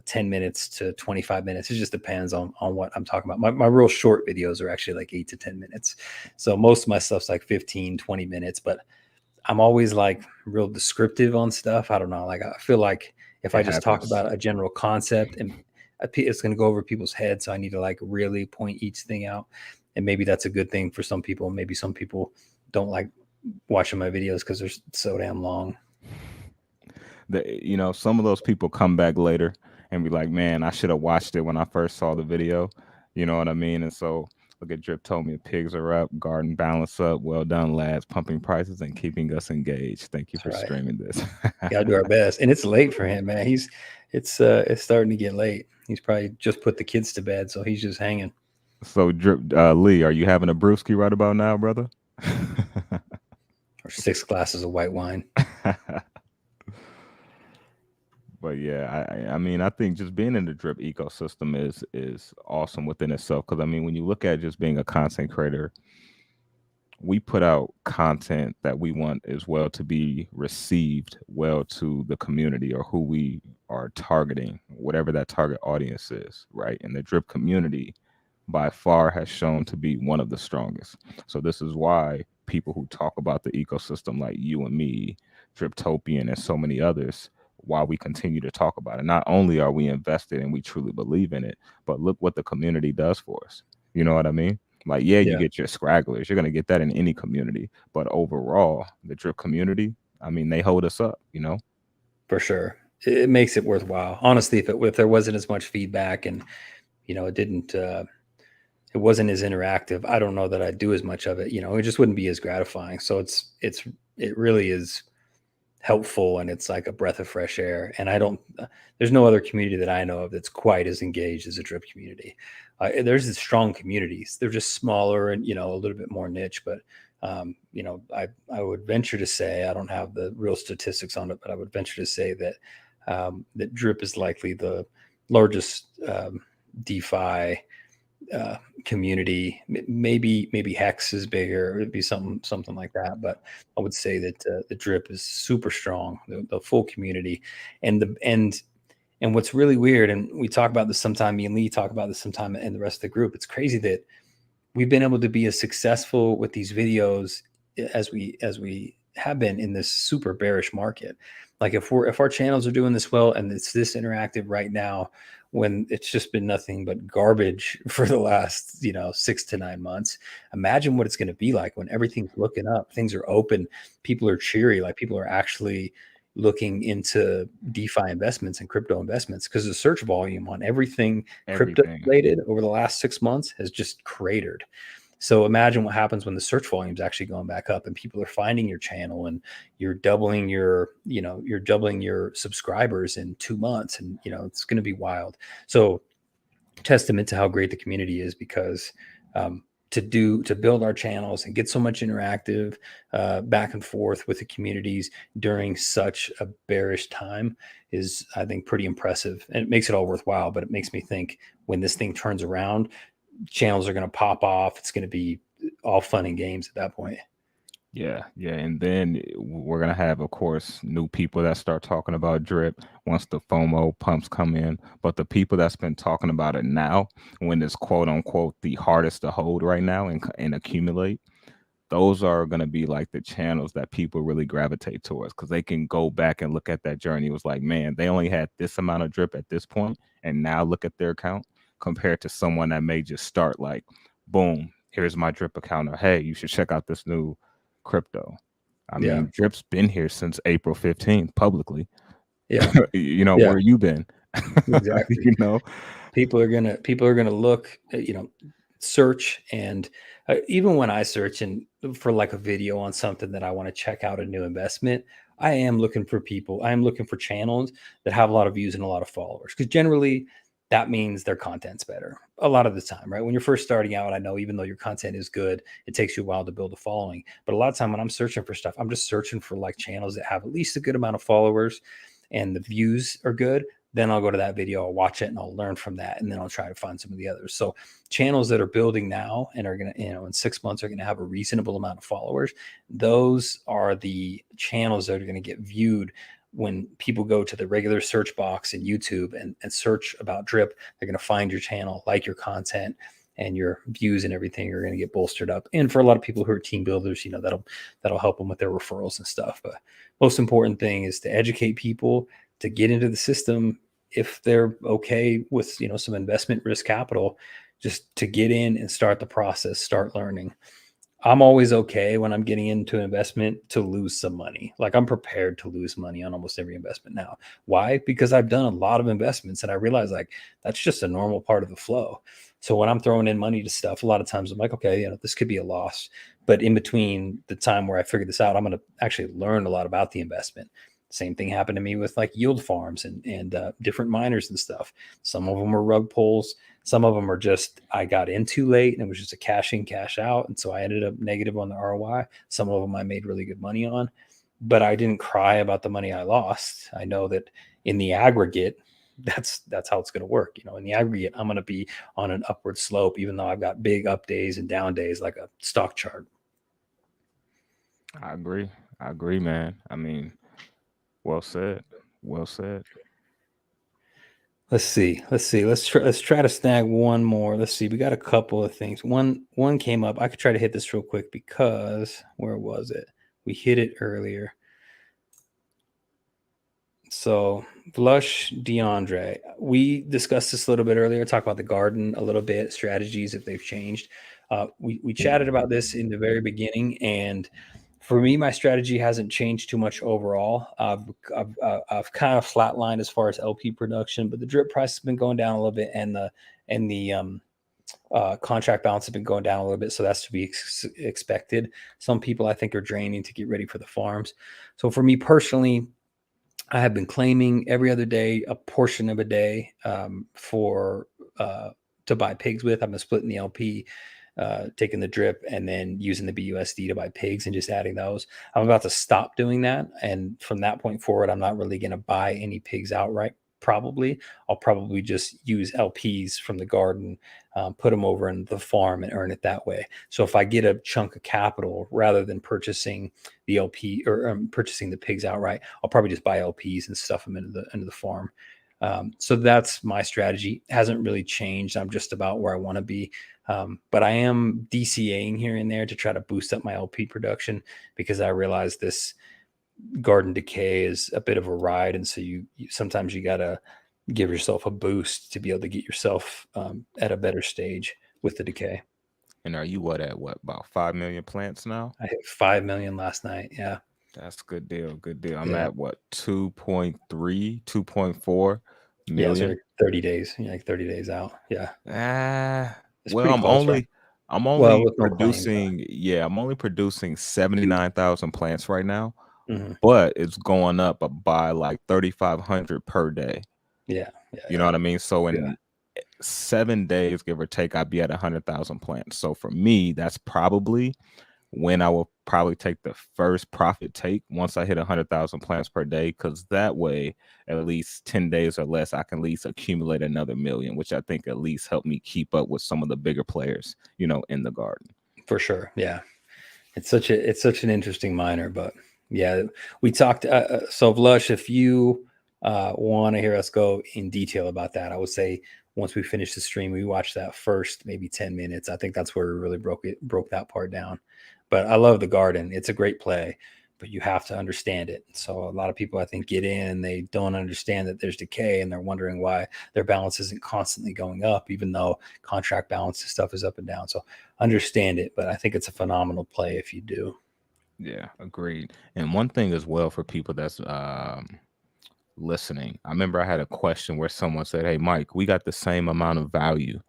10 minutes to 25 minutes. It just depends on what I'm talking about. My real short videos are actually like 8 to 10 minutes. So most of my stuff's like 15, 20 minutes, but I'm always like real descriptive on stuff. I don't know. Like, I feel like if I It just talk happens. about a general concept and it's going to go over people's heads. So I need to like really point each thing out. And maybe that's a good thing for some people. Maybe some people don't like watching my videos because they're so damn long. Some of those people come back later and be like, man, I should have watched it when I first saw the video. You know what I mean? And so look at Drip told me pigs are up, garden balance up. Well done, lads, pumping prices and keeping us engaged. Thank you That's for right. streaming this. Gotta do our best. And it's late for him, man. It's starting to get late. He's probably just put the kids to bed, so he's just hanging. So Drip, Lee, are you having a brewski right about now, brother? Or 6 glasses of white wine. But yeah, I mean, I think just being in the Drip ecosystem is awesome within itself. Because I mean, when you look at just being a content creator, we put out content that we want as well to be received well to the community or who we are targeting, whatever that target audience is, right? And the Drip community by far has shown to be one of the strongest. So this is why people who talk about the ecosystem like you and me, Driptopian, and so many others, why we continue to talk about it. Not only are we invested and we truly believe in it, but look what the community does for us. You know what I mean? Like, yeah, you Yeah, get your scragglers. You're going to get that in any community. But overall, the Drip community, I mean, they hold us up, for sure. It makes it worthwhile. Honestly, if there wasn't as much feedback and it wasn't as interactive, I don't know that I'd do as much of it. It just wouldn't be as gratifying. So it really is helpful, and it's like a breath of fresh air. And there's no other community that I know of that's quite as engaged as a Drip community. There's these strong communities. They're just smaller and, a little bit more niche, but I would venture to say, I don't have the real statistics on it, but I would venture to say that that Drip is likely the largest DeFi community. Maybe Hex is bigger. It'd be something like that. But I would say that the Drip is super strong. The full community, and what's really weird, and we talk about this sometime. Me and Lee talk about this sometime, and the rest of the group. It's crazy that we've been able to be as successful with these videos as we have been in this super bearish market. Like if our channels are doing this well and it's this interactive right now, when it's just been nothing but garbage for the last 6 to 9 months. Imagine what it's going to be like when everything's looking up, things are open, people are cheery, like people are actually looking into DeFi investments and crypto investments, because the search volume on everything crypto Everything. related over the last 6 months has just cratered. So imagine what happens when the search volume is actually going back up and people are finding your channel, and you're doubling your subscribers in 2 months, and it's going to be wild. So testament to how great the community is, because to build our channels and get so much interactive back and forth with the communities during such a bearish time is, I think, pretty impressive, and it makes it all worthwhile. But it makes me think, when this thing turns around, channels are going to pop off. It's going to be all fun and games at that point. Yeah, and then we're gonna have, of course, new people that start talking about drip once the FOMO pumps come in. But the people that's been talking about it now, when it's quote unquote the hardest to hold right now and accumulate, those are going to be like the channels that people really gravitate towards, because they can go back and look at that journey. It was like, man, they only had this amount of drip at this point, and now look at their account, compared to someone that may just start like, boom, here's my drip account, or hey, you should check out this new crypto. I Yeah. mean, drip's been here since April 15th publicly. Yeah. Yeah. Where you been? Exactly. you know People are gonna look, search, and even when I search and for like a video on something that I want to check out a new investment, I am looking for people. I am looking for channels that have a lot of views and a lot of followers, because generally that means their content's better a lot of the time, right? When you're first starting out, I know even though your content is good, it takes you a while to build a following. But a lot of time when I'm searching for stuff, I'm just searching for like channels that have at least a good amount of followers and the views are good. Then I'll go to that video, I'll watch it, and I'll learn from that. And then I'll try to find some of the others. So channels that are building now and are going to, in 6 months, are going to have a reasonable amount of followers. Those are the channels that are going to get viewed when people go to the regular search box in YouTube and search about drip. They're going to find your channel, like your content, and your views and everything are going to get bolstered up. And for a lot of people who are team builders, that'll help them with their referrals and stuff. But most important thing is to educate people to get into the system, if they're okay with some investment risk capital, just to get in and start the process, start learning. I'm always okay when I'm getting into an investment to lose some money. Like, I'm prepared to lose money on almost every investment now. Why? Because I've done a lot of investments and I realize, like, that's just a normal part of the flow. So when I'm throwing in money to stuff, a lot of times I'm like, okay, this could be a loss. But in between the time where I figure this out, I'm going to actually learn a lot about the investment. Same thing happened to me with like yield farms and different miners and stuff. Some of them are rug pulls. Some of them are just, I got in too late and it was just a cash in, cash out. And so I ended up negative on the ROI. Some of them I made really good money on, but I didn't cry about the money I lost. I know that in the aggregate, that's how it's going to work. In the aggregate, I'm going to be on an upward slope, even though I've got big up days and down days like a stock chart. I agree, man. I mean, well said. Well said. Let's see. Let's try to snag one more. Let's see. We got a couple of things. One came up. I could try to hit this real quick, because where was it? We hit it earlier. So Blush DeAndre, we discussed this a little bit earlier. Talk about the garden a little bit, strategies if they've changed. We chatted about this in the very beginning, and for me, my strategy hasn't changed too much overall. I've kind of flatlined as far as LP production, but the drip price has been going down a little bit, and the contract balance has been going down a little bit. So that's to be expected. Some people, I think, are draining to get ready for the farms. So for me personally, I have been claiming every other day a portion of a day for to buy pigs with. I've been splitting the LP, taking the drip, and then using the BUSD to buy pigs and just adding those. I'm about to stop doing that. And from that point forward, I'm not really going to buy any pigs outright. I'll probably just use LPs from the garden, put them over in the farm and earn it that way. So if I get a chunk of capital, rather than purchasing the LP or purchasing the pigs outright, I'll probably just buy LPs and stuff them into the farm. So that's my strategy. It hasn't really changed. I'm just about where I want to be. But I am DCAing here and there to try to boost up my LP production, because I realize this garden decay is a bit of a ride. And so you sometimes you gotta give yourself a boost to be able to get yourself at a better stage with the decay. And are you about 5 million plants now? I hit 5 million last night. Yeah. That's good deal. Good deal. I'm Yeah. at what 2.3, 2.4 Yeah. So million. like 30 days, like 30 days out. Yeah. It's Well, pretty close, right? I'm Well, only with no claims. producing, yeah, I'm only producing 79,000 plants right now, Mhm. but it's going up by like 3,500 per day. Yeah. Yeah. You know Yeah. what I mean? So Yeah. in 7 days, give or take, I'd be at 100,000 plants. So for me, that's probably when I will probably take the first profit take once I hit 100,000 plants per day, because that way, at least 10 days or less, I can at least accumulate another million, which I think at least help me keep up with some of the bigger players, in the garden. For sure. Yeah. It's such an interesting minor, but yeah, we talked. So Lush, if you want to hear us go in detail about that, I would say once we finish the stream, we watch that first maybe 10 minutes. I think that's where we really broke that part down. But I love the garden. It's a great play, but you have to understand it. So a lot of people I think get in and they don't understand that there's decay and they're wondering why their balance isn't constantly going up, even though contract balance stuff is up and down. So understand it, but I think it's a phenomenal play if you do. Yeah, agreed. And one thing as well for people that's listening, I remember I had a question where someone said, "Hey, Mike, we got the same amount of value,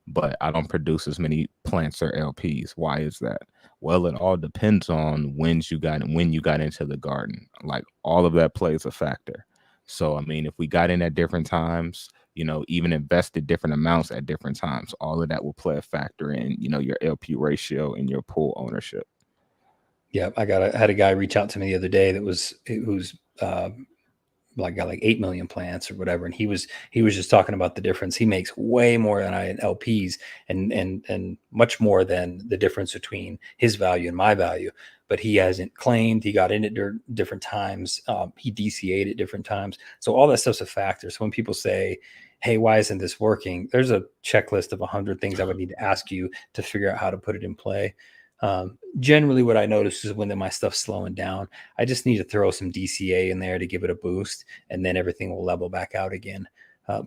but I don't produce as many plants or LPs. Why is that?" Well, it all depends on when you got into the garden. Like all of that plays a factor. So I mean, if we got in at different times, even invested different amounts at different times, all of that will play a factor in, your LP ratio and your pool ownership. Yeah, had a guy reach out to me the other day who's got like 8 million plants or whatever, and he was just talking about the difference. He makes way more than I in LPs, and much more than the difference between his value and my value. But he hasn't claimed. He got in at different times. He DCA'd at different times. So all that stuff's a factor. So when people say, "Hey, why isn't this working?" There's a checklist of 100 things I would need to ask you to figure out how to put it in play. Generally, what I notice is when my stuff's slowing down, I just need to throw some DCA in there to give it a boost, and then everything will level back out again.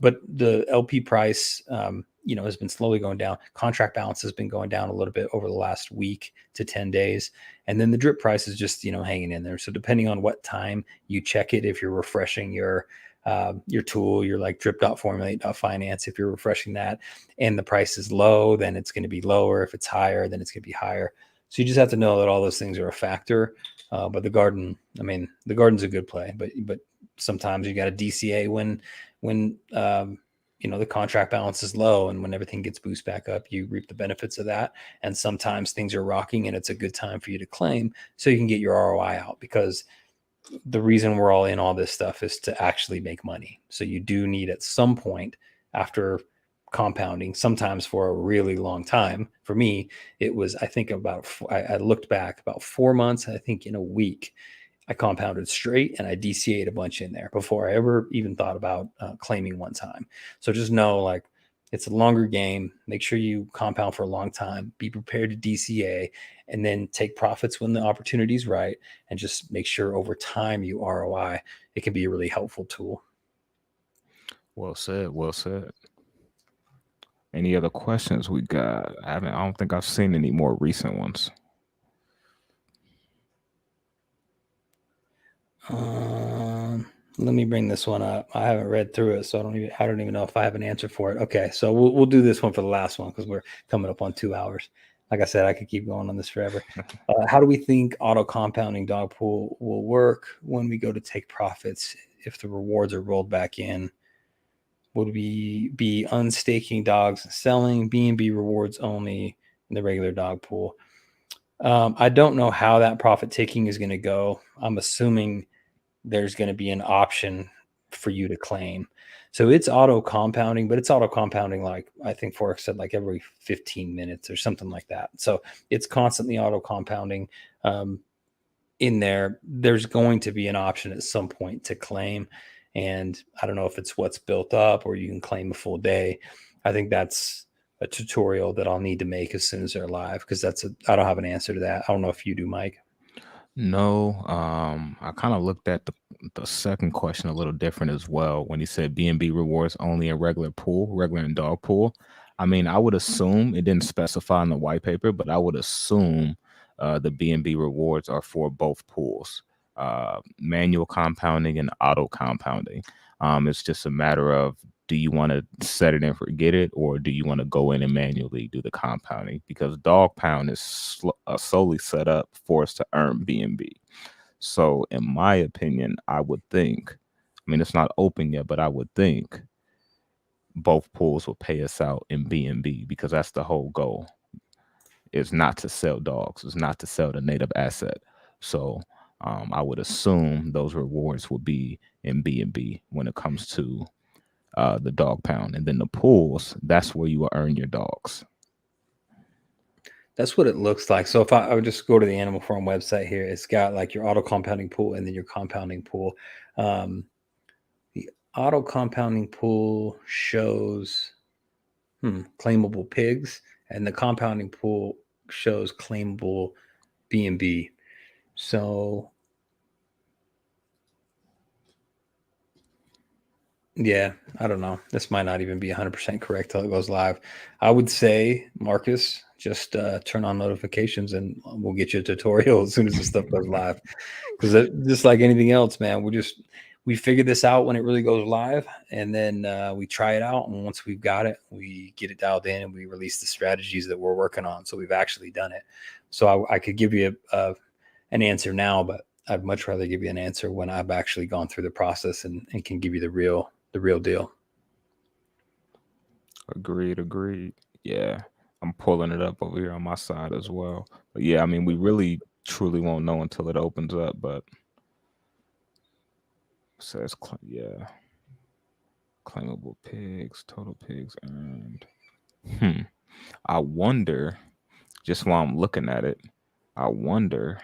But the LP price, has been slowly going down. Contract balance has been going down a little bit over the last week to 10 days. And then the drip price is just, hanging in there. So depending on what time you check it, if you're refreshing your tool, you're like drip.formulate.finance. If you're refreshing that and the price is low, then it's going to be lower. If it's higher, then it's going to be higher. So you just have to know that all those things are a factor. But the garden's a good play, but sometimes you got a DCA when the contract balance is low, and when everything gets boosted back up, you reap the benefits of that. And sometimes things are rocking and it's a good time for you to claim so you can get your ROI out, because the reason we're all in all this stuff is to actually make money. So you do need at some point, after compounding, sometimes for a really long time. For me, it was, I think I looked back about 4 months. I think in a week, I compounded straight and I DCA'd a bunch in there before I ever even thought about claiming one time. So just know, like, it's a longer game. Make sure you compound for a long time. Be prepared to DCA and then take profits when the opportunity is right. And just make sure over time you ROI. It can be a really helpful tool. Well said. Well said. Any other questions we got? I don't think I've seen any more recent ones. Let me bring this one up. I haven't read through it, so I don't even know if I have an answer for it. Okay, so we'll do this one for the last one because we're coming up on 2 hours. Like I said, I could keep going on this forever. How do we think auto compounding dog pool will work when we go to take profits if the rewards are rolled back in? Would we be unstaking dogs and selling B&B rewards only in the regular dog pool? I don't know how that profit taking is going to go. I'm assuming there's going to be an option for you to claim. So it's auto compounding, but it's auto compounding, like I think Forex said, like every 15 minutes or something like that. So it's constantly auto compounding. In there, there's going to be an option at some point to claim. And I don't know if it's what's built up or you can claim a full day. I think that's a tutorial that I'll need to make as soon as they're live, because I don't have an answer to that. I don't know if you do, Mike. No, I kind of looked at the second question a little different as well when he said B&B rewards only in regular pool, regular and dog pool. I mean, I would assume it didn't specify in the white paper, but I would assume the B&B rewards are for both pools, manual compounding and auto compounding. It's just a matter of, do you want to set it and forget it, or do you want to go in and manually do the compounding? Because dog pound is solely set up for us to earn B&B. So in my opinion, I would think, I mean, it's not open yet, but I would think both pools will pay us out in B&B, because that's the whole goal. It's not to sell dogs. It's not to sell the native asset. So I would assume those rewards will be in B&B when it comes to the dog pound. And then the pools, that's where you will earn your dogs. That's what it looks like. So if I would just go to the Animal Farm website here, it's got like your auto compounding pool and then your compounding pool. The auto compounding pool shows claimable pigs, and the compounding pool shows claimable B&B. So yeah, I don't know. This might not even be 100% correct till it goes live. I would say, Marcus, just turn on notifications and we'll get you a tutorial as soon as the stuff goes live. Because just like anything else, man, we figure this out when it really goes live, and then we try it out. And once we've got it, we get it dialed in and we release the strategies that we're working on. So we've actually done it. So I could give you an answer now, but I'd much rather give you an answer when I've actually gone through the process and can give you the real deal. Agreed. Yeah. I'm pulling it up over here on my side as well. But yeah, I mean, we really truly won't know until it opens up, but it says, yeah, claimable pigs, total pigs earned. I wonder, just while I'm looking at it, I wonder,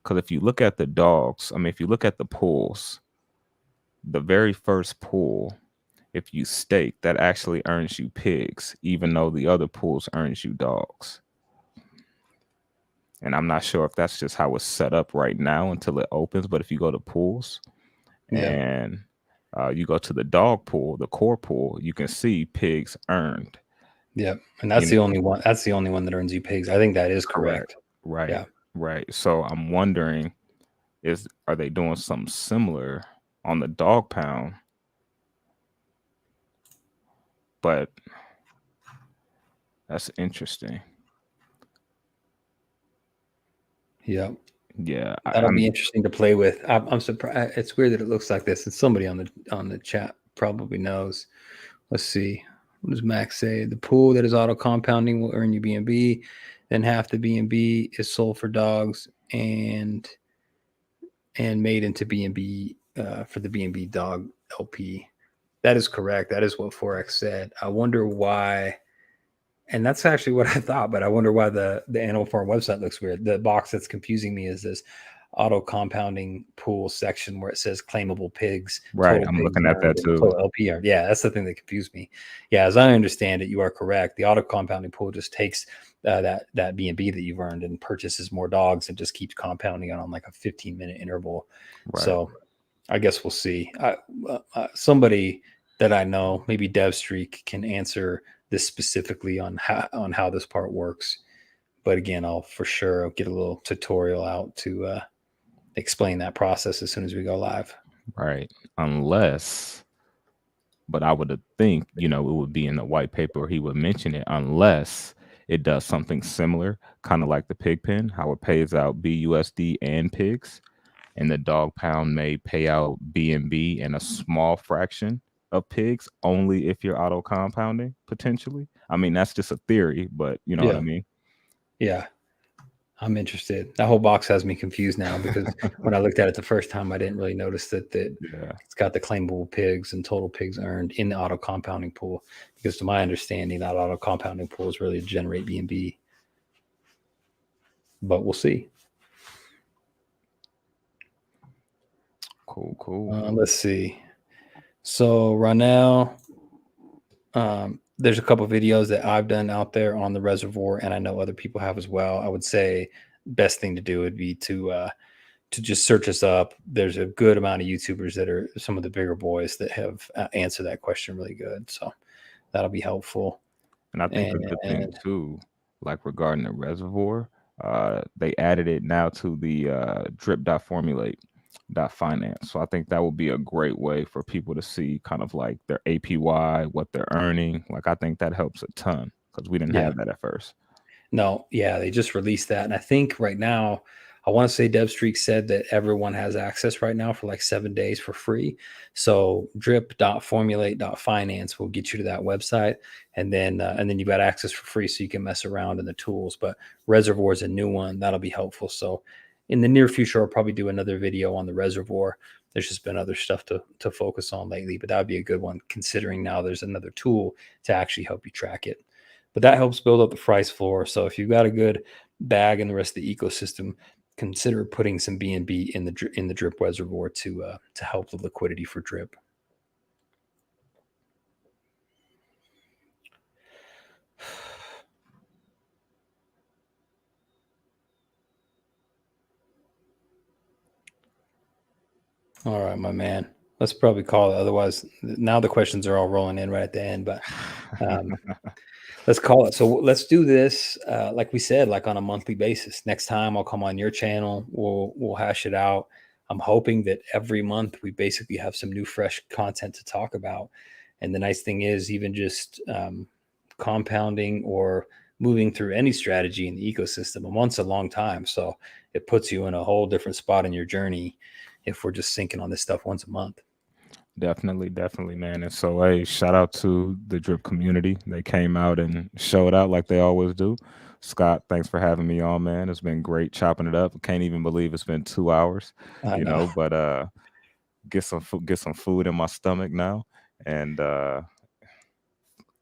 because if you look at the dogs, I mean, if you look at the pools, the very first pool, if you stake, that actually earns you pigs, even though the other pools earns you dogs. And I'm not sure if that's just how it's set up right now until it opens. But if you go to pools and you go to the dog pool, the core pool, you can see pigs earned. Yeah, and that's the only one. That's the only one that earns you pigs. I think that is correct. Right. Yeah. Right. So I'm wondering, are they doing something similar on the dog pound? But that's interesting. Yeah. Yeah, That'll be interesting to play with. I'm surprised. It's weird that it looks like this, and somebody on the chat probably knows. Let's see. What does Max say? The pool that is auto compounding will earn you B&B. Then half the B&B is sold for dogs and made into B&B for the B&B dog LP. That is correct. That is what Forex said. I wonder why. And that's actually what I thought, but I wonder why the Animal Farm website looks weird. The box that's confusing me is this auto compounding pool section where it says claimable pigs. Right. I'm looking at that too. Total LPR. Yeah, that's the thing that confused me. Yeah, as I understand it, you are correct. The auto compounding pool just takes that B&B that you've earned and purchases more dogs and just keeps compounding it on like a 15-minute interval. Right. So I guess we'll see. Somebody that I know, maybe DevStreak, can answer this specifically on how this part works. But again, I'll for sure get a little tutorial out to explain that process as soon as we go live. Right. Unless, but I would think, it would be in the white paper, or he would mention it, unless it does something similar, kind of like the pig pen, how it pays out BUSD and pigs, and the dog pound may pay out B&B and a small fraction of pigs only if you're auto compounding, potentially. I mean, that's just a theory, but you know what I mean? Yeah. I'm interested. That whole box has me confused now because when I looked at it the first time, I didn't really notice that it's got the claimable pigs and total pigs earned in the auto compounding pool. Because to my understanding, that auto compounding pool is really to generate B&B. But we'll see. Cool. Let's see. So right now, there's a couple of videos that I've done out there on the reservoir, and I know other people have as well. I would say best thing to do would be to just search us up. There's a good amount of YouTubers that are some of the bigger boys that have answered that question really good. So that'll be helpful. And I think a good thing And too, like regarding the reservoir, they added it now to the drip.formulate.finance. So I think that would be a great way for people to see kind of like their APY, what they're earning. Like I think that helps a ton because we didn't yeah, have that at first. no, yeah, they just released that. And I think right now, I want to say DevStreak said that everyone has access right now for like 7 days for free. So drip.formulate.finance will get you to that website. And then you've got access for free so you can mess around in the tools. But Reservoir is a new one. That'll be helpful. So in the near future, I'll probably do another video on the Reservoir. There's just been other stuff to focus on lately, but that would be a good one considering now there's another tool to actually help you track it. But that helps build up the price floor. So if you've got a good bag in the rest of the ecosystem, consider putting some BNB in the drip reservoir to help the liquidity for drip. All right, my man. Let's probably call it. Otherwise, now the questions are all rolling in right at the end. But let's call it. So let's do this, like we said, like on a monthly basis. Next time I'll come on your channel. We'll hash it out. I'm hoping that every month we basically have some new, fresh content to talk about. And the nice thing is, even just compounding or moving through any strategy in the ecosystem, a month's a long time. So it puts you in a whole different spot in your journey if we're just syncing on this stuff once a month. Definitely, definitely, man. And so, hey, shout out to the Drip community. They came out and showed out like they always do. Scott, thanks for having me on, man. It's been great chopping it up. I can't even believe it's been 2 hours, I know. but get some food in my stomach now and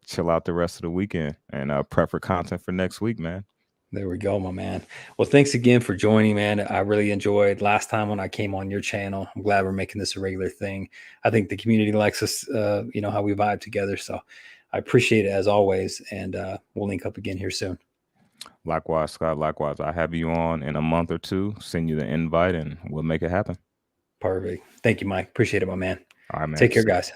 chill out the rest of the weekend and prep for content for next week, man. There we go, my man. Well, thanks again for joining, man. I really enjoyed last time when I came on your channel. I'm glad we're making this a regular thing. I think the community likes us, how we vibe together. So I appreciate it as always. And we'll link up again here soon. Likewise, Scott. Likewise. I'll have you on in a month or two, send you the invite, and we'll make it happen. Perfect. Thank you, Mike. Appreciate it, my man. All right, man. Take care, guys.